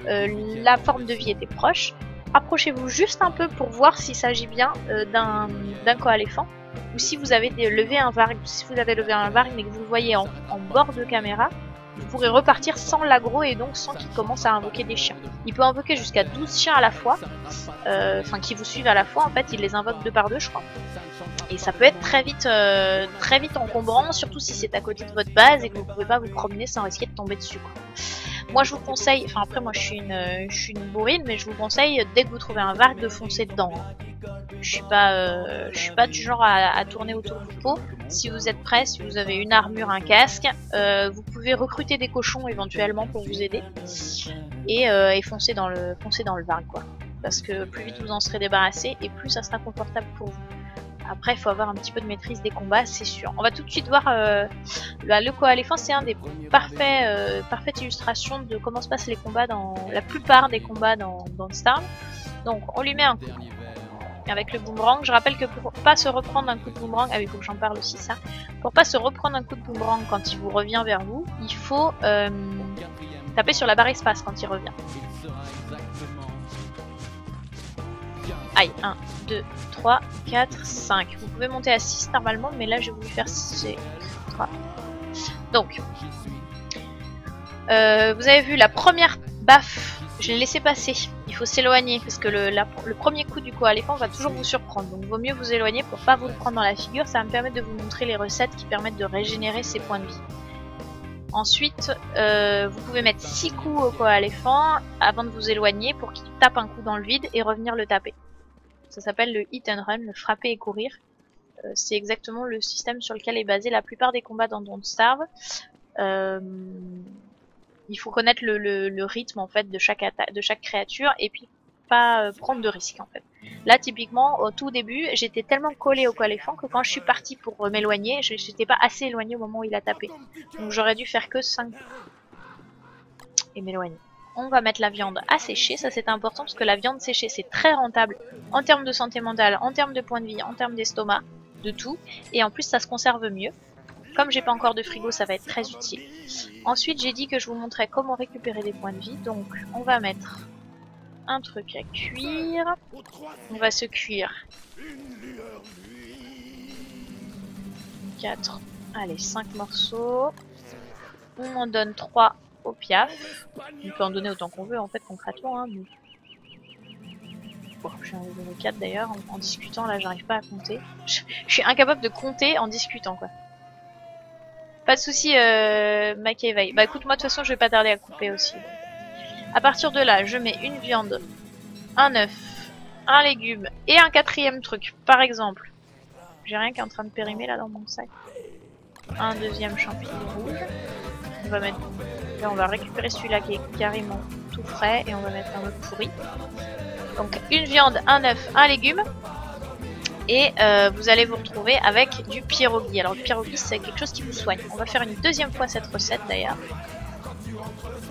la forme de vie était proche. Approchez-vous juste un peu pour voir s'il s'agit bien d'un koalafant ou si vous avez levé un varg. Si vous avez levé un varg mais que vous le voyez en bord de caméra, vous pourrez repartir sans l'aggro et donc sans qu'il commence à invoquer des chiens. Il peut invoquer jusqu'à 12 chiens à la fois, enfin qui vous suivent à la fois, en fait il les invoque 2 par 2 je crois. Et ça peut être très vite encombrant, surtout si c'est à côté de votre base et que vous pouvez pas vous promener sans risquer de tomber dessus, quoi. Moi je vous conseille, enfin après moi je suis une bourrine, mais je vous conseille dès que vous trouvez un varg de foncer dedans. Je suis pas du genre à tourner autour du pot. Si vous êtes prêts, si vous avez une armure, un casque, vous pouvez recruter des cochons éventuellement pour vous aider et foncer dans le varg quoi. Parce que plus vite vous en serez débarrassé et plus ça sera confortable pour vous. Après, il faut avoir un petit peu de maîtrise des combats, c'est sûr. On va tout de suite voir le koalafant, c'est un des parfaites illustrations de comment se passent les combats dans la plupart des combats dans Starve. Donc, on lui met un coup avec le boomerang. Je rappelle que pour pas se reprendre un coup de boomerang, ah oui, il faut que j'en parle aussi ça. Pour pas se reprendre un coup de boomerang quand il vous revient vers vous, il faut taper sur la barre espace quand il revient. Aïe, 1, 2, 3, 4, 5. Vous pouvez monter à 6 normalement, mais là j'ai voulu faire 6, 3. Donc, vous avez vu la première baffe, je l'ai laissé passer. Il faut s'éloigner parce que le premier coup du koalafant va toujours vous surprendre. Donc, vaut mieux vous éloigner pour pas vous le prendre dans la figure. Ça va me permettre de vous montrer les recettes qui permettent de régénérer ses points de vie. Ensuite, vous pouvez mettre 6 coups au koalafant avant de vous éloigner pour qu'il tape un coup dans le vide et revenir le taper. Ça s'appelle le hit and run, le frapper et courir. C'est exactement le système sur lequel est basé la plupart des combats dans Don't Starve. Il faut connaître le rythme en fait de chaque créature et puis pas prendre de risques en fait. Là typiquement au tout début j'étais tellement collée au koalafant que quand je suis partie pour m'éloigner, j'étais pas assez éloignée au moment où il a tapé. Donc j'aurais dû faire que 5 et m'éloigner. On va mettre la viande à sécher, ça c'est important parce que la viande séchée c'est très rentable en termes de santé mentale, en termes de points de vie, en termes d'estomac, de tout. Et en plus ça se conserve mieux. Comme j'ai pas encore de frigo, ça va être très utile. Ensuite j'ai dit que je vous montrais comment récupérer des points de vie, donc on va mettre un truc à cuire. On va se cuire 4, allez 5 morceaux. On en donne 3 au piaf. On peut en donner autant qu'on veut en fait concrètement. Hein, mais... bon, je suis en niveau 4 d'ailleurs. En discutant là j'arrive pas à compter. Je suis incapable de compter en discutant quoi. Pas de soucis McEvey. Bah écoute moi de toute façon je vais pas tarder à couper aussi. Donc. À partir de là je mets une viande, un œuf, un légume et un 4e truc. Par exemple, j'ai rien qui est en train de périmer là dans mon sac. Un 2e champignon rouge. On va mettre... là on va récupérer celui-là qui est carrément tout frais et on va mettre un autre pourri. Donc une viande, un œuf, un légume. Et vous allez vous retrouver avec du pierogi. Alors le pierogi c'est quelque chose qui vous soigne. On va faire une 2e fois cette recette d'ailleurs.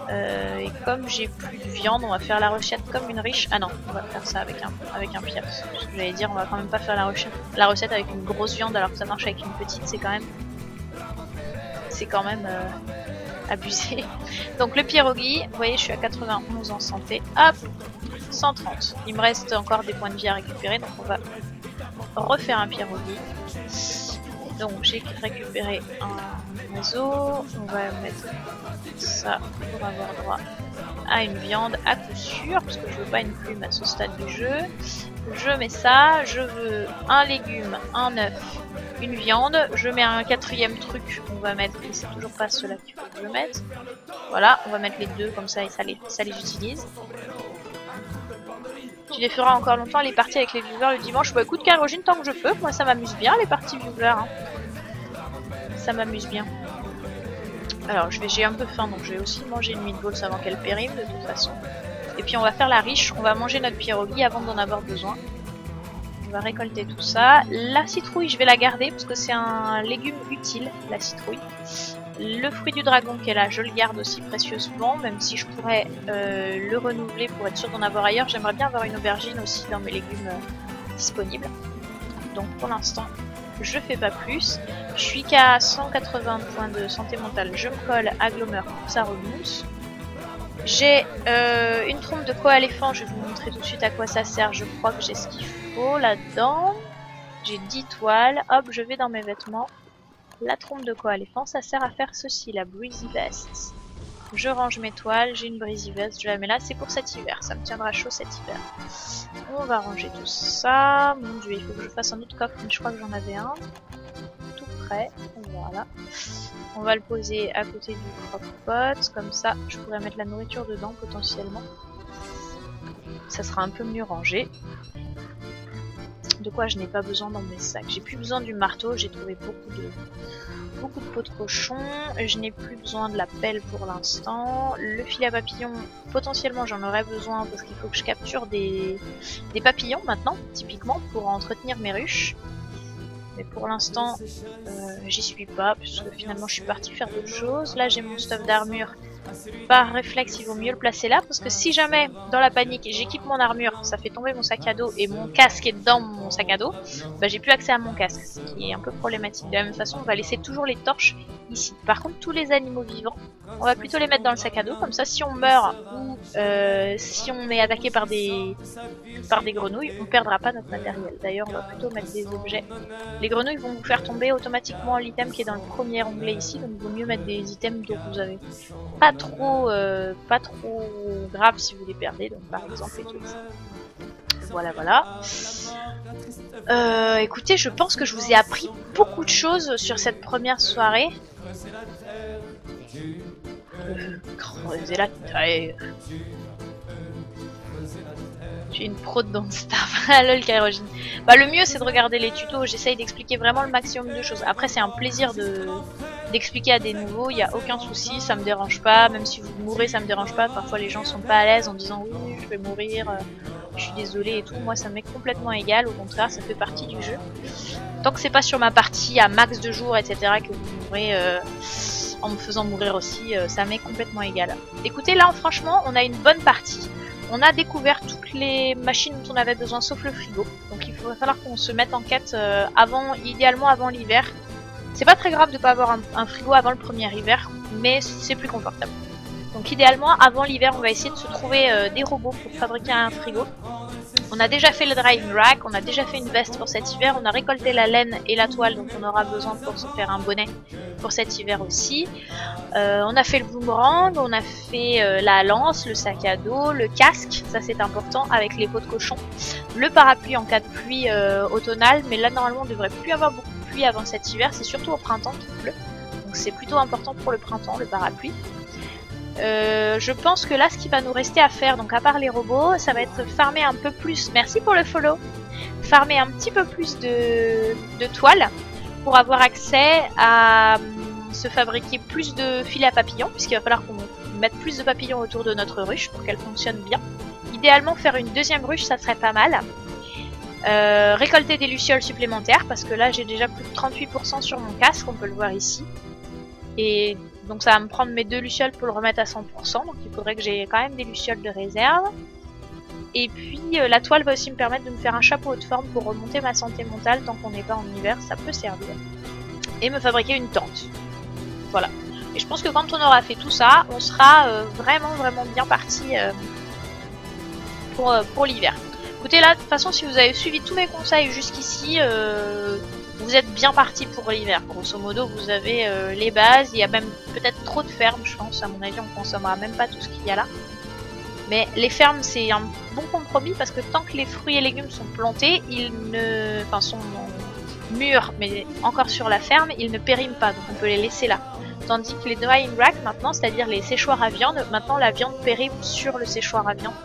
Et comme j'ai plus de viande, on va faire la recette comme une riche. Ah non, on va faire ça avec un pierre. Ce que j'allais dire, on va quand même pas faire la recette avec une grosse viande alors que ça marche avec une petite. C'est quand même abusé. Donc le pierogi, vous voyez je suis à 91 en santé. Hop, 130. Il me reste encore des points de vie à récupérer donc on va refaire un pierogi. Donc j'ai récupéré un oiseau, on va mettre ça pour avoir droit à une viande à coup sûr, parce que je veux pas une plume à ce stade du jeu. Je mets ça, je veux un légume, un œuf, une viande, je mets un 4e truc, on va mettre, c'est toujours pas cela qu'il faut que je mette. Voilà, on va mettre les deux comme ça et ça les utilise. Tu les feras encore longtemps les parties avec les viewers le dimanche. Bah écoute Kérogène tant que je peux, moi ça m'amuse bien les parties viewers. Hein. Ça m'amuse bien. Alors j'ai un peu faim donc je vais aussi manger une meatballs avant qu'elle périme de toute façon. Et puis on va faire la riche, on va manger notre pierogi avant d'en avoir besoin. On va récolter tout ça. La citrouille je vais la garder parce que c'est un légume utile, la citrouille. Le fruit du dragon qui est là, je le garde aussi précieusement, même si je pourrais le renouveler pour être sûr d'en avoir ailleurs. J'aimerais bien avoir une aubergine aussi dans mes légumes disponibles. Donc pour l'instant, je fais pas plus. Je suis qu'à 180 points de santé mentale. Je me colle à Glomer pour que ça remousse. J'ai une trompe de coaléphant, je vais vous montrer tout de suite à quoi ça sert. Je crois que j'ai ce qu'il faut là-dedans. J'ai 10 toiles. Hop, je vais dans mes vêtements. La trompe de coaléphant, ça sert à faire ceci, la breezy vest. Je range mes toiles, j'ai une breezy vest, je la mets là, c'est pour cet hiver, ça me tiendra chaud cet hiver. On va ranger tout ça. Mon dieu, il faut que je fasse un autre coffre, mais je crois que j'en avais un. Tout prêt, voilà. On va le poser à côté du crock-pot, comme ça je pourrais mettre la nourriture dedans potentiellement. Ça sera un peu mieux rangé. De quoi je n'ai pas besoin dans mes sacs. J'ai plus besoin du marteau, j'ai trouvé beaucoup de peau de cochon. Je n'ai plus besoin de la pelle pour l'instant. Le filet à papillons, potentiellement j'en aurais besoin parce qu'il faut que je capture des papillons maintenant, typiquement, pour entretenir mes ruches. Mais pour l'instant, j'y suis pas, puisque finalement je suis partie faire d'autres choses. Là j'ai mon stuff d'armure. Par réflexe, il vaut mieux le placer là, parce que si jamais, dans la panique, j'équipe mon armure, ça fait tomber mon sac à dos, et mon casque est dans mon sac à dos, bah j'ai plus accès à mon casque, ce qui est un peu problématique. De la même façon, on va laisser toujours les torches ici. Par contre, tous les animaux vivants, on va plutôt les mettre dans le sac à dos, comme ça si on meurt, ou si on est attaqué par des grenouilles, on perdra pas notre matériel. D'ailleurs, on va plutôt mettre des objets. Les grenouilles vont vous faire tomber automatiquement l'item qui est dans le premier onglet ici, donc il vaut mieux mettre des items dont vous avez pas trop grave si vous les perdez, donc par exemple les trucs. Voilà. Écoutez, je pense que je vous ai appris beaucoup de choses sur cette première soirée. Creuser la terre. Je suis une pro de Don't Starve. Lol, Kérogène. Bah le mieux c'est de regarder les tutos, j'essaye d'expliquer vraiment le maximum de choses. Après c'est un plaisir d'expliquer à des nouveaux, il n'y a aucun souci, ça me dérange pas, même si vous mourrez ça me dérange pas, parfois les gens sont pas à l'aise en disant oui je vais mourir, je suis désolée et tout, moi ça m'est complètement égal, au contraire ça fait partie du jeu. Tant que c'est pas sur ma partie à max de jours etc que vous mourrez en me faisant mourir aussi, ça m'est complètement égal. Écoutez là franchement on a une bonne partie. On a découvert toutes les machines dont on avait besoin sauf le frigo. Donc il va falloir qu'on se mette en quête idéalement avant l'hiver. C'est pas très grave de pas avoir un frigo avant le premier hiver, mais c'est plus confortable. Donc idéalement, avant l'hiver, on va essayer de se trouver des robots pour fabriquer un frigo. On a déjà fait le drying rack, on a déjà fait une veste pour cet hiver, on a récolté la laine et la toile dont on aura besoin pour se faire un bonnet pour cet hiver aussi. On a fait le boomerang, on a fait la lance, le sac à dos, le casque, ça c'est important, avec les peaux de cochon. Le parapluie en cas de pluie automnale, mais là normalement on devrait plus avoir beaucoup de pluie avant cet hiver, c'est surtout au printemps qu'il pleut. Donc c'est plutôt important pour le printemps, le parapluie. Je pense que là ce qui va nous rester à faire, donc à part les robots, ça va être farmer un peu plus, merci pour le follow, farmer un petit peu plus de toile pour avoir accès à se fabriquer plus de filets à papillons, puisqu'il va falloir qu'on mette plus de papillons autour de notre ruche pour qu'elle fonctionne bien. Idéalement faire une deuxième ruche, ça serait pas mal. Récolter des lucioles supplémentaires, parce que là j'ai déjà plus de 38% sur mon casque, on peut le voir ici. Et donc ça va me prendre mes 2 lucioles pour le remettre à 100%, donc il faudrait que j'ai quand même des lucioles de réserve. Et puis la toile va aussi me permettre de me faire un chapeau de forme pour remonter ma santé mentale tant qu'on n'est pas en hiver, ça peut servir. Et me fabriquer une tente. Voilà. Et je pense que quand on aura fait tout ça, on sera vraiment bien parti pour l'hiver. Écoutez là, de toute façon si vous avez suivi tous mes conseils jusqu'ici, vous êtes bien parti pour l'hiver. Grosso modo, vous avez les bases. Il y a même peut-être trop de fermes, je pense. À mon avis, on consommera même pas tout ce qu'il y a là. Mais les fermes, c'est un bon compromis parce que tant que les fruits et légumes sont plantés, ils ne... Enfin, sont mûrs, mais encore sur la ferme, ils ne périment pas. Donc on peut les laisser là. Tandis que les drying rack, maintenant, c'est-à-dire les séchoirs à viande, maintenant la viande périme sur le séchoir à viande.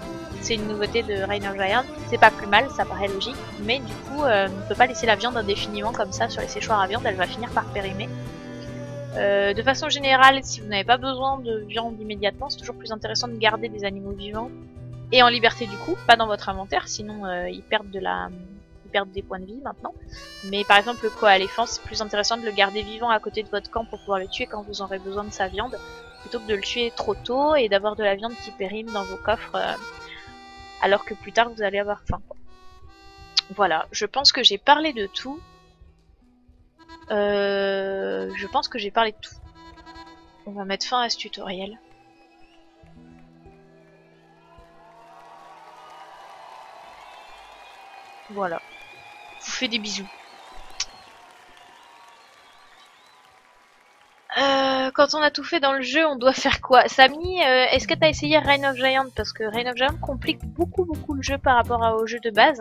C'est une nouveauté de Reign of Giant, c'est pas plus mal, ça paraît logique, mais du coup on ne peut pas laisser la viande indéfiniment comme ça sur les séchoirs à viande, elle va finir par périmer. De façon générale, si vous n'avez pas besoin de viande immédiatement, c'est toujours plus intéressant de garder des animaux vivants et en liberté du coup, pas dans votre inventaire, sinon ils perdent des points de vie maintenant. Mais par exemple le koala éléphant, c'est plus intéressant de le garder vivant à côté de votre camp pour pouvoir le tuer quand vous aurez besoin de sa viande, plutôt que de le tuer trop tôt et d'avoir de la viande qui périme dans vos coffres alors que plus tard vous allez avoir faim. Voilà, je pense que j'ai parlé de tout. Je pense que j'ai parlé de tout. On va mettre fin à ce tutoriel. Voilà. Je vous fais des bisous. Quand on a tout fait dans le jeu, on doit faire quoi? Samy, est-ce que t'as essayé Reign of Giant? Parce que Reign of Giant complique beaucoup le jeu par rapport au jeu de base.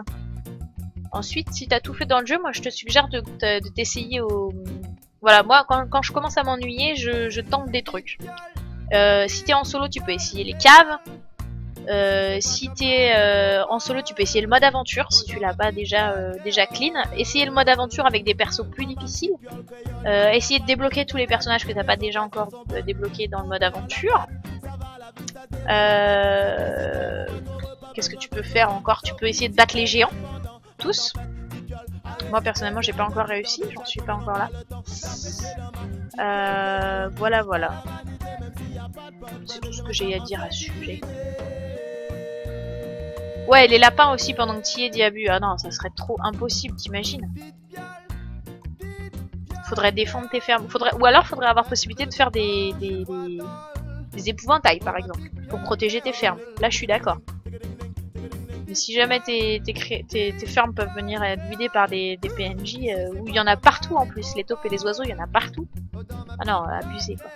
Ensuite, si t'as tout fait dans le jeu, moi je te suggère de t'essayer au... Voilà, moi quand je commence à m'ennuyer, je tente des trucs. Si t'es en solo, tu peux essayer les caves. Si t'es en solo, tu peux essayer le mode aventure si tu l'as pas déjà clean. Essayer le mode aventure avec des persos plus difficiles. Essayer de débloquer tous les personnages que t'as pas déjà encore débloqués dans le mode aventure. Qu'est-ce que tu peux faire encore? Tu peux essayer de battre les géants. Tous. Moi personnellement j'ai pas encore réussi, j'en suis pas encore là. Voilà. C'est tout ce que j'ai à dire à ce sujet. Ouais, les lapins aussi pendant que tu y es, Diabu. Ah non, ça serait trop impossible, t'imagines? Faudrait défendre tes fermes. Ou alors faudrait avoir possibilité de faire des épouvantails par exemple, pour protéger tes fermes. Là je suis d'accord. Mais si jamais tes fermes peuvent venir être vidées par des PNJ, où il y en a partout en plus, les taupes et les oiseaux, il y en a partout. Ah non, abusé quoi.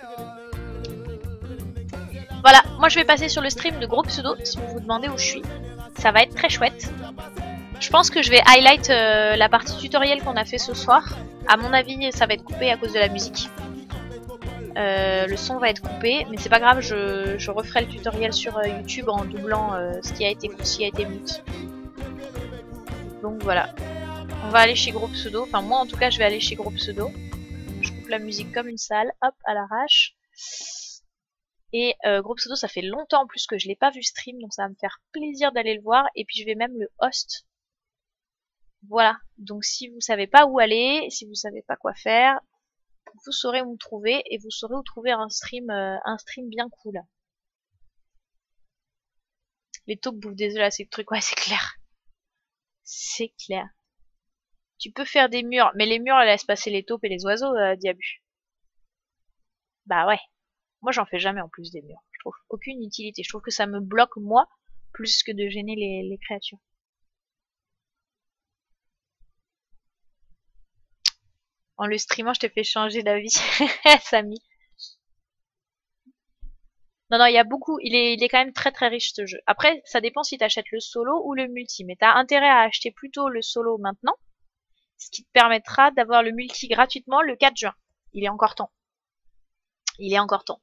Voilà, moi je vais passer sur le stream de Gros Pseudo, si vous vous demandez où je suis. Ça va être très chouette. Je pense que je vais highlight la partie tutoriel qu'on a fait ce soir. À mon avis, ça va être coupé à cause de la musique. Le son va être coupé, mais c'est pas grave, je referai le tutoriel sur YouTube en doublant ce qui a été mute. Donc voilà. On va aller chez Gros Pseudo. Enfin moi en tout cas je vais aller chez Gros Pseudo. Je coupe la musique comme une salle, hop, à l'arrache. Et Gros Pseudo, ça fait longtemps en plus que je l'ai pas vu stream, donc ça va me faire plaisir d'aller le voir. Et puis je vais même le host. Voilà, donc si vous savez pas où aller, si vous savez pas quoi faire, vous saurez où me trouver et vous saurez où trouver un stream bien cool. Les taupes bouffent des œufs là, c'est le truc, ouais c'est clair. C'est clair. Tu peux faire des murs, mais les murs laissent passer les taupes et les oiseaux, Diabu. Bah ouais. Moi j'en fais jamais en plus des murs. Je trouve. Aucune utilité. Je trouve que ça me bloque moi plus que de gêner les créatures. En le streamant, je t'ai fait changer d'avis, Samy. Non, non, il y a beaucoup. Il est quand même très très riche ce jeu. Après, ça dépend si t'achètes le solo ou le multi. Mais t'as intérêt à acheter plutôt le solo maintenant, ce qui te permettra d'avoir le multi gratuitement le 4 juin. Il est encore temps. Il est encore temps.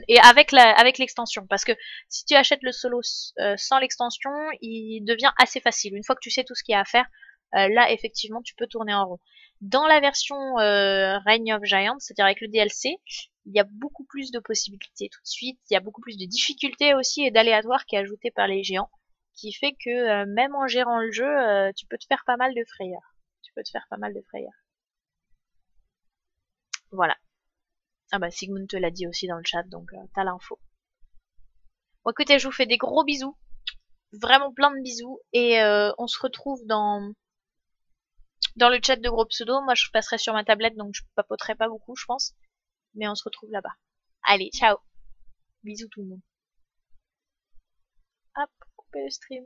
Et avec l'extension, parce que si tu achètes le solo sans l'extension, il devient assez facile. Une fois que tu sais tout ce qu'il y a à faire, là effectivement tu peux tourner en rond. Dans la version Reign of Giants, c'est-à-dire avec le DLC, il y a beaucoup plus de possibilités tout de suite, il y a beaucoup plus de difficultés aussi et d'aléatoires qui est ajouté par les géants, qui fait que même en gérant le jeu, tu peux te faire pas mal de frayeurs. Tu peux te faire pas mal de frayeurs. Voilà. Ah bah Sigmund te l'a dit aussi dans le chat, donc t'as l'info. Bon écoutez, je vous fais des gros bisous, vraiment plein de bisous, et on se retrouve dans le chat de gros pseudo. Moi je passerai sur ma tablette, donc je papoterai pas beaucoup je pense, mais on se retrouve là-bas. Allez, ciao, bisous tout le monde. Hop, couper le stream.